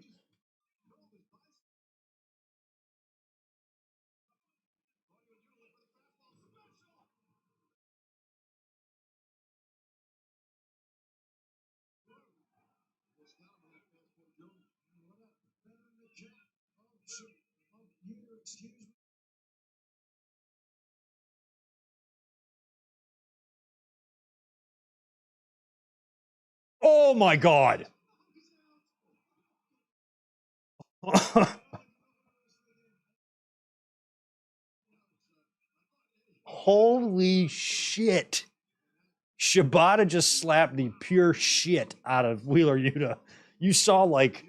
Oh my God. Holy shit. Shibata just slapped the pure shit out of Wheeler Yuta. You saw like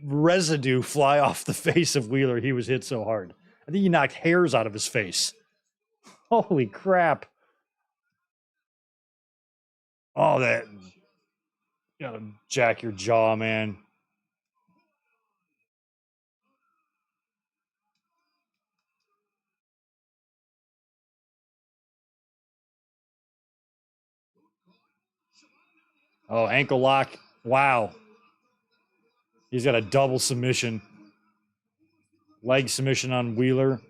residue fly off the face of Wheeler. He was hit so hard. I think he knocked hairs out of his face. Holy crap. Oh, that. You gotta jack your jaw, man. Oh, ankle lock. Wow. He's got a double submission. Leg submission on Wheeler.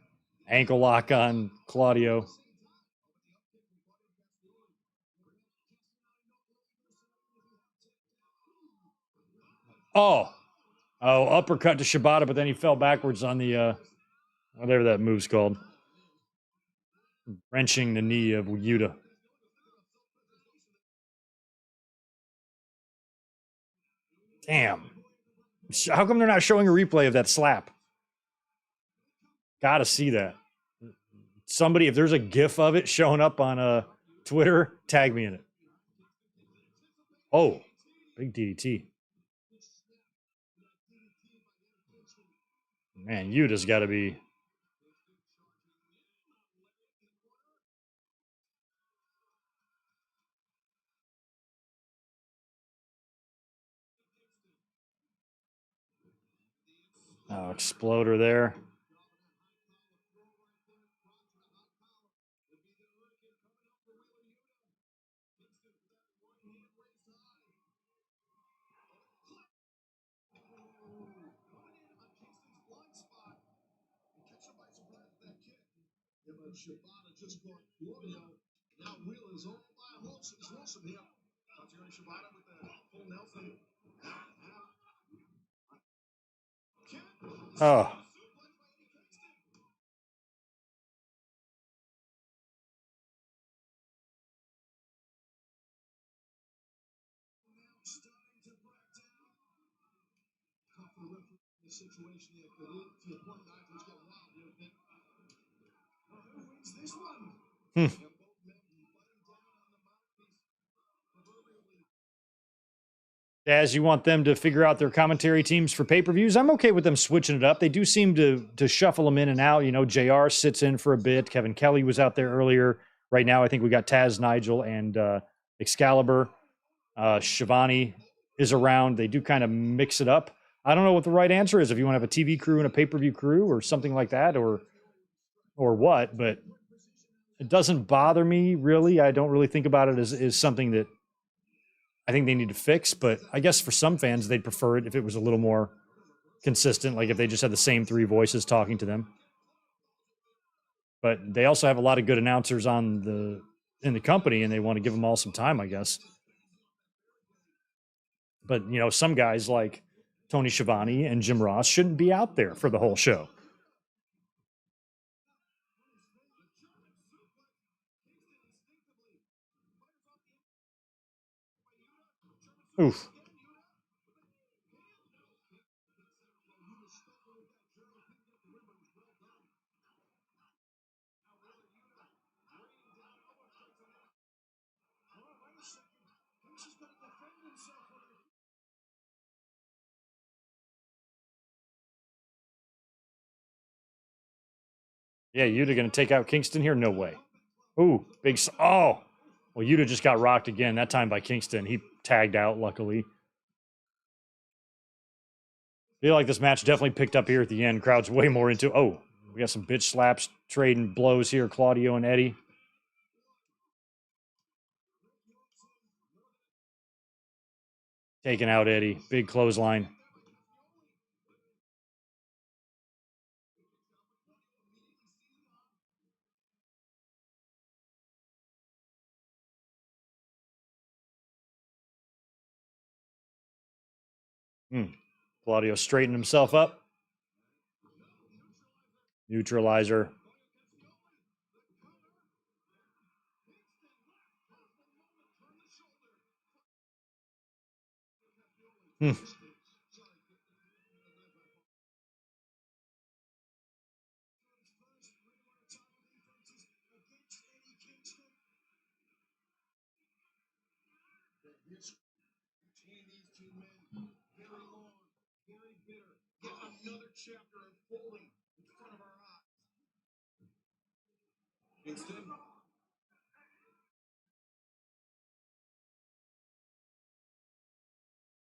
Ankle lock on Claudio. Oh. Oh, uppercut to Shibata, but then he fell backwards on the whatever that move's called. Wrenching the knee of Yuta. Damn. How come they're not showing a replay of that slap? Gotta see that. Somebody, if there's a GIF of it showing up on Twitter, tag me in it. Oh, big DDT. Man, Yuta's got to be. Oh, exploder there. Oh. Hmm. As you want them to figure out their commentary teams for pay-per-views, I'm okay with them switching it up. They do seem to shuffle them in and out. You know, JR sits in for a bit. Kevin Kelly was out there earlier. Right now, I think we got Taz, Nigel, and Excalibur. Shivani is around. They do kind of mix it up. I don't know what the right answer is. If you want to have a TV crew and a pay-per-view crew or something like that, or what, but it doesn't bother me really. I don't really think about it as something that I think they need to fix, but I guess for some fans, they'd prefer it if it was a little more consistent, like if they just had the same three voices talking to them. But they also have a lot of good announcers in the company, and they want to give them all some time, I guess. But, you know, some guys like Tony Schiavone and Jim Ross shouldn't be out there for the whole show. Oof. Yeah, Yuta going to take out Kingston here? No way. Ooh, big. Oh, well, Yuta just got rocked again, that time by Kingston. He tagged out, luckily. Feel like this match definitely picked up here at the end. Crowd's way more into. Oh, we got some bitch slaps trading blows here, Claudio and Eddie. Taking out Eddie. Big clothesline. Claudio straightened himself up. Neutralizer.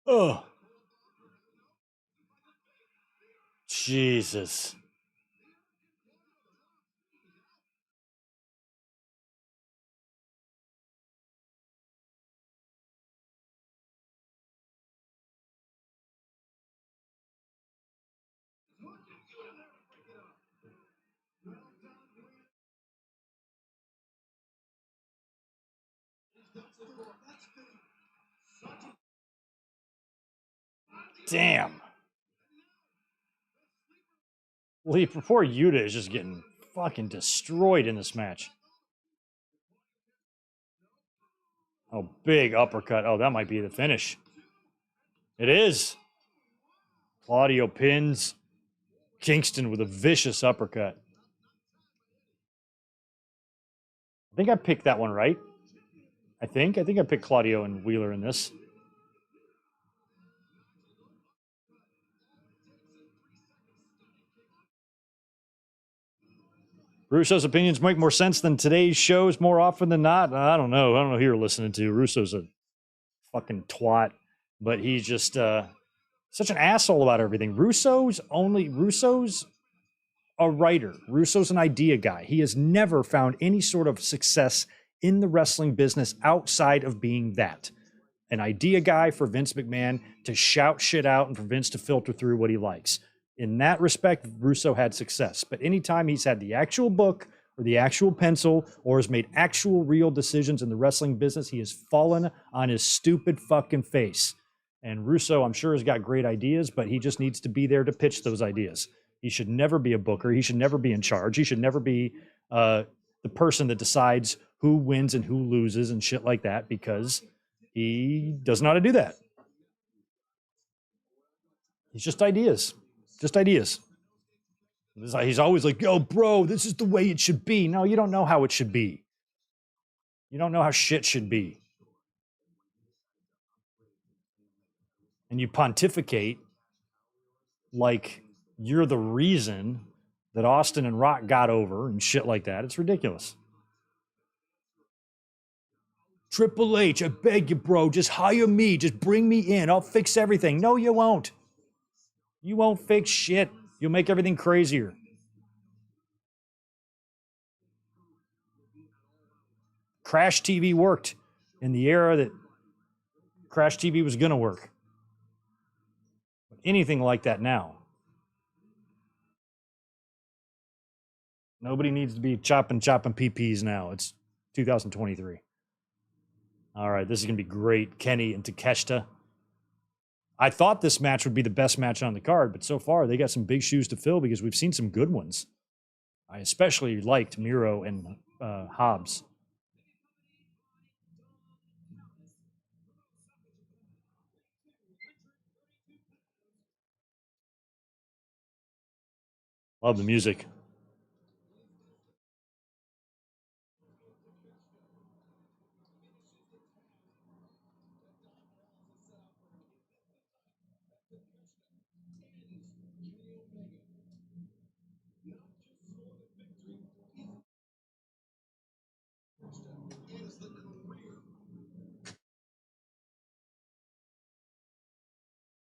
Oh, Jesus. Damn. Poor Yuta is just getting fucking destroyed in this match. Oh, big uppercut. Oh, that might be the finish. It is. Claudio pins Kingston with a vicious uppercut. I think I picked that one right. I think I picked Claudio and Wheeler in this. Russo's opinions make more sense than today's shows more often than not. I don't know. I don't know who you're listening to. Russo's a fucking twat, but he's just such an asshole about everything. Russo's a writer. Russo's an idea guy. He has never found any sort of success in the wrestling business outside of being that. An idea guy for Vince McMahon to shout shit out and for Vince to filter through what he likes. In that respect, Russo had success. But anytime he's had the actual book or the actual pencil or has made actual real decisions in the wrestling business, he has fallen on his stupid fucking face. And Russo, I'm sure, has got great ideas, but he just needs to be there to pitch those ideas. He should never be a booker. He should never be in charge. He should never be the person that decides who wins and who loses and shit like that, because he doesn't know how to do that. He's just ideas. Just ideas. He's always like, yo, bro, this is the way it should be. No, you don't know how it should be. You don't know how shit should be. and you pontificate like you're the reason that Austin and Rock got over and shit like that. It's ridiculous. Triple H, I beg you, bro, just hire me. Just bring me in. I'll fix everything. No, you won't. You won't fix shit. You'll make everything crazier. Crash TV worked in the era that Crash TV was going to work. Anything like that now. Nobody needs to be chopping PPs now. It's 2023. All right, this is going to be great. Kenny and Takeshita. I thought this match would be the best match on the card, but so far they got some big shoes to fill because we've seen some good ones. I especially liked Miro and Hobbs. Love the music.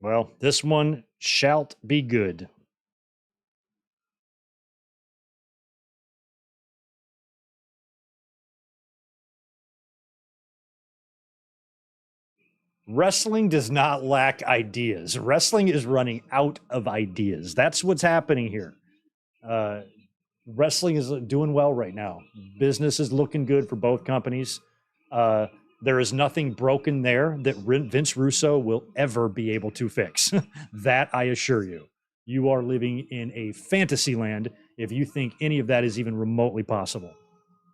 Well, this one shalt be good. Wrestling does not lack ideas. Wrestling is running out of ideas. That's what's happening here. Wrestling is doing well right now. Business is looking good for both companies. There is nothing broken there that Vince Russo will ever be able to fix. That I assure you. You are living in a fantasy land if you think any of that is even remotely possible.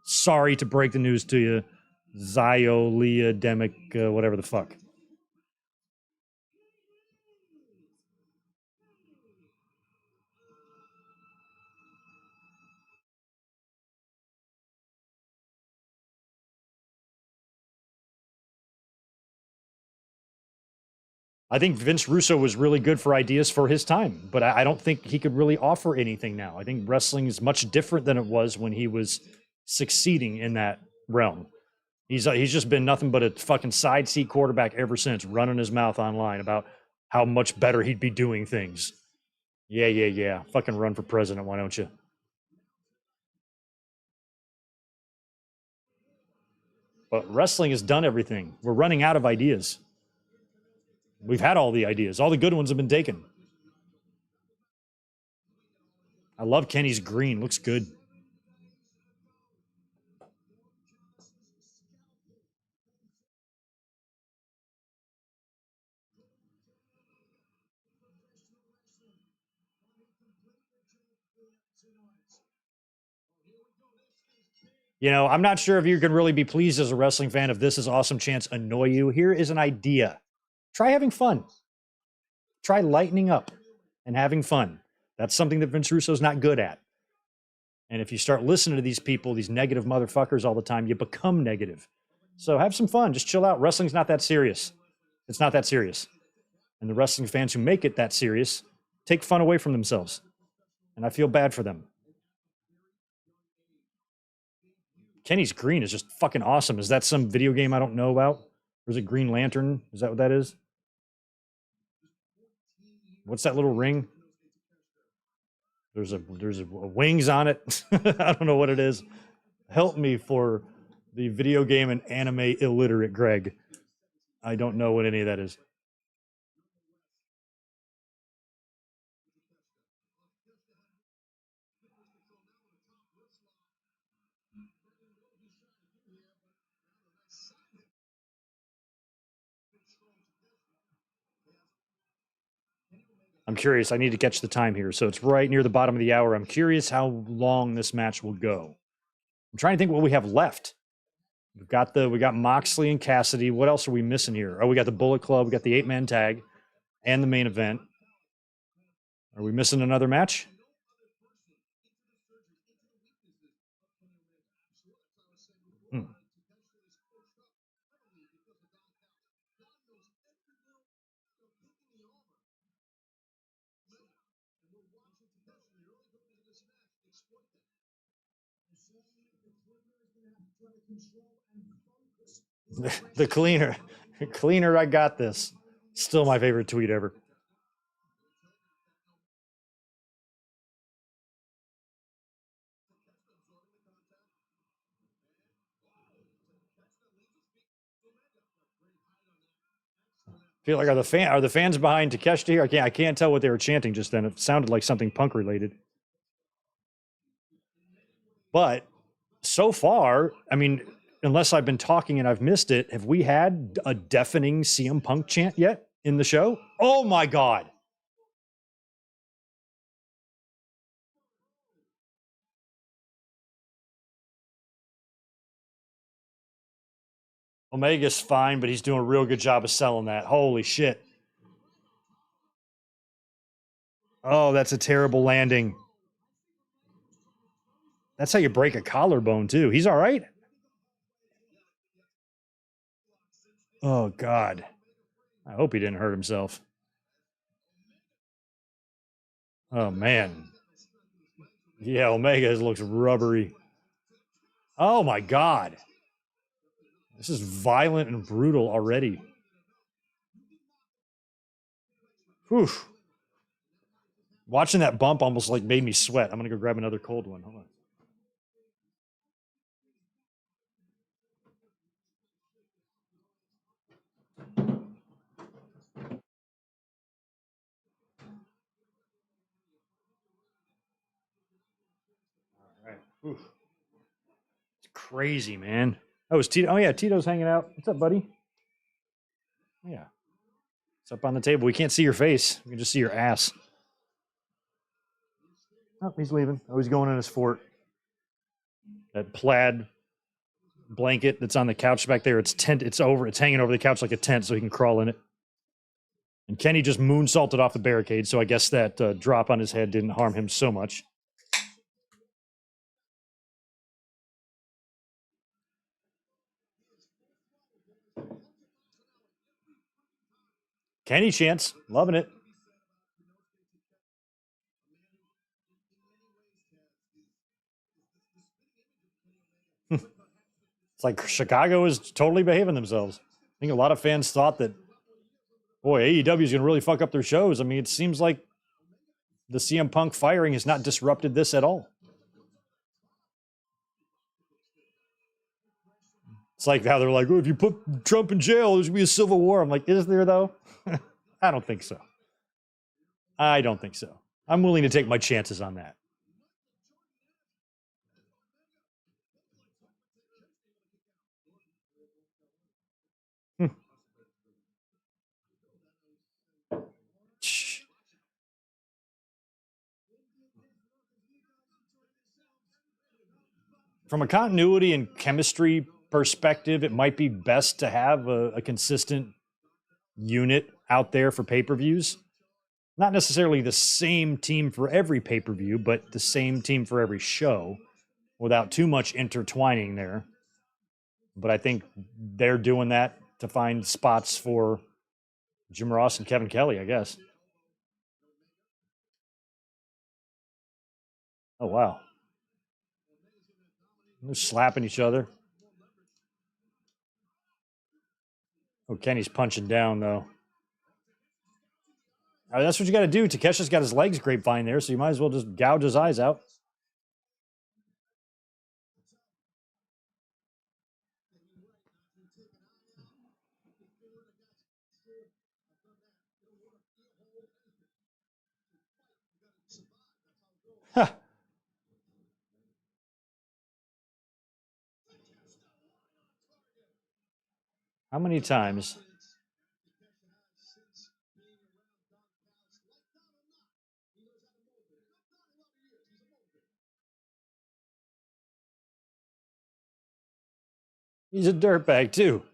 Sorry to break the news to you, Zyoliademic, whatever the fuck. I think Vince Russo was really good for ideas for his time, but I don't think he could really offer anything now. I think wrestling is much different than it was when he was succeeding in that realm. He's just been nothing but a fucking side seat quarterback ever since, running his mouth online about how much better he'd be doing things. Yeah. Fucking run for president, why don't you? But wrestling has done everything. We're running out of ideas. We've had all the ideas. All the good ones have been taken. I love Kenny's green. Looks good. You know, I'm not sure if you can really be pleased as a wrestling fan if this is awesome chance annoy you. Here is an idea. Try having fun. Try lightening up and having fun. That's something that Vince Russo's not good at. And if you start listening to these people, these negative motherfuckers all the time, you become negative. So have some fun. Just chill out. Wrestling's not that serious. It's not that serious. And the wrestling fans who make it that serious take fun away from themselves. And I feel bad for them. Kenny's green is just fucking awesome. Is that some video game I don't know about? Or is it Green Lantern? Is that what that is? What's that little ring? There's a wings on it. I don't know what it is. Help me for the video game and anime illiterate Greg. I don't know what any of that is. I'm curious. I need to catch the time here. So it's right near the bottom of the hour. I'm curious how long this match will go. I'm trying to think what we have left. We got Moxley and Cassidy. What else are we missing here? Oh, we got the Bullet Club. We got the 8-man tag and the main event. Are we missing another match? Hmm. The cleaner. Cleaner, I got this. Still my favorite tweet ever. Feel like are the fans behind Takeshita here? I can't tell what they were chanting just then. It sounded like something Punk related. But so far, I mean, unless I've been talking and I've missed it, have we had a deafening CM Punk chant yet in the show? Oh my God. Omega's fine, but he's doing a real good job of selling that. Holy shit. Oh, that's a terrible landing. That's how you break a collarbone, too. He's all right. Oh, God. I hope he didn't hurt himself. Oh, man. Yeah, Omega looks rubbery. Oh, my God. This is violent and brutal already. Whew. Watching that bump almost like made me sweat. I'm going to go grab another cold one. Hold on. All right. Whew. It's crazy, man. Oh, is Tito? Oh, yeah. Tito's hanging out. What's up, buddy? Yeah. It's up on the table. We can't see your face. We can just see your ass. Oh, he's leaving. Oh, he's going in his fort. That plaid blanket that's on the couch back there. It's hanging over the couch like a tent so he can crawl in it. And Kenny just moonsaulted off the barricade, so I guess that drop on his head didn't harm him so much. Kenny chance, loving it. It's like Chicago is totally behaving themselves. I think a lot of fans thought that, boy, AEW is going to really fuck up their shows. I mean, it seems like the CM Punk firing has not disrupted this at all. It's like how they're like, oh, if you put Trump in jail, there's going to be a civil war. I'm like, is there, though? I don't think so. I don't think so. I'm willing to take my chances on that. From a continuity and chemistry perspective, it might be best to have a consistent unit out there for pay-per-views. Not necessarily the same team for every pay-per-view, but the same team for every show without too much intertwining there. But I think they're doing that to find spots for Jim Ross and Kevin Kelly, I guess. Oh, wow. They're slapping each other. Oh, Kenny's punching down, though. That's what you got to do. Takesha's got his legs grapevine there, so you might as well just gouge his eyes out. Huh. How many times? He's a dirtbag, too.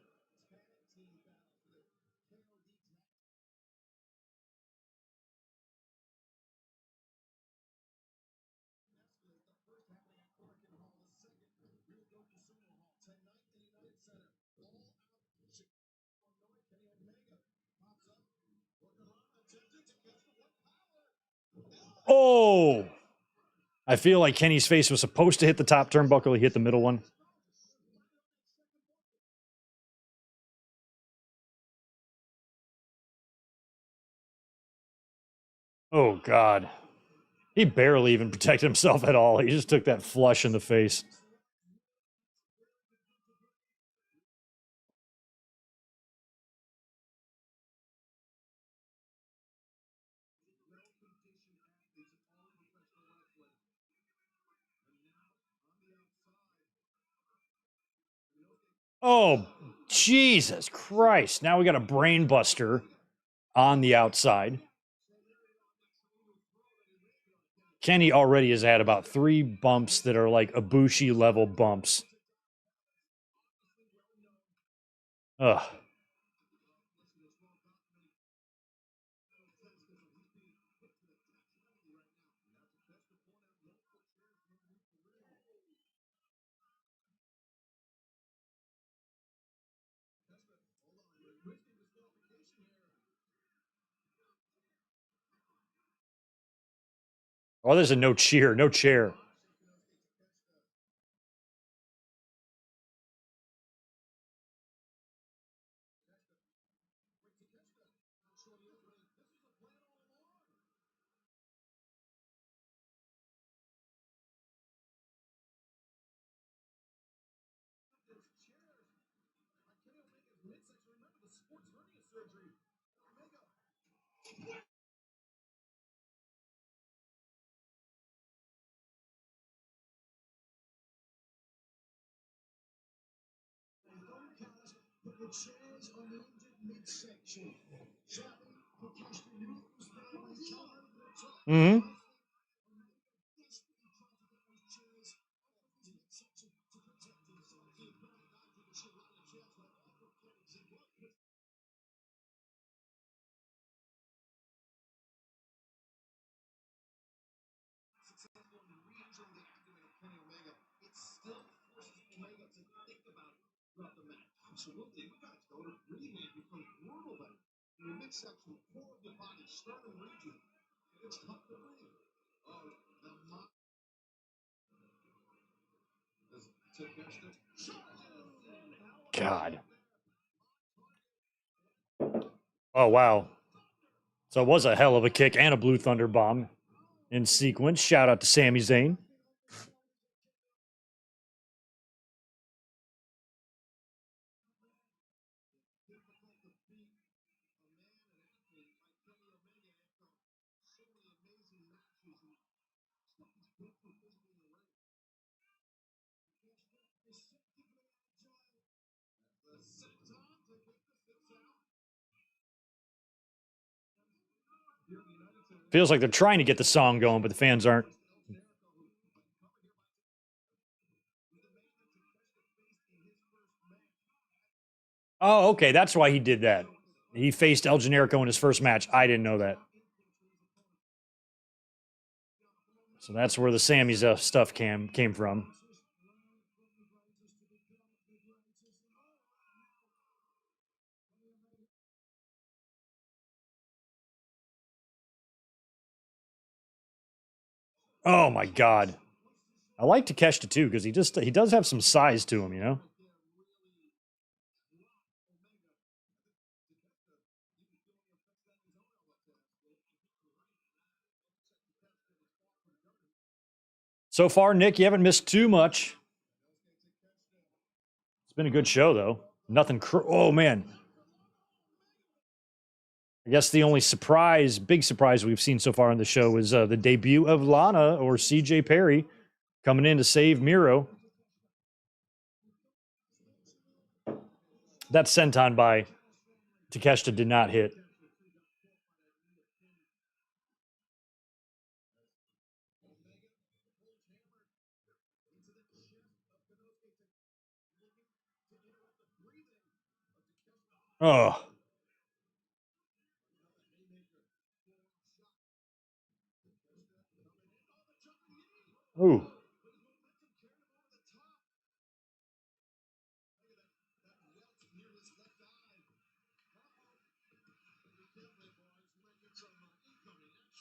Oh! I feel like Kenny's face was supposed to hit the top turnbuckle. He hit the middle one. Oh, God. He barely even protected himself at all. He just took that flush in the face. Oh, Jesus Christ. Now we got a brain buster on the outside. Kenny already has had about 3 bumps that are like Ibushi level bumps. Ugh. Oh, there's a no cheer, no chair. Mm-hmm. God. Oh, wow. So it was a hell of a kick and a Blue Thunder bomb in sequence. Shout out to Sami Zayn. Feels like they're trying to get the song going, but the fans aren't. Oh, okay. That's why he did that. He faced El Generico in his first match. I didn't know that. So that's where the Sammy's stuff came from. Oh my God. I like Takeshita too because he does have some size to him, you know. So far, Nick, you haven't missed too much. It's been a good show though. Nothing. Oh man. I guess the only big surprise we've seen so far on the show is the debut of Lana or CJ Perry coming in to save Miro. That senton by Takeshita did not hit. Oh. Ooh.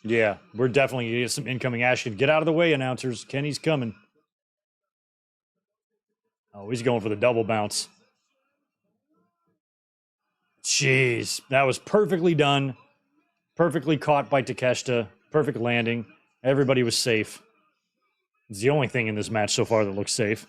Yeah, we're definitely going to get some incoming action. Get out of the way, announcers. Kenny's coming. Oh, he's going for the double bounce. Jeez, that was perfectly done. Perfectly caught by Takeshita. Perfect landing. Everybody was safe. It's the only thing in this match so far that looks safe.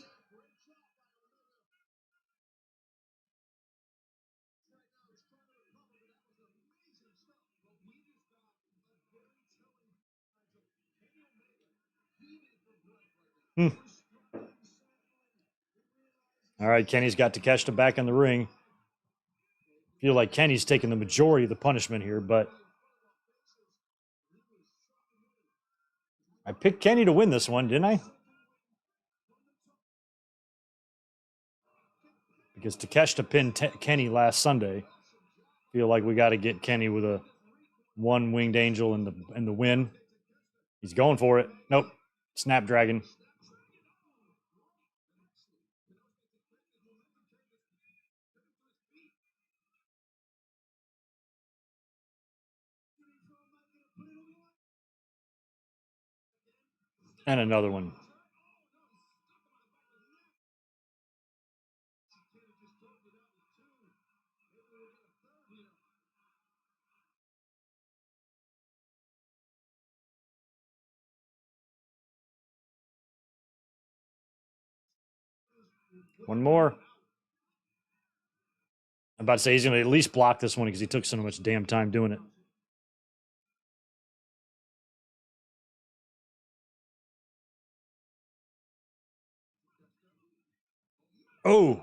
All right, Kenny's got Takeshita back in the ring. Feel like Kenny's taking the majority of the punishment here, but I picked Kenny to win this one, didn't I? Because Takeshita pinned Kenny last Sunday. Feel like we got to get Kenny with a one winged angel in the win. He's going for it. Nope. Snapdragon. And another one. One more. I'm about to say he's going to at least block this one because he took so much damn time doing it. Oh.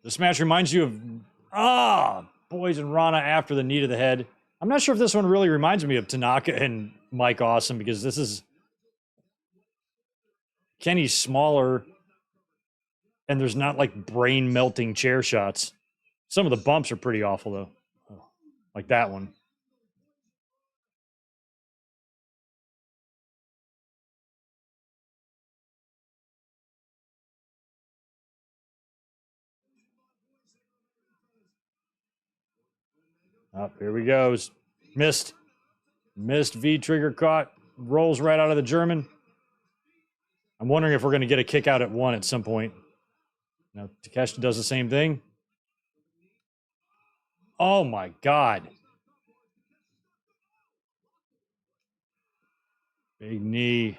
This match reminds you of Boys and Rana after the knee to the head. I'm not sure if this one really reminds me of Tanaka and Mike Awesome because this is Kenny's smaller and there's not like brain melting chair shots. Some of the bumps are pretty awful though. Like that one. Oh, here we goes. Missed. Missed V trigger caught. Rolls right out of the German. I'm wondering if we're going to get a kick out at one at some point. Now, Takeshita does the same thing. Oh my God. Big knee.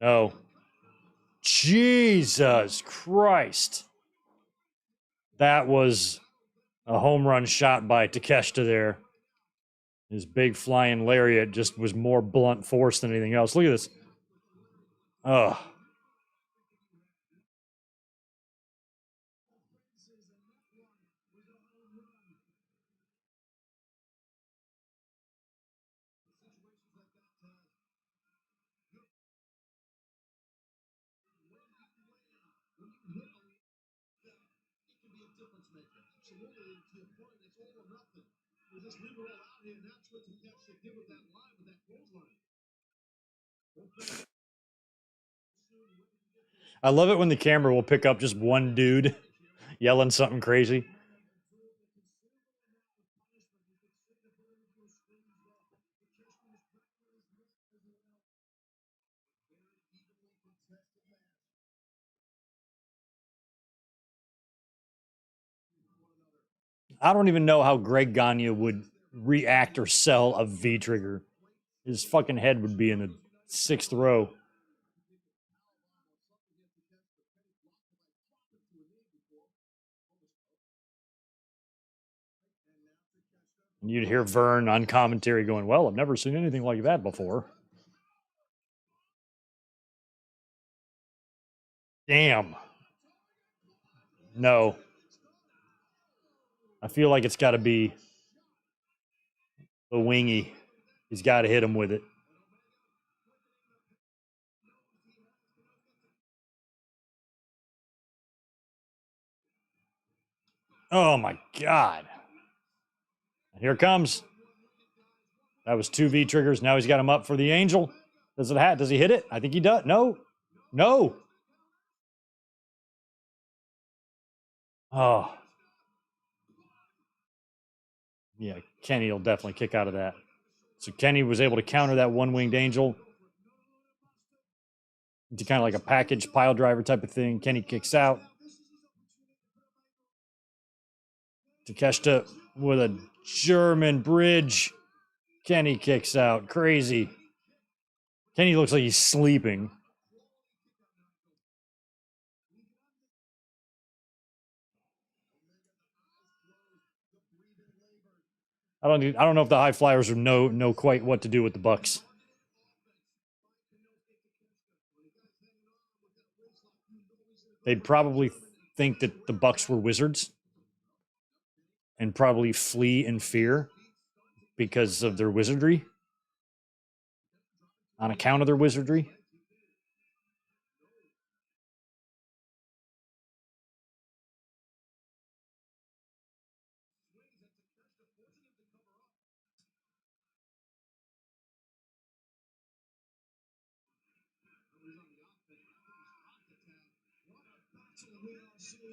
Oh. Jesus Christ. That was a home run shot by Takeshita there. His big flying lariat just was more blunt force than anything else. Look at this. Oh. I love it when the camera will pick up just one dude yelling something crazy. I don't even know how Greg Gagne would react or sell a V trigger. His fucking head would be in the sixth row. And you'd hear Vern on commentary going, well, I've never seen anything like that before. Damn. No. I feel like it's got to be the wingy. He's got to hit him with it. Oh my God. Here it comes. That was two V triggers. Now he's got him up for the angel. Does he hit it? I think he does. No. No. Oh. Yeah, Kenny will definitely kick out of that. So Kenny was able to counter that one-winged angel into kind of like a package pile driver type of thing. Kenny kicks out. Takeshita with a German bridge. Kenny kicks out. Crazy. Kenny looks like he's sleeping. I don't know if the high flyers would know quite what to do with the Bucks. They'd probably think that the Bucks were wizards and probably flee in fear because of their wizardry. On account of their wizardry.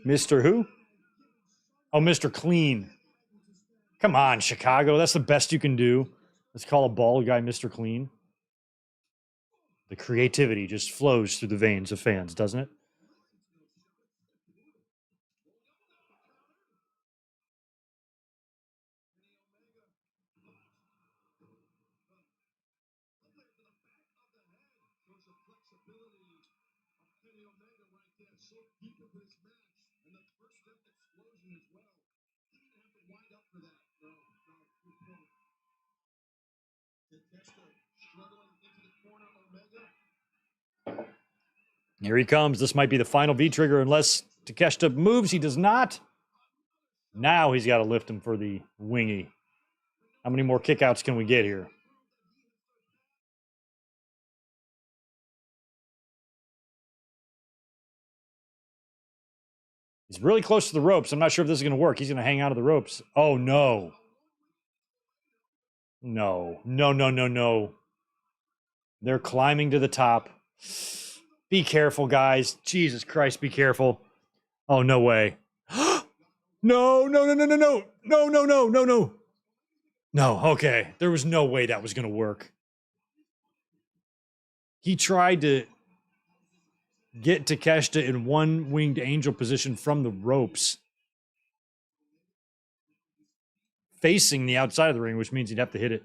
Mr. Who? Oh, Mr. Clean. Come on, Chicago. That's the best you can do. Let's call a bald guy Mr. Clean. The creativity just flows through the veins of fans, doesn't it? Here he comes. This might be the final V trigger unless Takeshita moves. He does not. Now he's got to lift him for the wingy. How many more kickouts can we get here? He's really close to the ropes. I'm not sure if this is going to work. He's going to hang out of the ropes. Oh, no. No. No, no, no, no. They're climbing to the top. Be careful, guys. Jesus Christ, be careful. Oh, no way. No, no, no, no, no, no. No, no, no, no, no. No, okay. There was no way that was going to work. He tried to get Takeshita in one winged angel position from the ropes, facing the outside of the ring, which means he'd have to hit it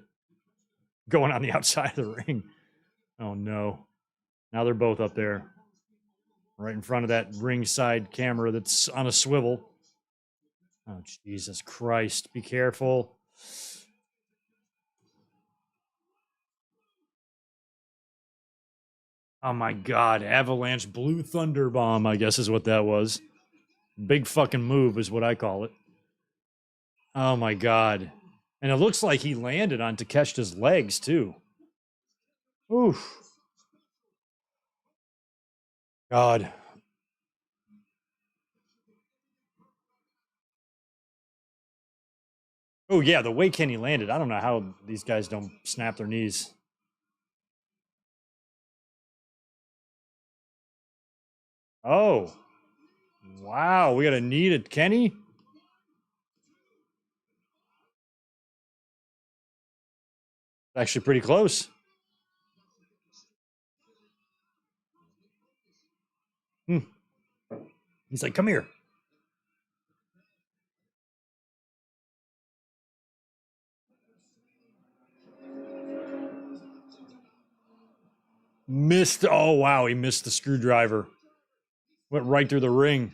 going on the outside of the ring. Oh, no. Now they're both up there, right in front of that ringside camera that's on a swivel. Oh, Jesus Christ. Be careful. Oh, my God. Avalanche Blue Thunder Bomb, I guess is what that was. Big fucking move is what I call it. Oh, my God. And it looks like he landed on Takeshita's legs, too. Oof. God. Oh, yeah, the way Kenny landed. I don't know how these guys don't snap their knees. Oh. Wow, we got a knee to Kenny? Actually pretty close. He's like, come here. Missed. Oh, wow, he missed the screwdriver. Went right through the ring.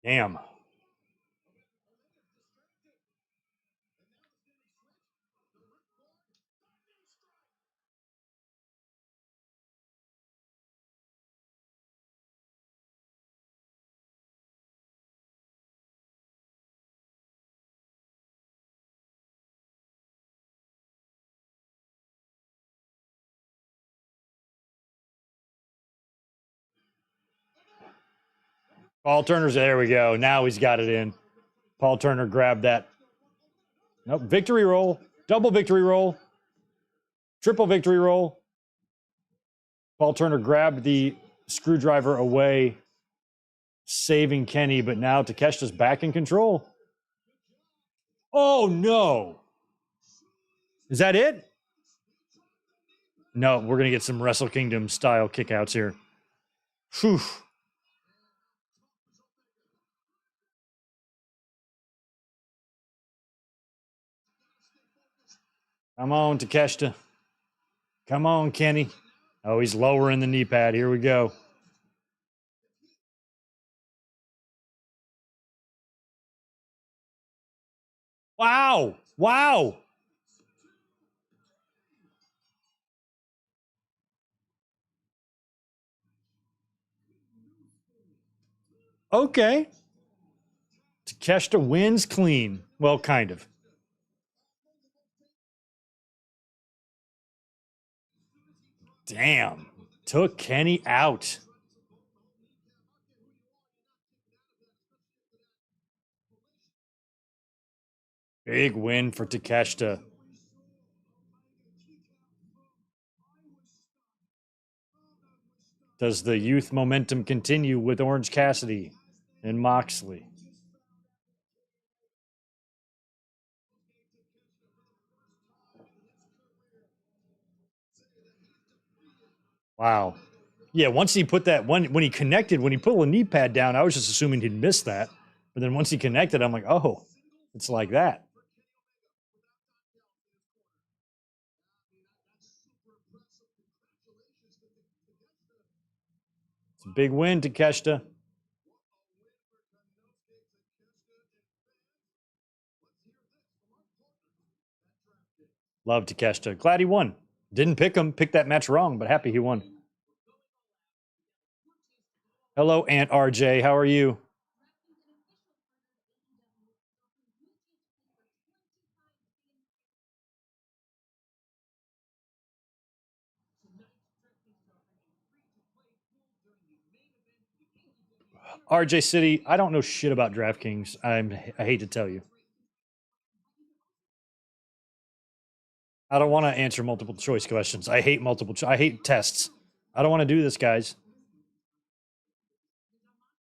Damn. Paul Turner's there we go. Now he's got it in. Paul Turner grabbed that. Nope. Victory roll. Double victory roll. Triple victory roll. Paul Turner grabbed the screwdriver away saving Kenny, but now Takeshita's back in control. Oh, no. Is that it? No, we're going to get some Wrestle Kingdom style kickouts here. Whew. Come on, Takeshita. Come on, Kenny. Oh, he's lowering the knee pad. Here we go. Wow. Wow. Okay. Takeshita wins clean. Well, kind of. Damn. Took Kenny out. Big win for Takeshita. Does the youth momentum continue with Orange Cassidy and Moxley? Wow. Yeah, once he put that when he connected, when he put the knee pad down, I was just assuming he'd miss that. But then once he connected, I'm like, oh, it's like that. It's a big win, Takeshita. Love Takeshita. Glad he won. Didn't pick him, picked that match wrong, but happy he won. Hello, Aunt RJ. How are you? RJ City, I don't know shit about DraftKings. I hate to tell you. I don't want to answer multiple choice questions. I hate I hate tests. I don't want to do this, guys.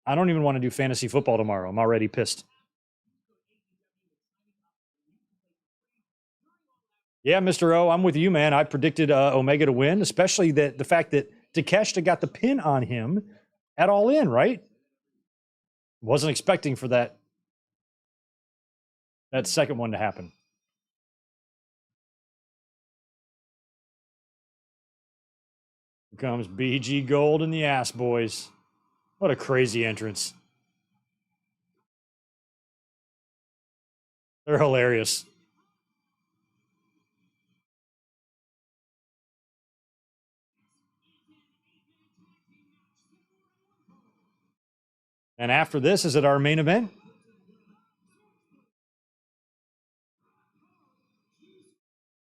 I don't even want to do fantasy football tomorrow. I'm already pissed. Yeah, Mr. O, I'm with you, man. I predicted Omega to win, especially the fact that Takeshita got the pin on him at All In, right? Wasn't expecting for that second one to happen. Here comes BG Gold and the Ass Boys. What a crazy entrance. They're hilarious. And after this, is it our main event?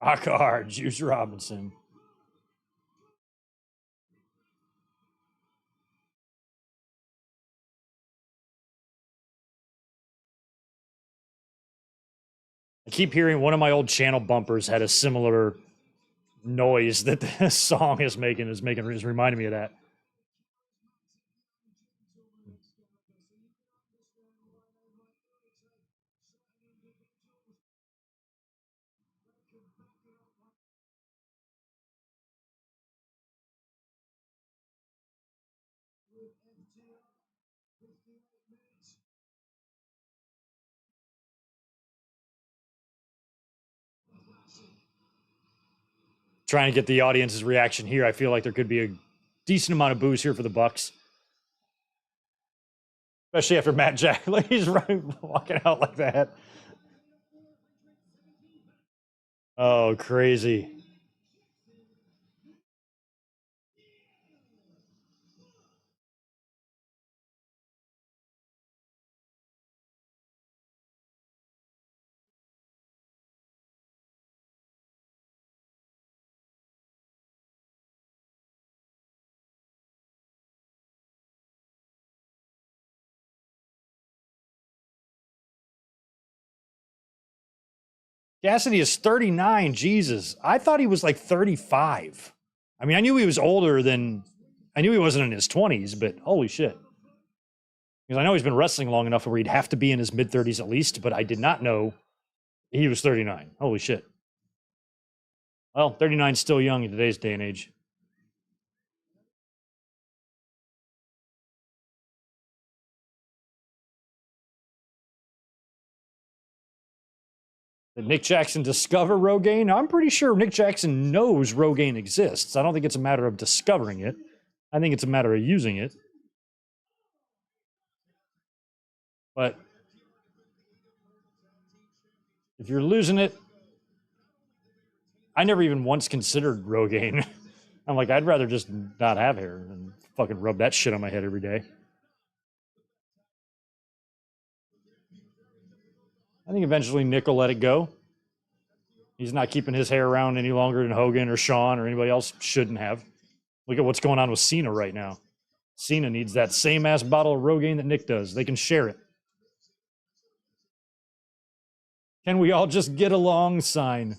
Akar, Juice Robinson. I keep hearing one of my old channel bumpers had a similar noise that the song is reminding me of that. Trying to get the audience's reaction here. I feel like there could be a decent amount of boos here for the Bucks, especially after Matt Jack. He's walking out like that. Oh, crazy. Cassidy is 39. Jesus. I thought he was like 35. I mean, I knew he was older than, I knew he wasn't in his 20s, but holy shit. Because I know he's been wrestling long enough where he'd have to be in his mid-30s at least, but I did not know he was 39. Holy shit. Well, 39 is still young in today's day and age. Did Nick Jackson discover Rogaine? I'm pretty sure Nick Jackson knows Rogaine exists. I don't think it's a matter of discovering it. I think it's a matter of using it. But if you're losing it, I never even once considered Rogaine. I'm like, I'd rather just not have hair than fucking rub that shit on my head every day. I think eventually Nick will let it go. He's not keeping his hair around any longer than Hogan or Shawn or anybody else shouldn't have. Look at what's going on with Cena right now. Cena needs that same ass bottle of Rogaine that Nick does. They can share it. Can we all just get along sign?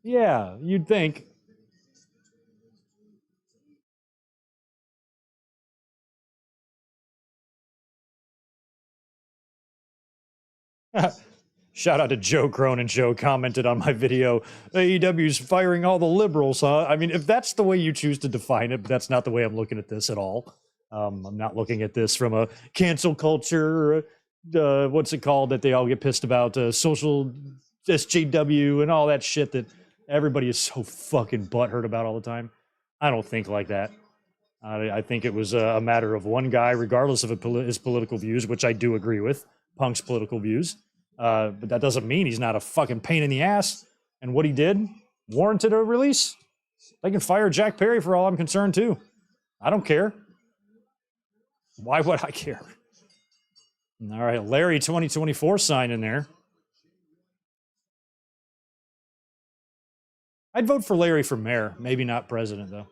Yeah, you'd think. Shout out to Joe Cronin. Joe commented on my video. AEW's firing all the liberals, huh? I mean, if that's the way you choose to define it, but that's not the way I'm looking at this at all. I'm not looking at this from a cancel culture, what's it called that they all get pissed about, social SJW and all that shit that everybody is so fucking butthurt about all the time. I don't think like that. I think it was a matter of one guy, regardless of his political views, which I do agree with, Punk's political views. But that doesn't mean he's not a fucking pain in the ass. And what he did warranted a release. They can fire Jack Perry for all I'm concerned, too. I don't care. Why would I care? All right, Larry 2024 sign in there. I'd vote for Larry for mayor, maybe not president, though.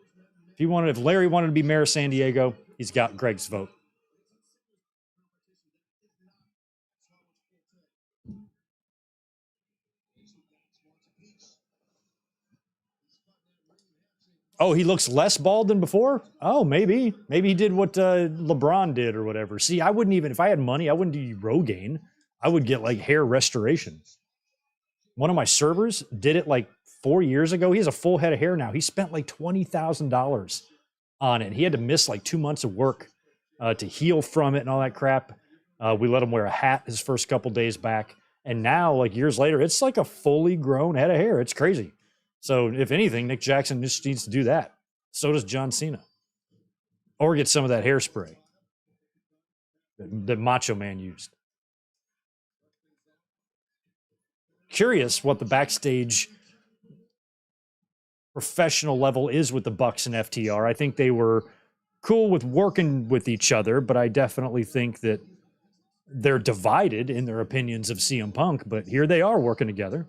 If Larry wanted to be mayor of San Diego, he's got Greg's vote. Oh, he looks less bald than before? Oh, maybe. Maybe he did what LeBron did or whatever. See, I wouldn't even, if I had money, I wouldn't do Rogaine. I would get like hair restoration. One of my servers did it like 4 years ago. He has a full head of hair now. He spent like $20,000 on it. He had to miss like 2 months of work to heal from it and all that crap. We let him wear a hat his first couple days back. And now, like years later, it's like a fully grown head of hair. It's crazy. So, if anything, Nick Jackson just needs to do that. So does John Cena. Or get some of that hairspray that Macho Man used. Curious what the backstage professional level is with the Bucks and FTR. I think they were cool with working with each other, but I definitely think that they're divided in their opinions of CM Punk, but here they are working together.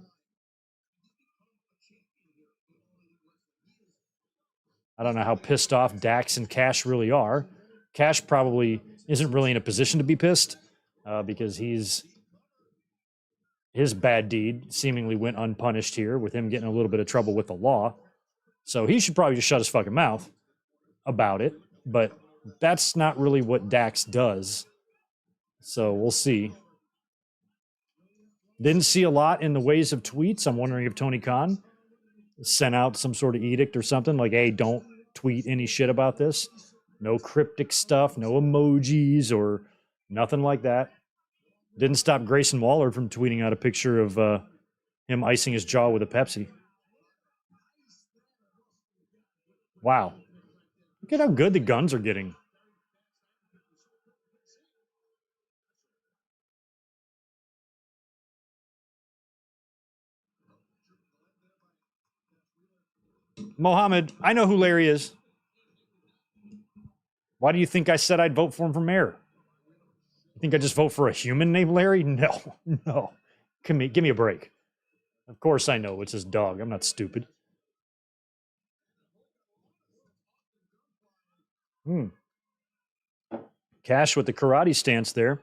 I don't know how pissed off Dax and Cash really are. Cash probably isn't really in a position to be pissed because his bad deed seemingly went unpunished here with him getting a little bit of trouble with the law. So he should probably just shut his fucking mouth about it. But that's not really what Dax does. So we'll see. Didn't see a lot in the ways of tweets. I'm wondering if Tony Khan sent out some sort of edict or something like, hey, don't tweet any shit about this. No cryptic stuff, no emojis or nothing like that. Didn't stop Grayson Waller from tweeting out a picture of him icing his jaw with a Pepsi. Wow. Look at how good the guns are getting. Mohammed, I know who Larry is. Why do you think I said I'd vote for him for mayor? You think I just vote for a human named Larry? No, no. Give me a break. Of course I know it's his dog. I'm not stupid. Cash with the karate stance there.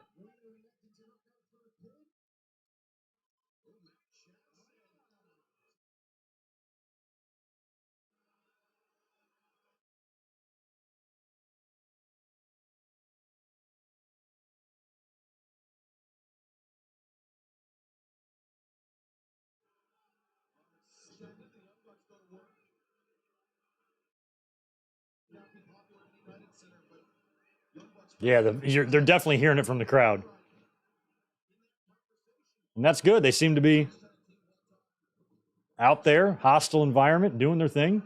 Yeah, they're definitely hearing it from the crowd. And that's good. They seem to be out there, hostile environment, doing their thing.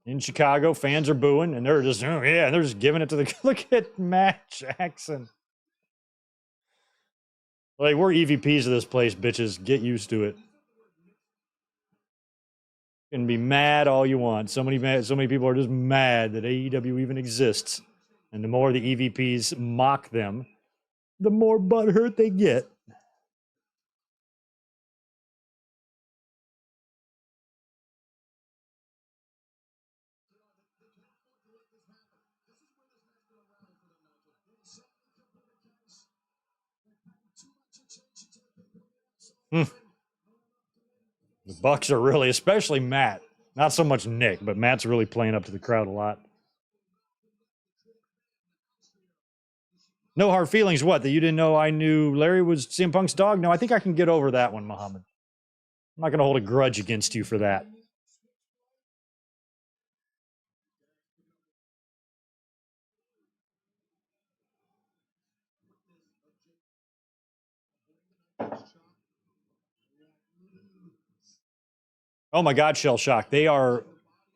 In Chicago, fans are booing, and they're just, oh, yeah, they're just giving it to the. Look at Matt Jackson. Like, we're EVPs of this place, bitches. Get used to it. You can be mad all you want. So many people are just mad that AEW even exists. And the more the EVPs mock them, the more butthurt they get. The Bucks are really, especially Matt, not so much Nick, but Matt's really playing up to the crowd a lot. No hard feelings. What? That you didn't know I knew Larry was CM Punk's dog? No, I think I can get over that one, Muhammad. I'm not going to hold a grudge against you for that. Oh my God, Shell Shock. They are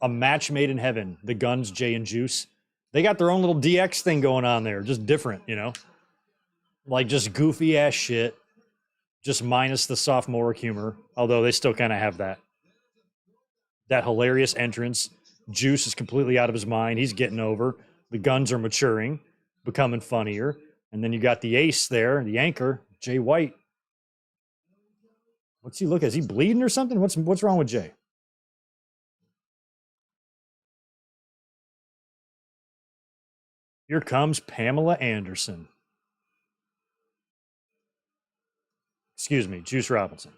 a match made in heaven. The Guns, Jay and Juice. They got their own little DX thing going on there. Just different, you know? Like just goofy ass shit. Just minus the sophomoric humor. Although they still kind of have that. That hilarious entrance. Juice is completely out of his mind. He's getting over. The Guns are maturing, becoming funnier. And then you got the ace there, the anchor, Jay White. What's he look? Is he bleeding or something? What's wrong with Jay? Here comes Pamela Anderson. Excuse me, Juice Robinson.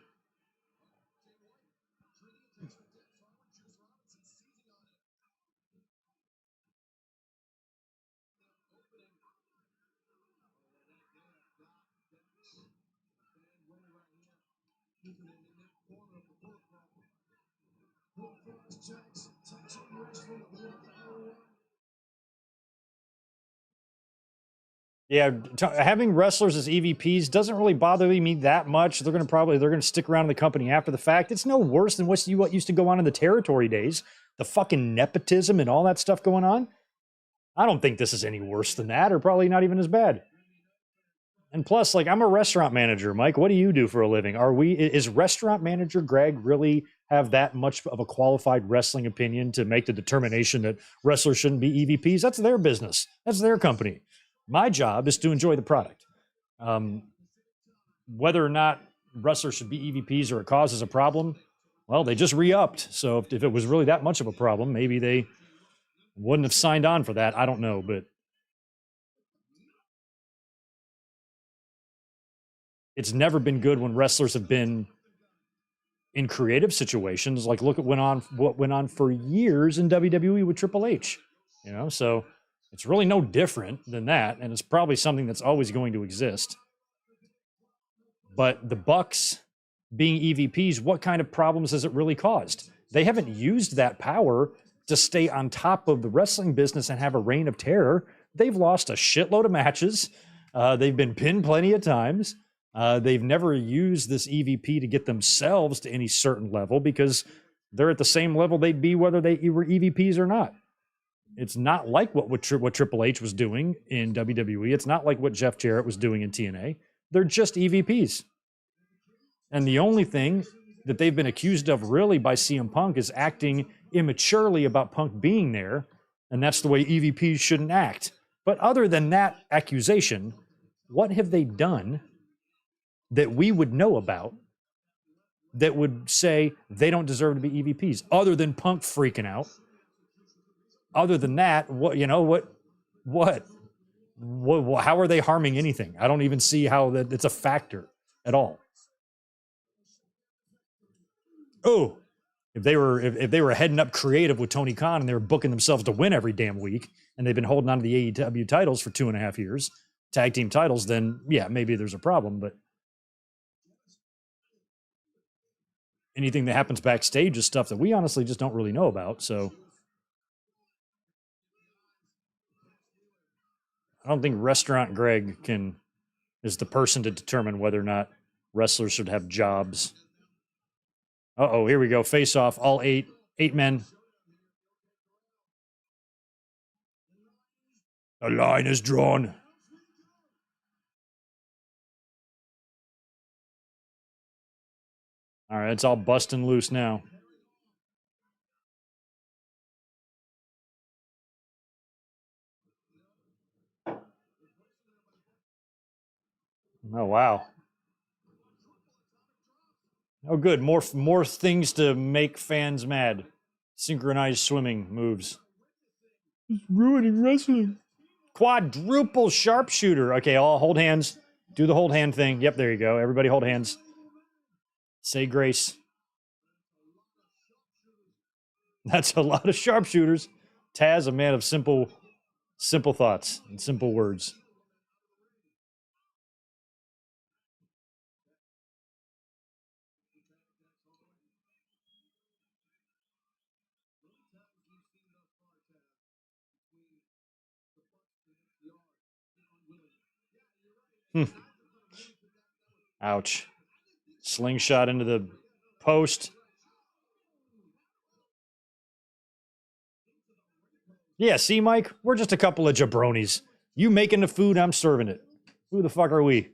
Yeah, having wrestlers as EVPs doesn't really bother me that much. They're going to stick around in the company after the fact. It's no worse than what used to go on in the territory days. The fucking nepotism and all that stuff going on. I don't think this is any worse than that, or probably not even as bad. And plus, like, I'm a restaurant manager, Mike. What do you do for a living? Is restaurant manager Greg really have that much of a qualified wrestling opinion to make the determination that wrestlers shouldn't be EVPs? That's their business. That's their company. My job is to enjoy the product. Whether or not wrestlers should be EVPs or it causes a problem, well, they just re-upped. So if it was really that much of a problem, maybe they wouldn't have signed on for that. I don't know, but it's never been good when wrestlers have been in creative situations. Like look at what went on for years in WWE with Triple H. You know, so it's really no different than that, and it's probably something that's always going to exist. But the Bucks being EVPs, what kind of problems has it really caused? They haven't used that power to stay on top of the wrestling business and have a reign of terror. They've lost a shitload of matches. They've been pinned plenty of times. They've never used this EVP to get themselves to any certain level because they're at the same level they'd be whether they were EVPs or not. It's not like what Triple H was doing in WWE. It's not like what Jeff Jarrett was doing in TNA. They're just EVPs. And the only thing that they've been accused of really by CM Punk is acting immaturely about Punk being there. And that's the way EVPs shouldn't act. But other than that accusation, what have they done that we would know about that would say they don't deserve to be EVPs other than Punk freaking out? Other than that, how are they harming anything? I don't even see how that it's a factor at all. Oh, if they were heading up creative with Tony Khan and they were booking themselves to win every damn week and they've been holding on to the AEW titles for 2.5 years, tag team titles, then yeah, maybe there's a problem. But anything that happens backstage is stuff that we honestly just don't really know about. So don't think Restaurant Greg is the person to determine whether or not wrestlers should have jobs. Uh-oh, here we go. Face off. All eight men. A line is drawn. All right, it's all busting loose now. Oh, wow. Oh, good. More things to make fans mad. Synchronized swimming moves. It's ruining wrestling. Quadruple sharpshooter. Okay, all hold hands. Do the hold hand thing. Yep, there you go. Everybody hold hands. Say grace. That's a lot of sharpshooters. Taz, a man of simple thoughts and simple words. Ouch. Slingshot into the post. Yeah, see, Mike, we're just a couple of jabronis. You making the food, I'm serving it. Who the fuck are we?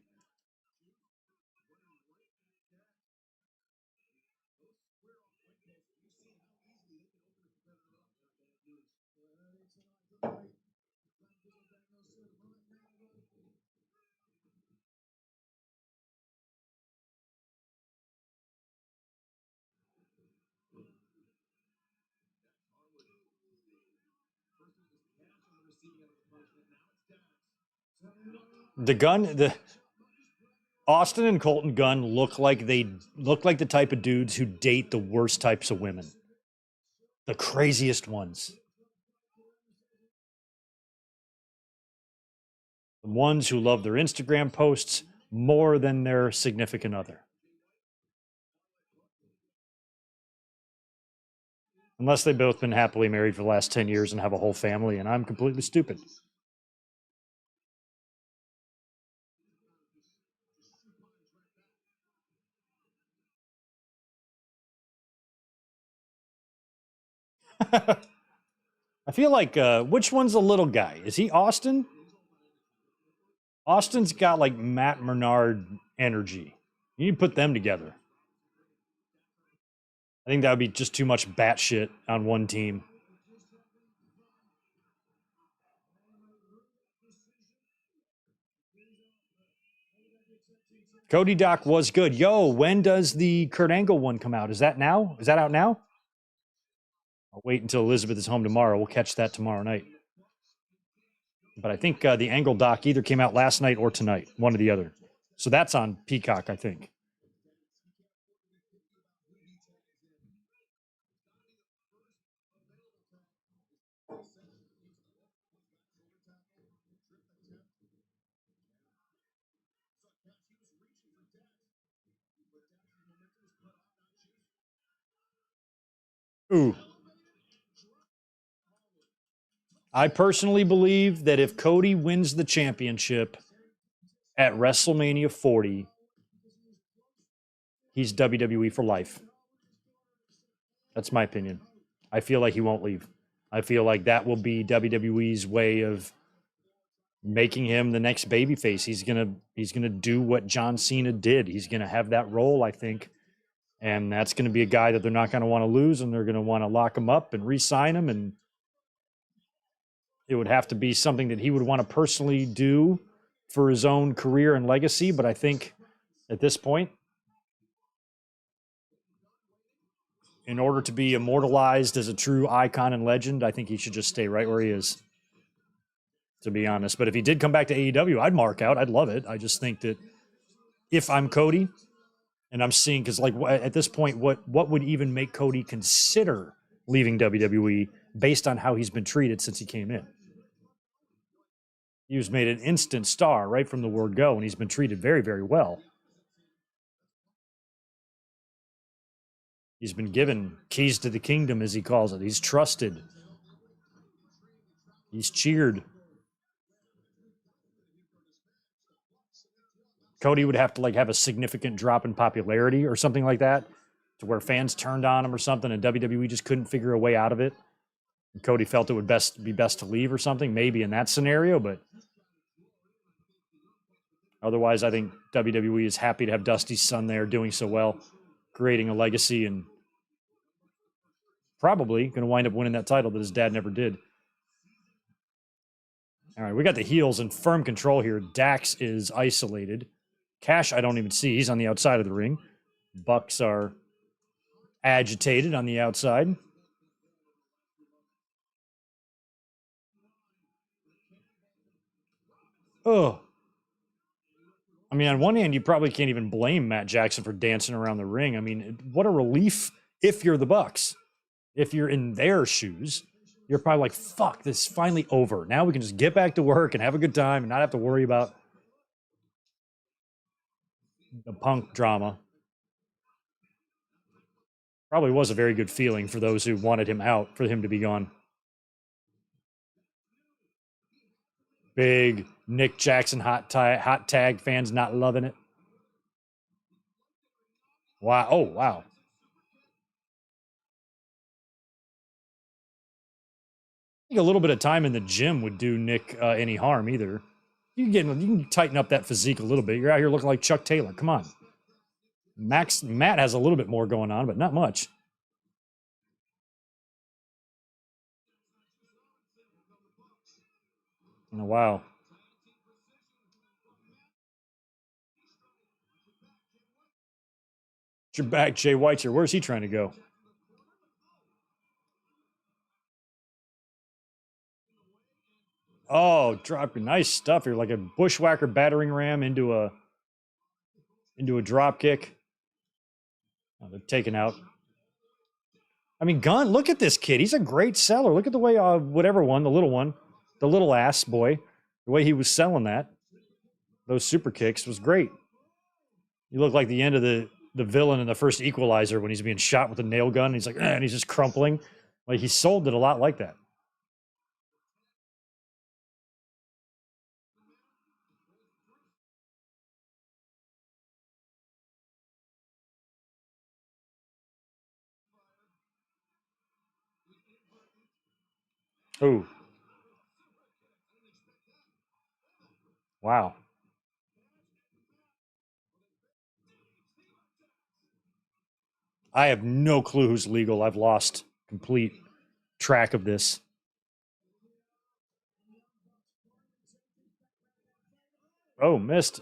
The Austin and Colton Gunn look like the type of dudes who date the worst types of women. The craziest ones. The ones who love their Instagram posts more than their significant other. Unless they've both been happily married for the last 10 years and have a whole family, and I'm completely stupid. I feel like, which one's the little guy? Is he Austin? Austin's got like Matt Menard energy. You need to put them together. I think that would be just too much batshit on one team. Cody Doc was good. Yo, when does the Kurt Angle one come out? Is that now? Is that out now? I'll wait until Elizabeth is home tomorrow. We'll catch that tomorrow night. But I think the Angle doc either came out last night or tonight, one or the other. So that's on Peacock, I think. Ooh. I personally believe that if Cody wins the championship at WrestleMania 40, he's WWE for life. That's my opinion. I feel like he won't leave. I feel like that will be WWE's way of making him the next babyface. He's gonna do what John Cena did. He's gonna have that role, I think. And that's going to be a guy that they're not going to want to lose, and they're going to want to lock him up and re-sign him. And it would have to be something that he would want to personally do for his own career and legacy. But I think at this point, in order to be immortalized as a true icon and legend, I think he should just stay right where he is, to be honest. But if he did come back to AEW, I'd mark out. I'd love it. I just think that if I'm Cody, and I'm seeing, because like at this point, what would even make Cody consider leaving WWE based on how he's been treated since he came in? He was made an instant star right from the word go, and he's been treated very, very well. He's been given keys to the kingdom, as he calls it. He's trusted. He's cheered. Cody would have to like have a significant drop in popularity or something like that, to where fans turned on him or something, and WWE just couldn't figure a way out of it. And Cody felt it would be best to leave or something, maybe in that scenario, but otherwise, I think WWE is happy to have Dusty's son there doing so well, creating a legacy, and probably going to wind up winning that title that his dad never did. All right, we got the heels in firm control here. Dax is isolated. Cash, I don't even see. He's on the outside of the ring. Bucks are agitated on the outside. Oh. I mean, on one hand, you probably can't even blame Matt Jackson for dancing around the ring. I mean, what a relief if you're the Bucks. If you're in their shoes, you're probably like, fuck, this is finally over. Now we can just get back to work and have a good time and not have to worry about the Punk drama. Probably was a very good feeling for those who wanted him out, for him to be gone. Big Nick Jackson hot tag fans not loving it. Wow. Oh, wow. I think a little bit of time in the gym would do Nick any harm either. You can tighten up that physique a little bit. You're out here looking like Chuck Taylor. Come on. Matt has a little bit more going on, but not much. Oh, wow. Your back, Jay White's here. Where's he trying to go? Oh, drop nice stuff here, like a bushwhacker battering ram into a drop kick. Oh, they're taken out. I mean, Gunn, look at this kid. He's a great seller. Look at the way whatever one, the little ass boy, the way he was selling that. Those super kicks was great. You look like the end of the villain in the first Equalizer when he's being shot with a nail gun. And he's like, and he's just crumpling. Like he sold it a lot like that. Oh, wow. I have no clue who's legal. I've lost complete track of this. Oh, missed.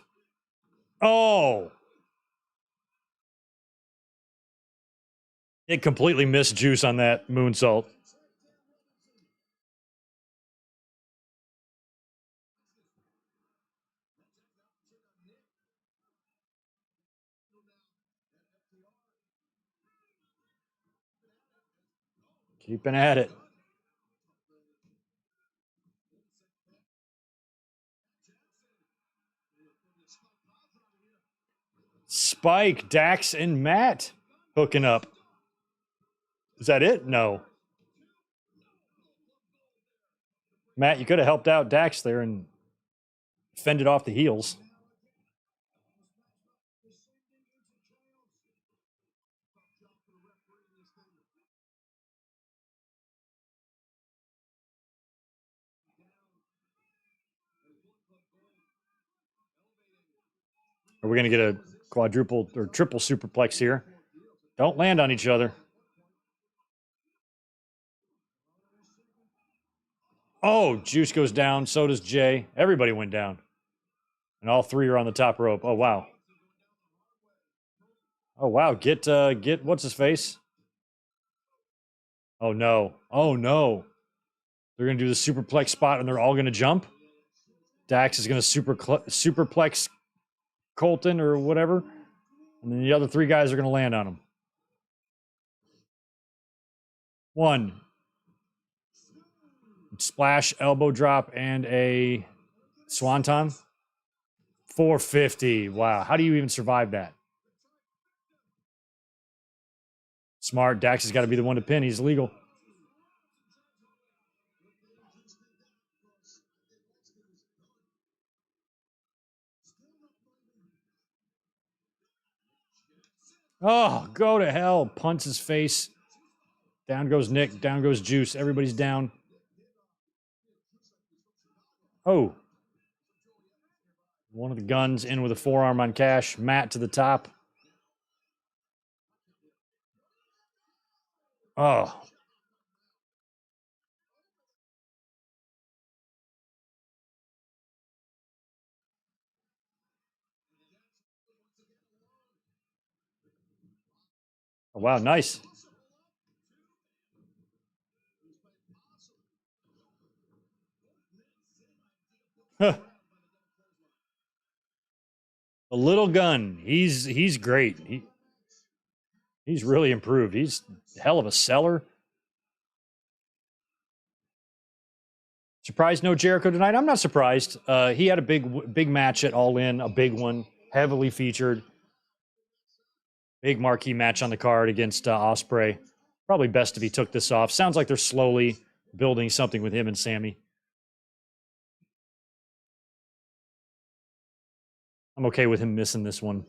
Oh, it completely missed Juice on that moonsault. Keeping at it. Spike, Dax, and Matt hooking up. Is that it? No. Matt, you could have helped out Dax there and fended off the heels. Are we going to get a quadruple or triple superplex here? Don't land on each other. Oh, Juice goes down. So does Jay. Everybody went down. And all three are on the top rope. Oh, wow. Oh, wow. Get what's his face? Oh, no. Oh, no. They're going to do the superplex spot and they're all going to jump. Dax is going to superplex Colton or whatever. And then the other three guys are going to land on him. One. Splash, elbow drop, and a swanton. 450. Wow. How do you even survive that? Smart. Dax has got to be the one to pin. He's legal. Oh, go to hell. Punts his face. Down goes Nick. Down goes Juice. Everybody's down. Oh. One of the guns in with a forearm on Cash. Matt to the top. Oh. Oh, wow, nice. Huh. The little gun. He's great. He's really improved. He's a hell of a seller. Surprised no Jericho tonight? I'm not surprised. He had a big match at All In, a big one, heavily featured. Big marquee match on the card against Ospreay. Probably best if he took this off. Sounds like they're slowly building something with him and Sammy. I'm okay with him missing this one.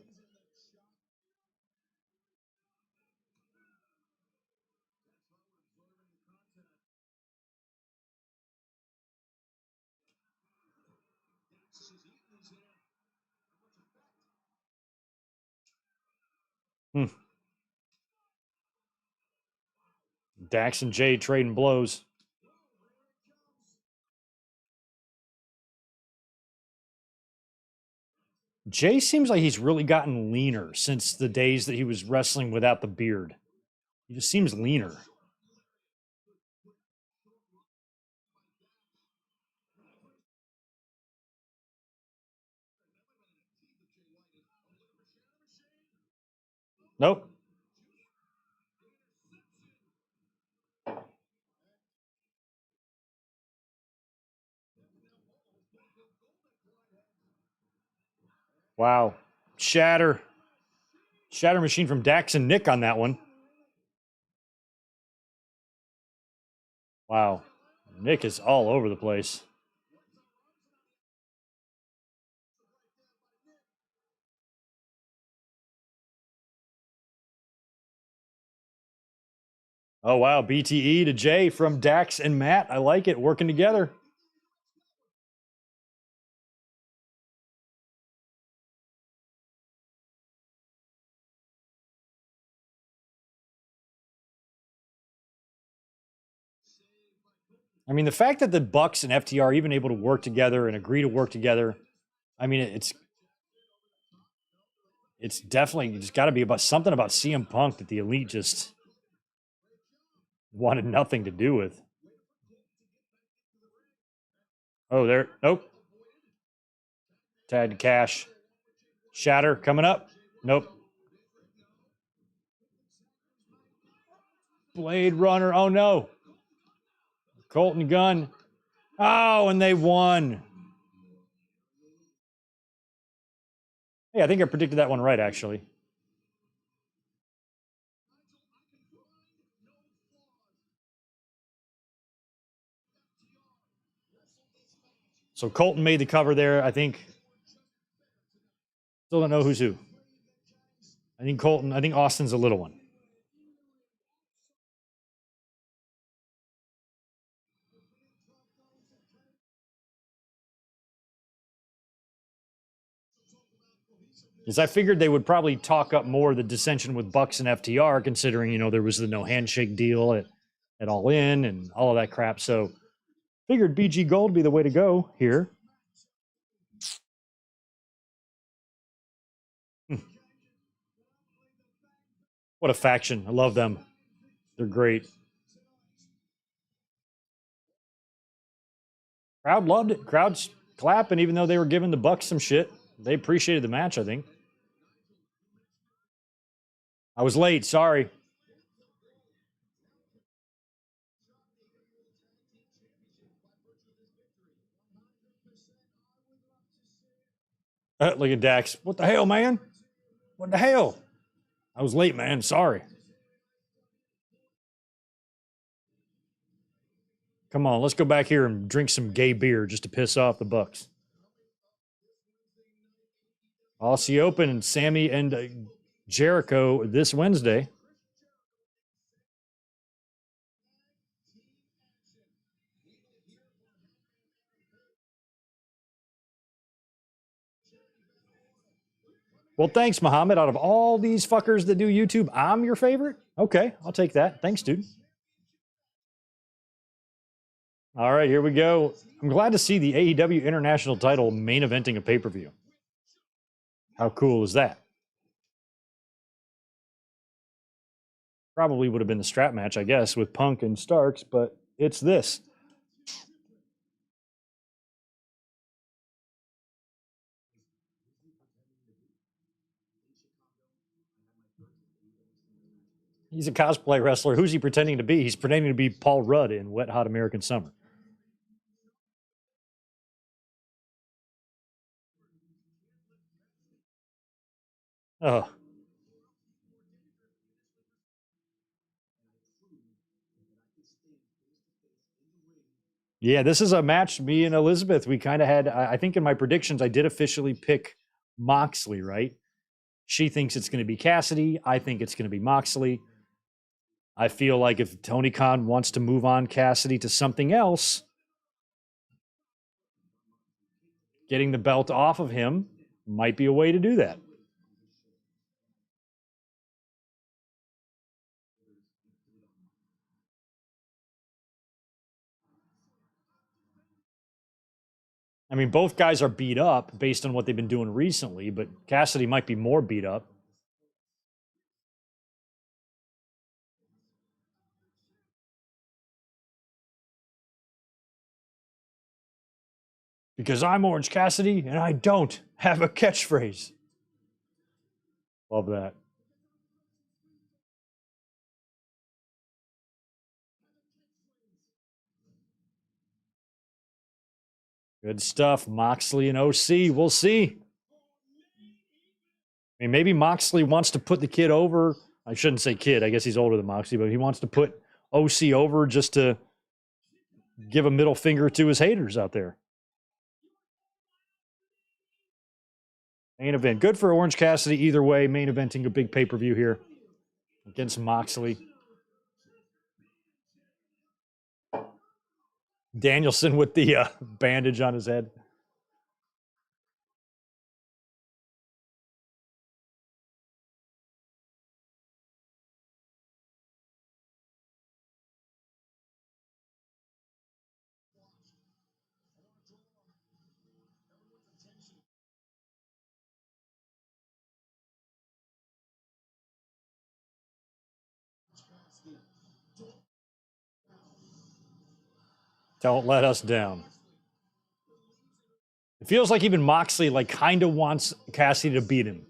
Hmm. Dax and Jay trading blows. Jay seems like he's really gotten leaner since the days that he was wrestling without the beard. He just seems leaner. Nope. Wow. Shatter machine from Dax and Nick on that one. Wow. Nick is all over the place. Oh, wow. BTE to Jay from Dax and Matt. I like it. Working together. I mean, the fact that the Bucks and FTR are even able to work together and agree to work together, I mean, it's definitely just got to be about something about CM Punk that the Elite just wanted nothing to do with. Oh, there. Nope. Tag Cash. Shatter coming up. Nope. Blade Runner. Oh, no. Colton Gunn. Oh, and they won. Hey, I think I predicted that one right, actually. So Colton made the cover there. I think. Still don't know who's who. I think Austin's a little one. Because I figured they would probably talk up more the dissension with Bucks and FTR, considering, there was the no handshake deal at All In and all of that crap. So figured BG Gold would be the way to go here. What a faction. I love them. They're great. Crowd loved it. Crowd's clapping, even though they were giving the Bucks some shit. They appreciated the match, I think. I was late. Sorry. Look at Dax. What the hell, man? What the hell? I was late, man. Sorry. Come on, let's go back here and drink some gay beer just to piss off the Bucks. Aussie Open and Sammy and Jericho this Wednesday. Well, thanks, Muhammad. Out of all these fuckers that do YouTube, I'm your favorite? Okay, I'll take that. Thanks, dude. All right, here we go. I'm glad to see the AEW International title main eventing a pay-per-view. How cool is that? Probably would have been the strap match, I guess, with Punk and Starks, but it's this. He's a cosplay wrestler. Who's he pretending to be? He's pretending to be Paul Rudd in Wet Hot American Summer. Oh. Yeah, this is a match. Me and Elizabeth, we kind of had, I think in my predictions, I did officially pick Moxley, right? She thinks it's going to be Cassidy. I think it's going to be Moxley. I feel like if Tony Khan wants to move on Cassidy to something else, getting the belt off of him might be a way to do that. I mean, both guys are beat up based on what they've been doing recently, but Cassidy might be more beat up. Because I'm Orange Cassidy and I don't have a catchphrase. Love that. Good stuff. Moxley and OC. We'll see. I mean, maybe Moxley wants to put the kid over. I shouldn't say kid. I guess he's older than Moxley, but he wants to put OC over just to give a middle finger to his haters out there. Main event. Good for Orange Cassidy either way. Main eventing a big pay-per-view here against Moxley. Danielson with the bandage on his head. Don't let us down. It feels like even Moxley like kind of wants Cassidy to beat him.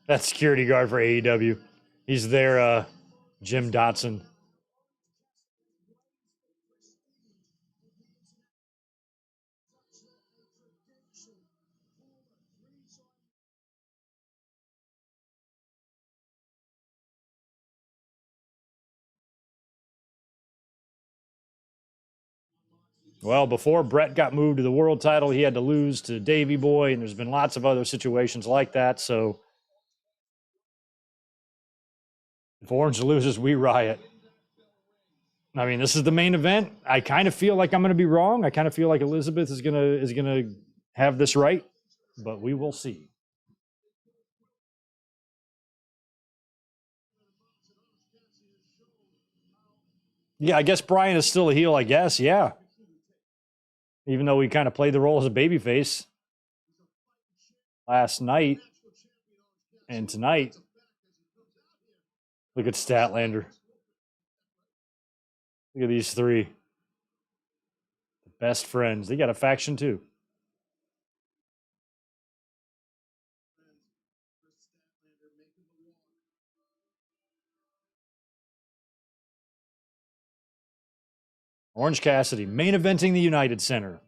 That security guard for AEW. He's there, Jim Dotson. Well, before Brett got moved to the world title, he had to lose to Davey Boy, and there's been lots of other situations like that. So if Orange loses, we riot. I mean, this is the main event. I kind of feel like I'm going to be wrong. I kind of feel like Elizabeth is gonna have this right, but we will see. Yeah, I guess Brian is still a heel. I guess, yeah. Even though he kind of played the role as a babyface last night and tonight. Look at Statlander. Look at these three. Best friends. They got a faction too. Orange Cassidy, main eventing the United Center.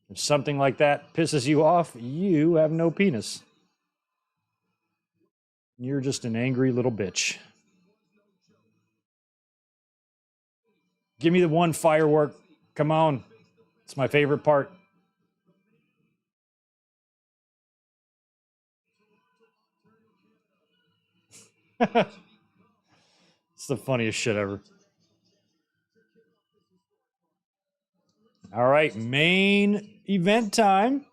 If something like that pisses you off, you have no penis. You're just an angry little bitch. Give me the one firework. Come on. It's my favorite part. It's the funniest shit ever. All right, main event time.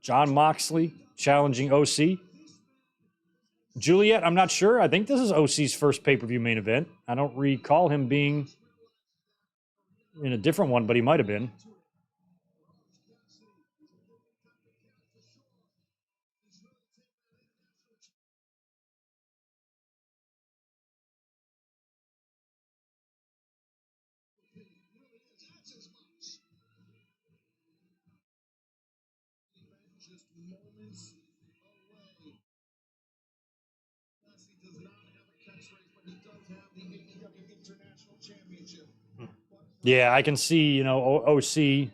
Jon Moxley challenging OC. Juliet, I'm not sure. I think this is OC's first pay-per-view main event. I don't recall him being in a different one, but he might have been. Yeah, I can see, OC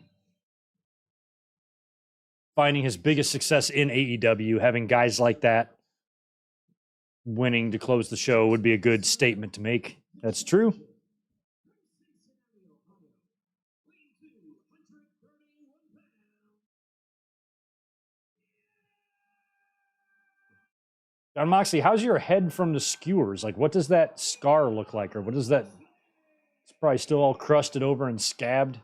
finding his biggest success in AEW, having guys like that winning to close the show would be a good statement to make. That's true. Jon Moxley, how's your head from the skewers? Like, what does that scar look like? Or what is that? It's probably still all crusted over and scabbed.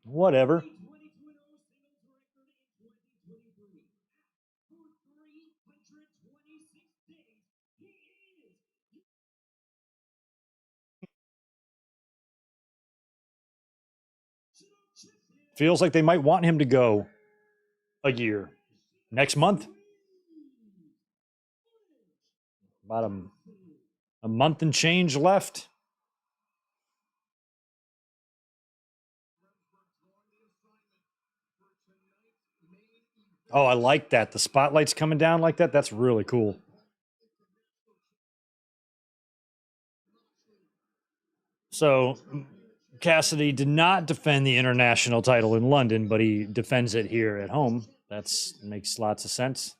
Whatever. Feels like they might want him to go a year. Next month. About a month and change left. Oh, I like that. The spotlight's coming down like that. That's really cool. So Cassidy did not defend the international title in London, but he defends it here at home. That's makes lots of sense.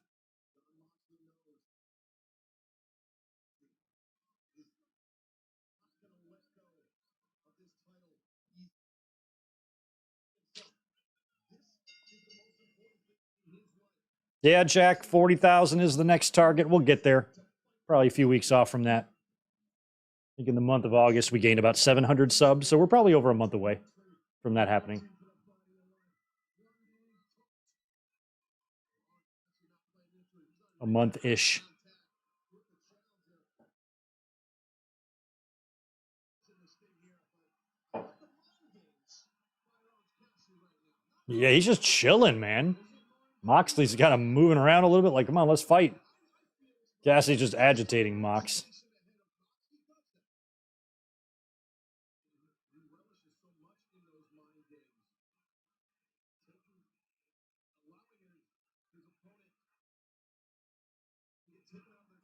Yeah, Jack, 40,000 is the next target. We'll get there. Probably a few weeks off from that. I think in the month of August, we gained about 700 subs. So we're probably over a month away from that happening. A month-ish. Yeah, he's just chilling, man. Moxley's kind of moving around a little bit like, come on, let's fight. Cassidy's just agitating Mox.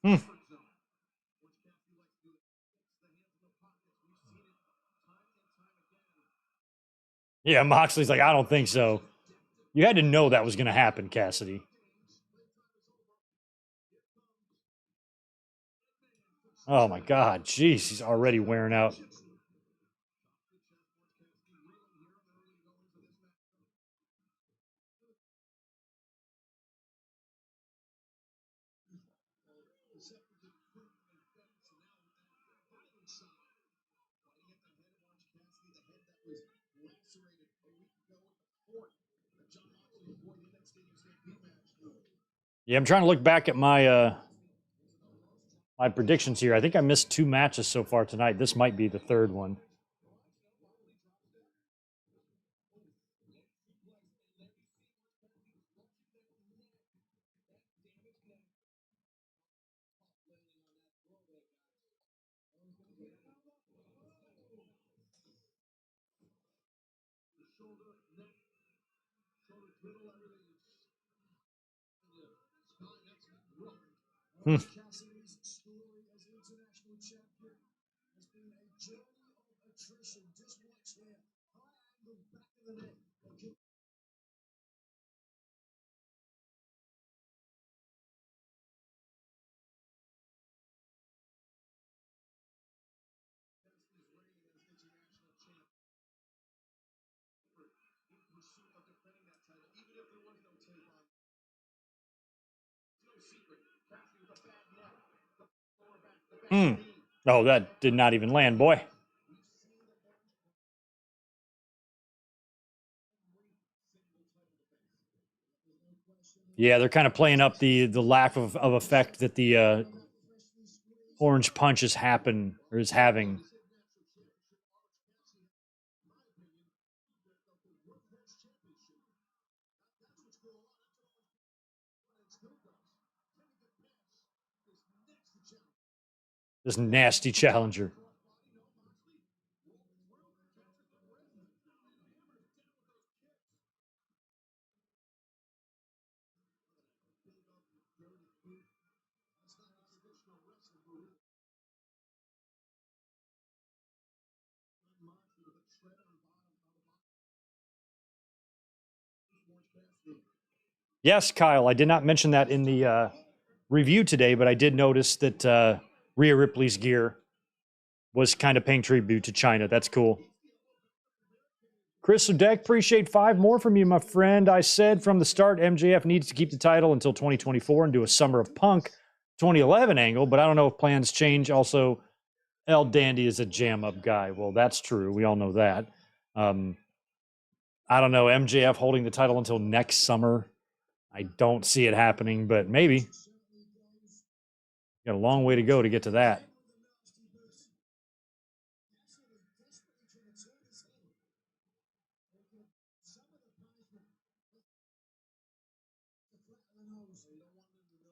Hmm. Yeah, Moxley's like, I don't think so. You had to know that was going to happen, Cassidy. Oh my God, jeez, he's already wearing out. Yeah, I'm trying to look back at my predictions here. I think I missed 2 matches so far tonight. This might be the third one. Hmm. Hmm. Oh, that did not even land, boy. Yeah, they're kind of playing up the lack of effect that the orange punch is happen or is having. This nasty challenger. Yes, Kyle, I did not mention that in the review today, but I did notice that Rhea Ripley's gear was kind of paying tribute to China. That's cool. Chris Deck, appreciate 5 more from you, my friend. I said from the start MJF needs to keep the title until 2024 and do a Summer of Punk 2011 angle, but I don't know if plans change. Also, El Dandy is a jam up guy. Well, that's true. We all know that. I don't know. MJF holding the title until next summer. I don't see it happening, but maybe. Got a long way to go to get to that.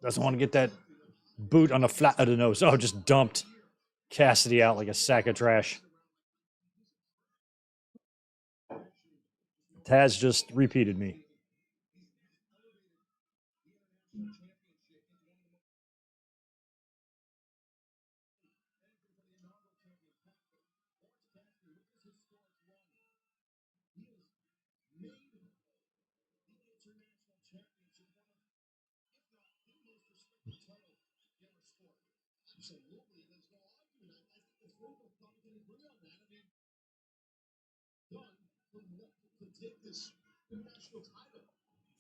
Doesn't want to get that boot on the flat of the nose. Oh, just dumped Cassidy out like a sack of trash. Taz just repeated me.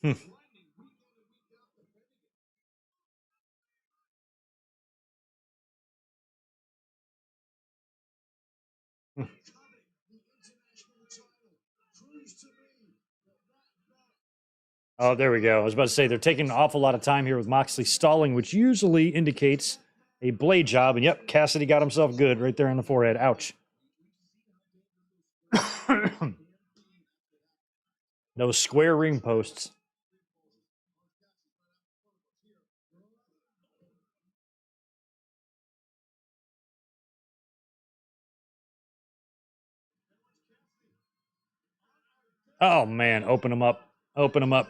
Hmm. Oh, there we go. I was about to say they're taking an awful lot of time here with Moxley stalling, which usually indicates a blade job. And yep, Cassidy got himself good right there on the forehead. Ouch. Those square ring posts. Oh, man. Open them up. Open them up.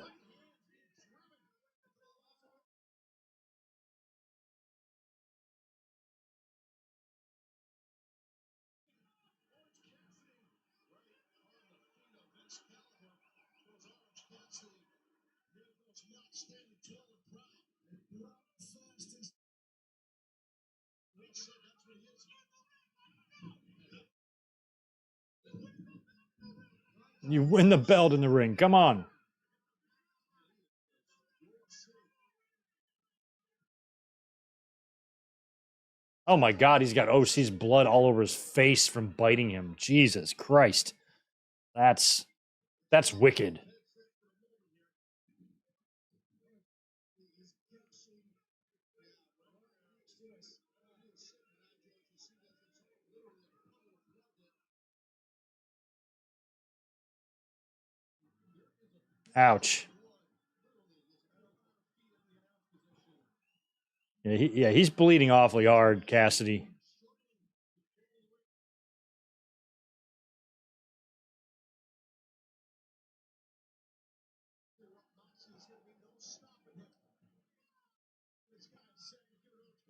You win the belt in the ring. Come on. Oh my God, he's got OC's blood all over his face from biting him. Jesus Christ. That's wicked. Ouch. Yeah, he's bleeding awfully hard, Cassidy.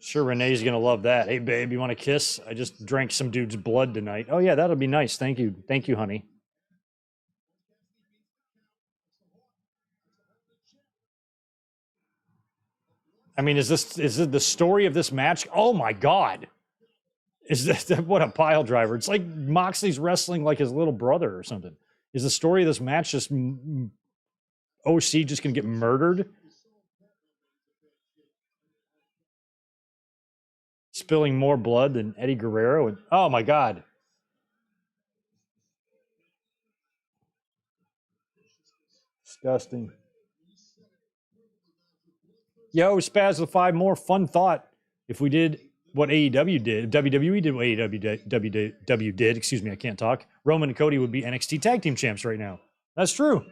Sure, Renee's gonna love that. Hey, babe, you want a kiss? I just drank some dude's blood tonight. Oh yeah, that'll be nice. Thank you, honey. I mean, is it the story of this match? Oh my god, is that what a pile driver? It's like Moxley's wrestling like his little brother or something. Is the story of this match just OC just gonna get murdered? Spilling more blood than Eddie Guerrero? And oh my god. Disgusting. Yo, Spaz the 5 more fun thought. If we did what AEW did, WWE did what AEW did, excuse me, I can't talk. Roman and Cody would be NXT tag team champs right now. That's true.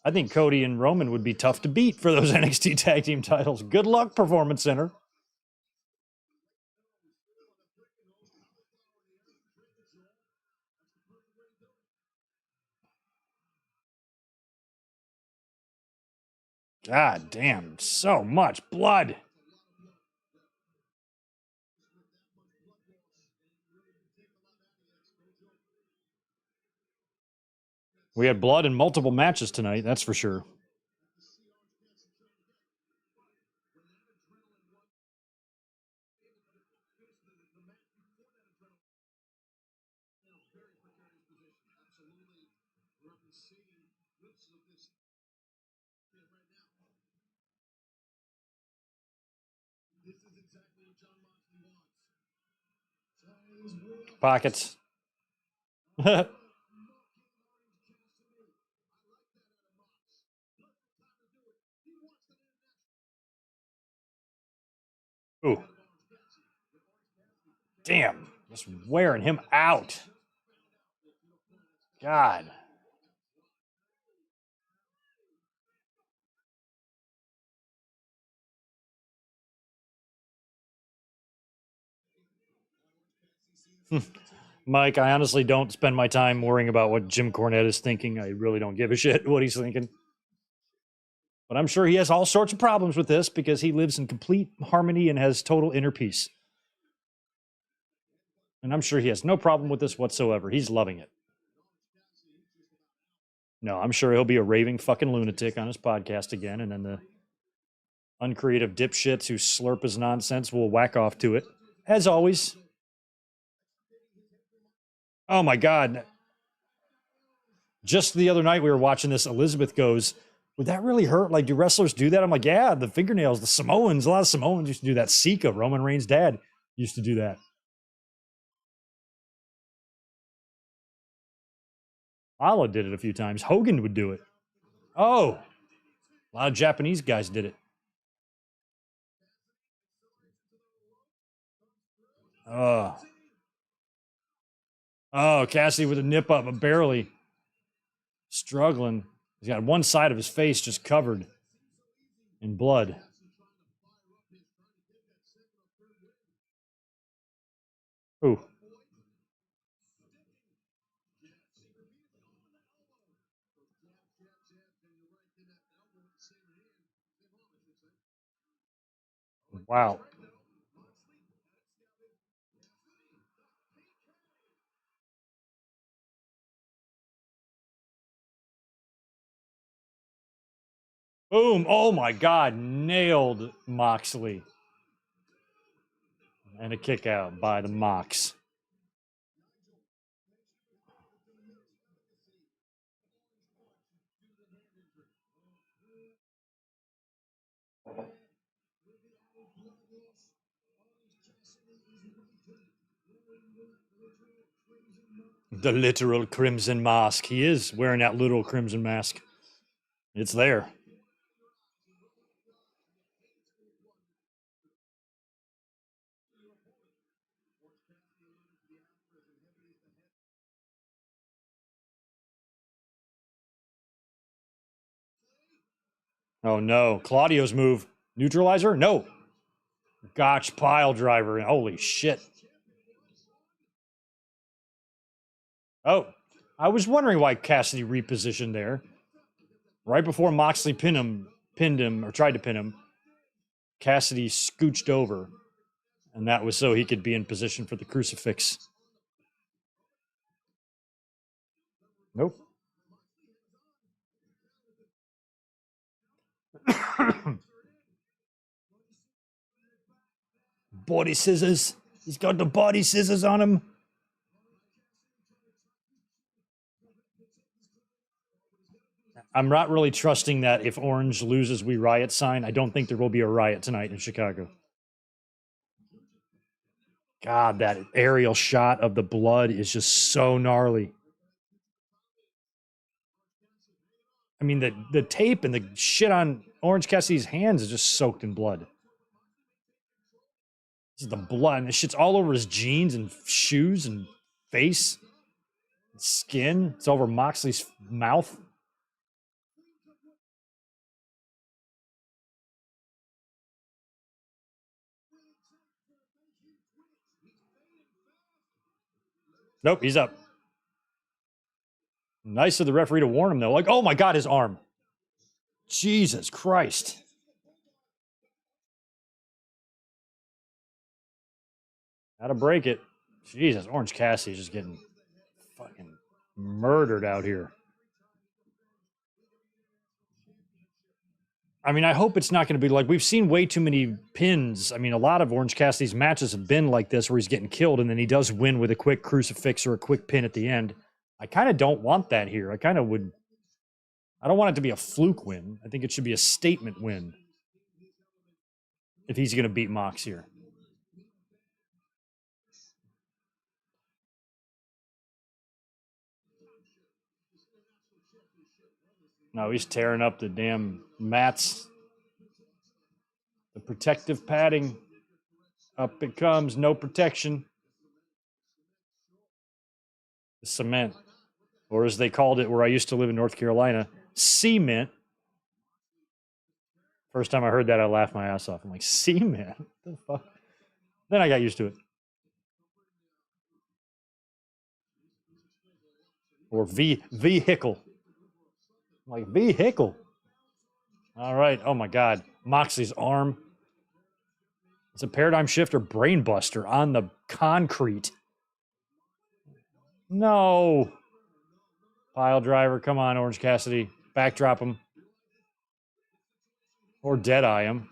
I think Cody and Roman would be tough to beat for those NXT tag team titles. Good luck, Performance Center. God damn, so much blood. We had blood in multiple matches tonight, that's for sure. Pockets. Ooh. Damn, just wearing him out. God. Mike, I honestly don't spend my time worrying about what Jim Cornette is thinking. I really don't give a shit what he's thinking. But I'm sure he has all sorts of problems with this because he lives in complete harmony and has total inner peace. And I'm sure he has no problem with this whatsoever. He's loving it. No, I'm sure he'll be a raving fucking lunatic on his podcast again, and then the uncreative dipshits who slurp his nonsense will whack off to it, as always. Oh my God. Just the other night we were watching this. Elizabeth goes, would that really hurt? Like, do wrestlers do that? I'm like, yeah, the fingernails, the Samoans, a lot of Samoans used to do that. Sika, Roman Reigns' dad, used to do that. Allah did it a few times. Hogan would do it. Oh, a lot of Japanese guys did it. Oh, Cassidy with a nip up, but barely struggling. He's got one side of his face just covered in blood. Ooh. Wow. Boom. Oh my God. Nailed Moxley. And a kick out by the Mox. The literal crimson mask. He is wearing that literal crimson mask. It's there. Oh no. Claudio's move. Neutralizer? No. Gotch pile driver. Holy shit. Oh, I was wondering why Cassidy repositioned there. Right before Moxley pinned him, or tried to pin him, Cassidy scooched over, and that was so he could be in position for the crucifix. Nope. Body scissors. He's got the body scissors on him. I'm not really trusting that if Orange loses, we riot sign. I don't think there will be a riot tonight in Chicago. God, that aerial shot of the blood is just so gnarly. I mean, the tape and the shit on Orange Cassidy's hands is just soaked in blood. This is the blood, and this shit's all over his jeans and shoes and face, and skin. It's over Moxley's mouth. Nope, he's up. Nice of the referee to warn him, though. Like, oh my God, his arm. Jesus Christ. How to break it. Jesus, Orange Cassidy's just getting fucking murdered out here. I mean, I hope it's not going to be like we've seen way too many pins. I mean, a lot of Orange Cassidy's matches have been like this where he's getting killed and then he does win with a quick crucifix or a quick pin at the end. I kind of don't want that here. I don't want it to be a fluke win. I think it should be a statement win if he's going to beat Mox here. No, he's tearing up the damn mats. The protective padding. Up it comes. No protection. The cement. Or as they called it where I used to live in North Carolina, cement. First time I heard that, I laughed my ass off. I'm like, cement? What the fuck? Then I got used to it. Or vehicle. I'm like, vehicle. All right. Oh my God. Moxley's arm. It's a paradigm shifter brainbuster on the concrete. No. Pile driver. Come on, Orange Cassidy. Backdrop him. Or deadeye him.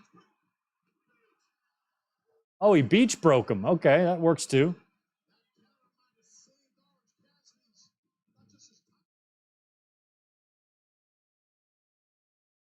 Oh, he beach broke him. Okay, that works too.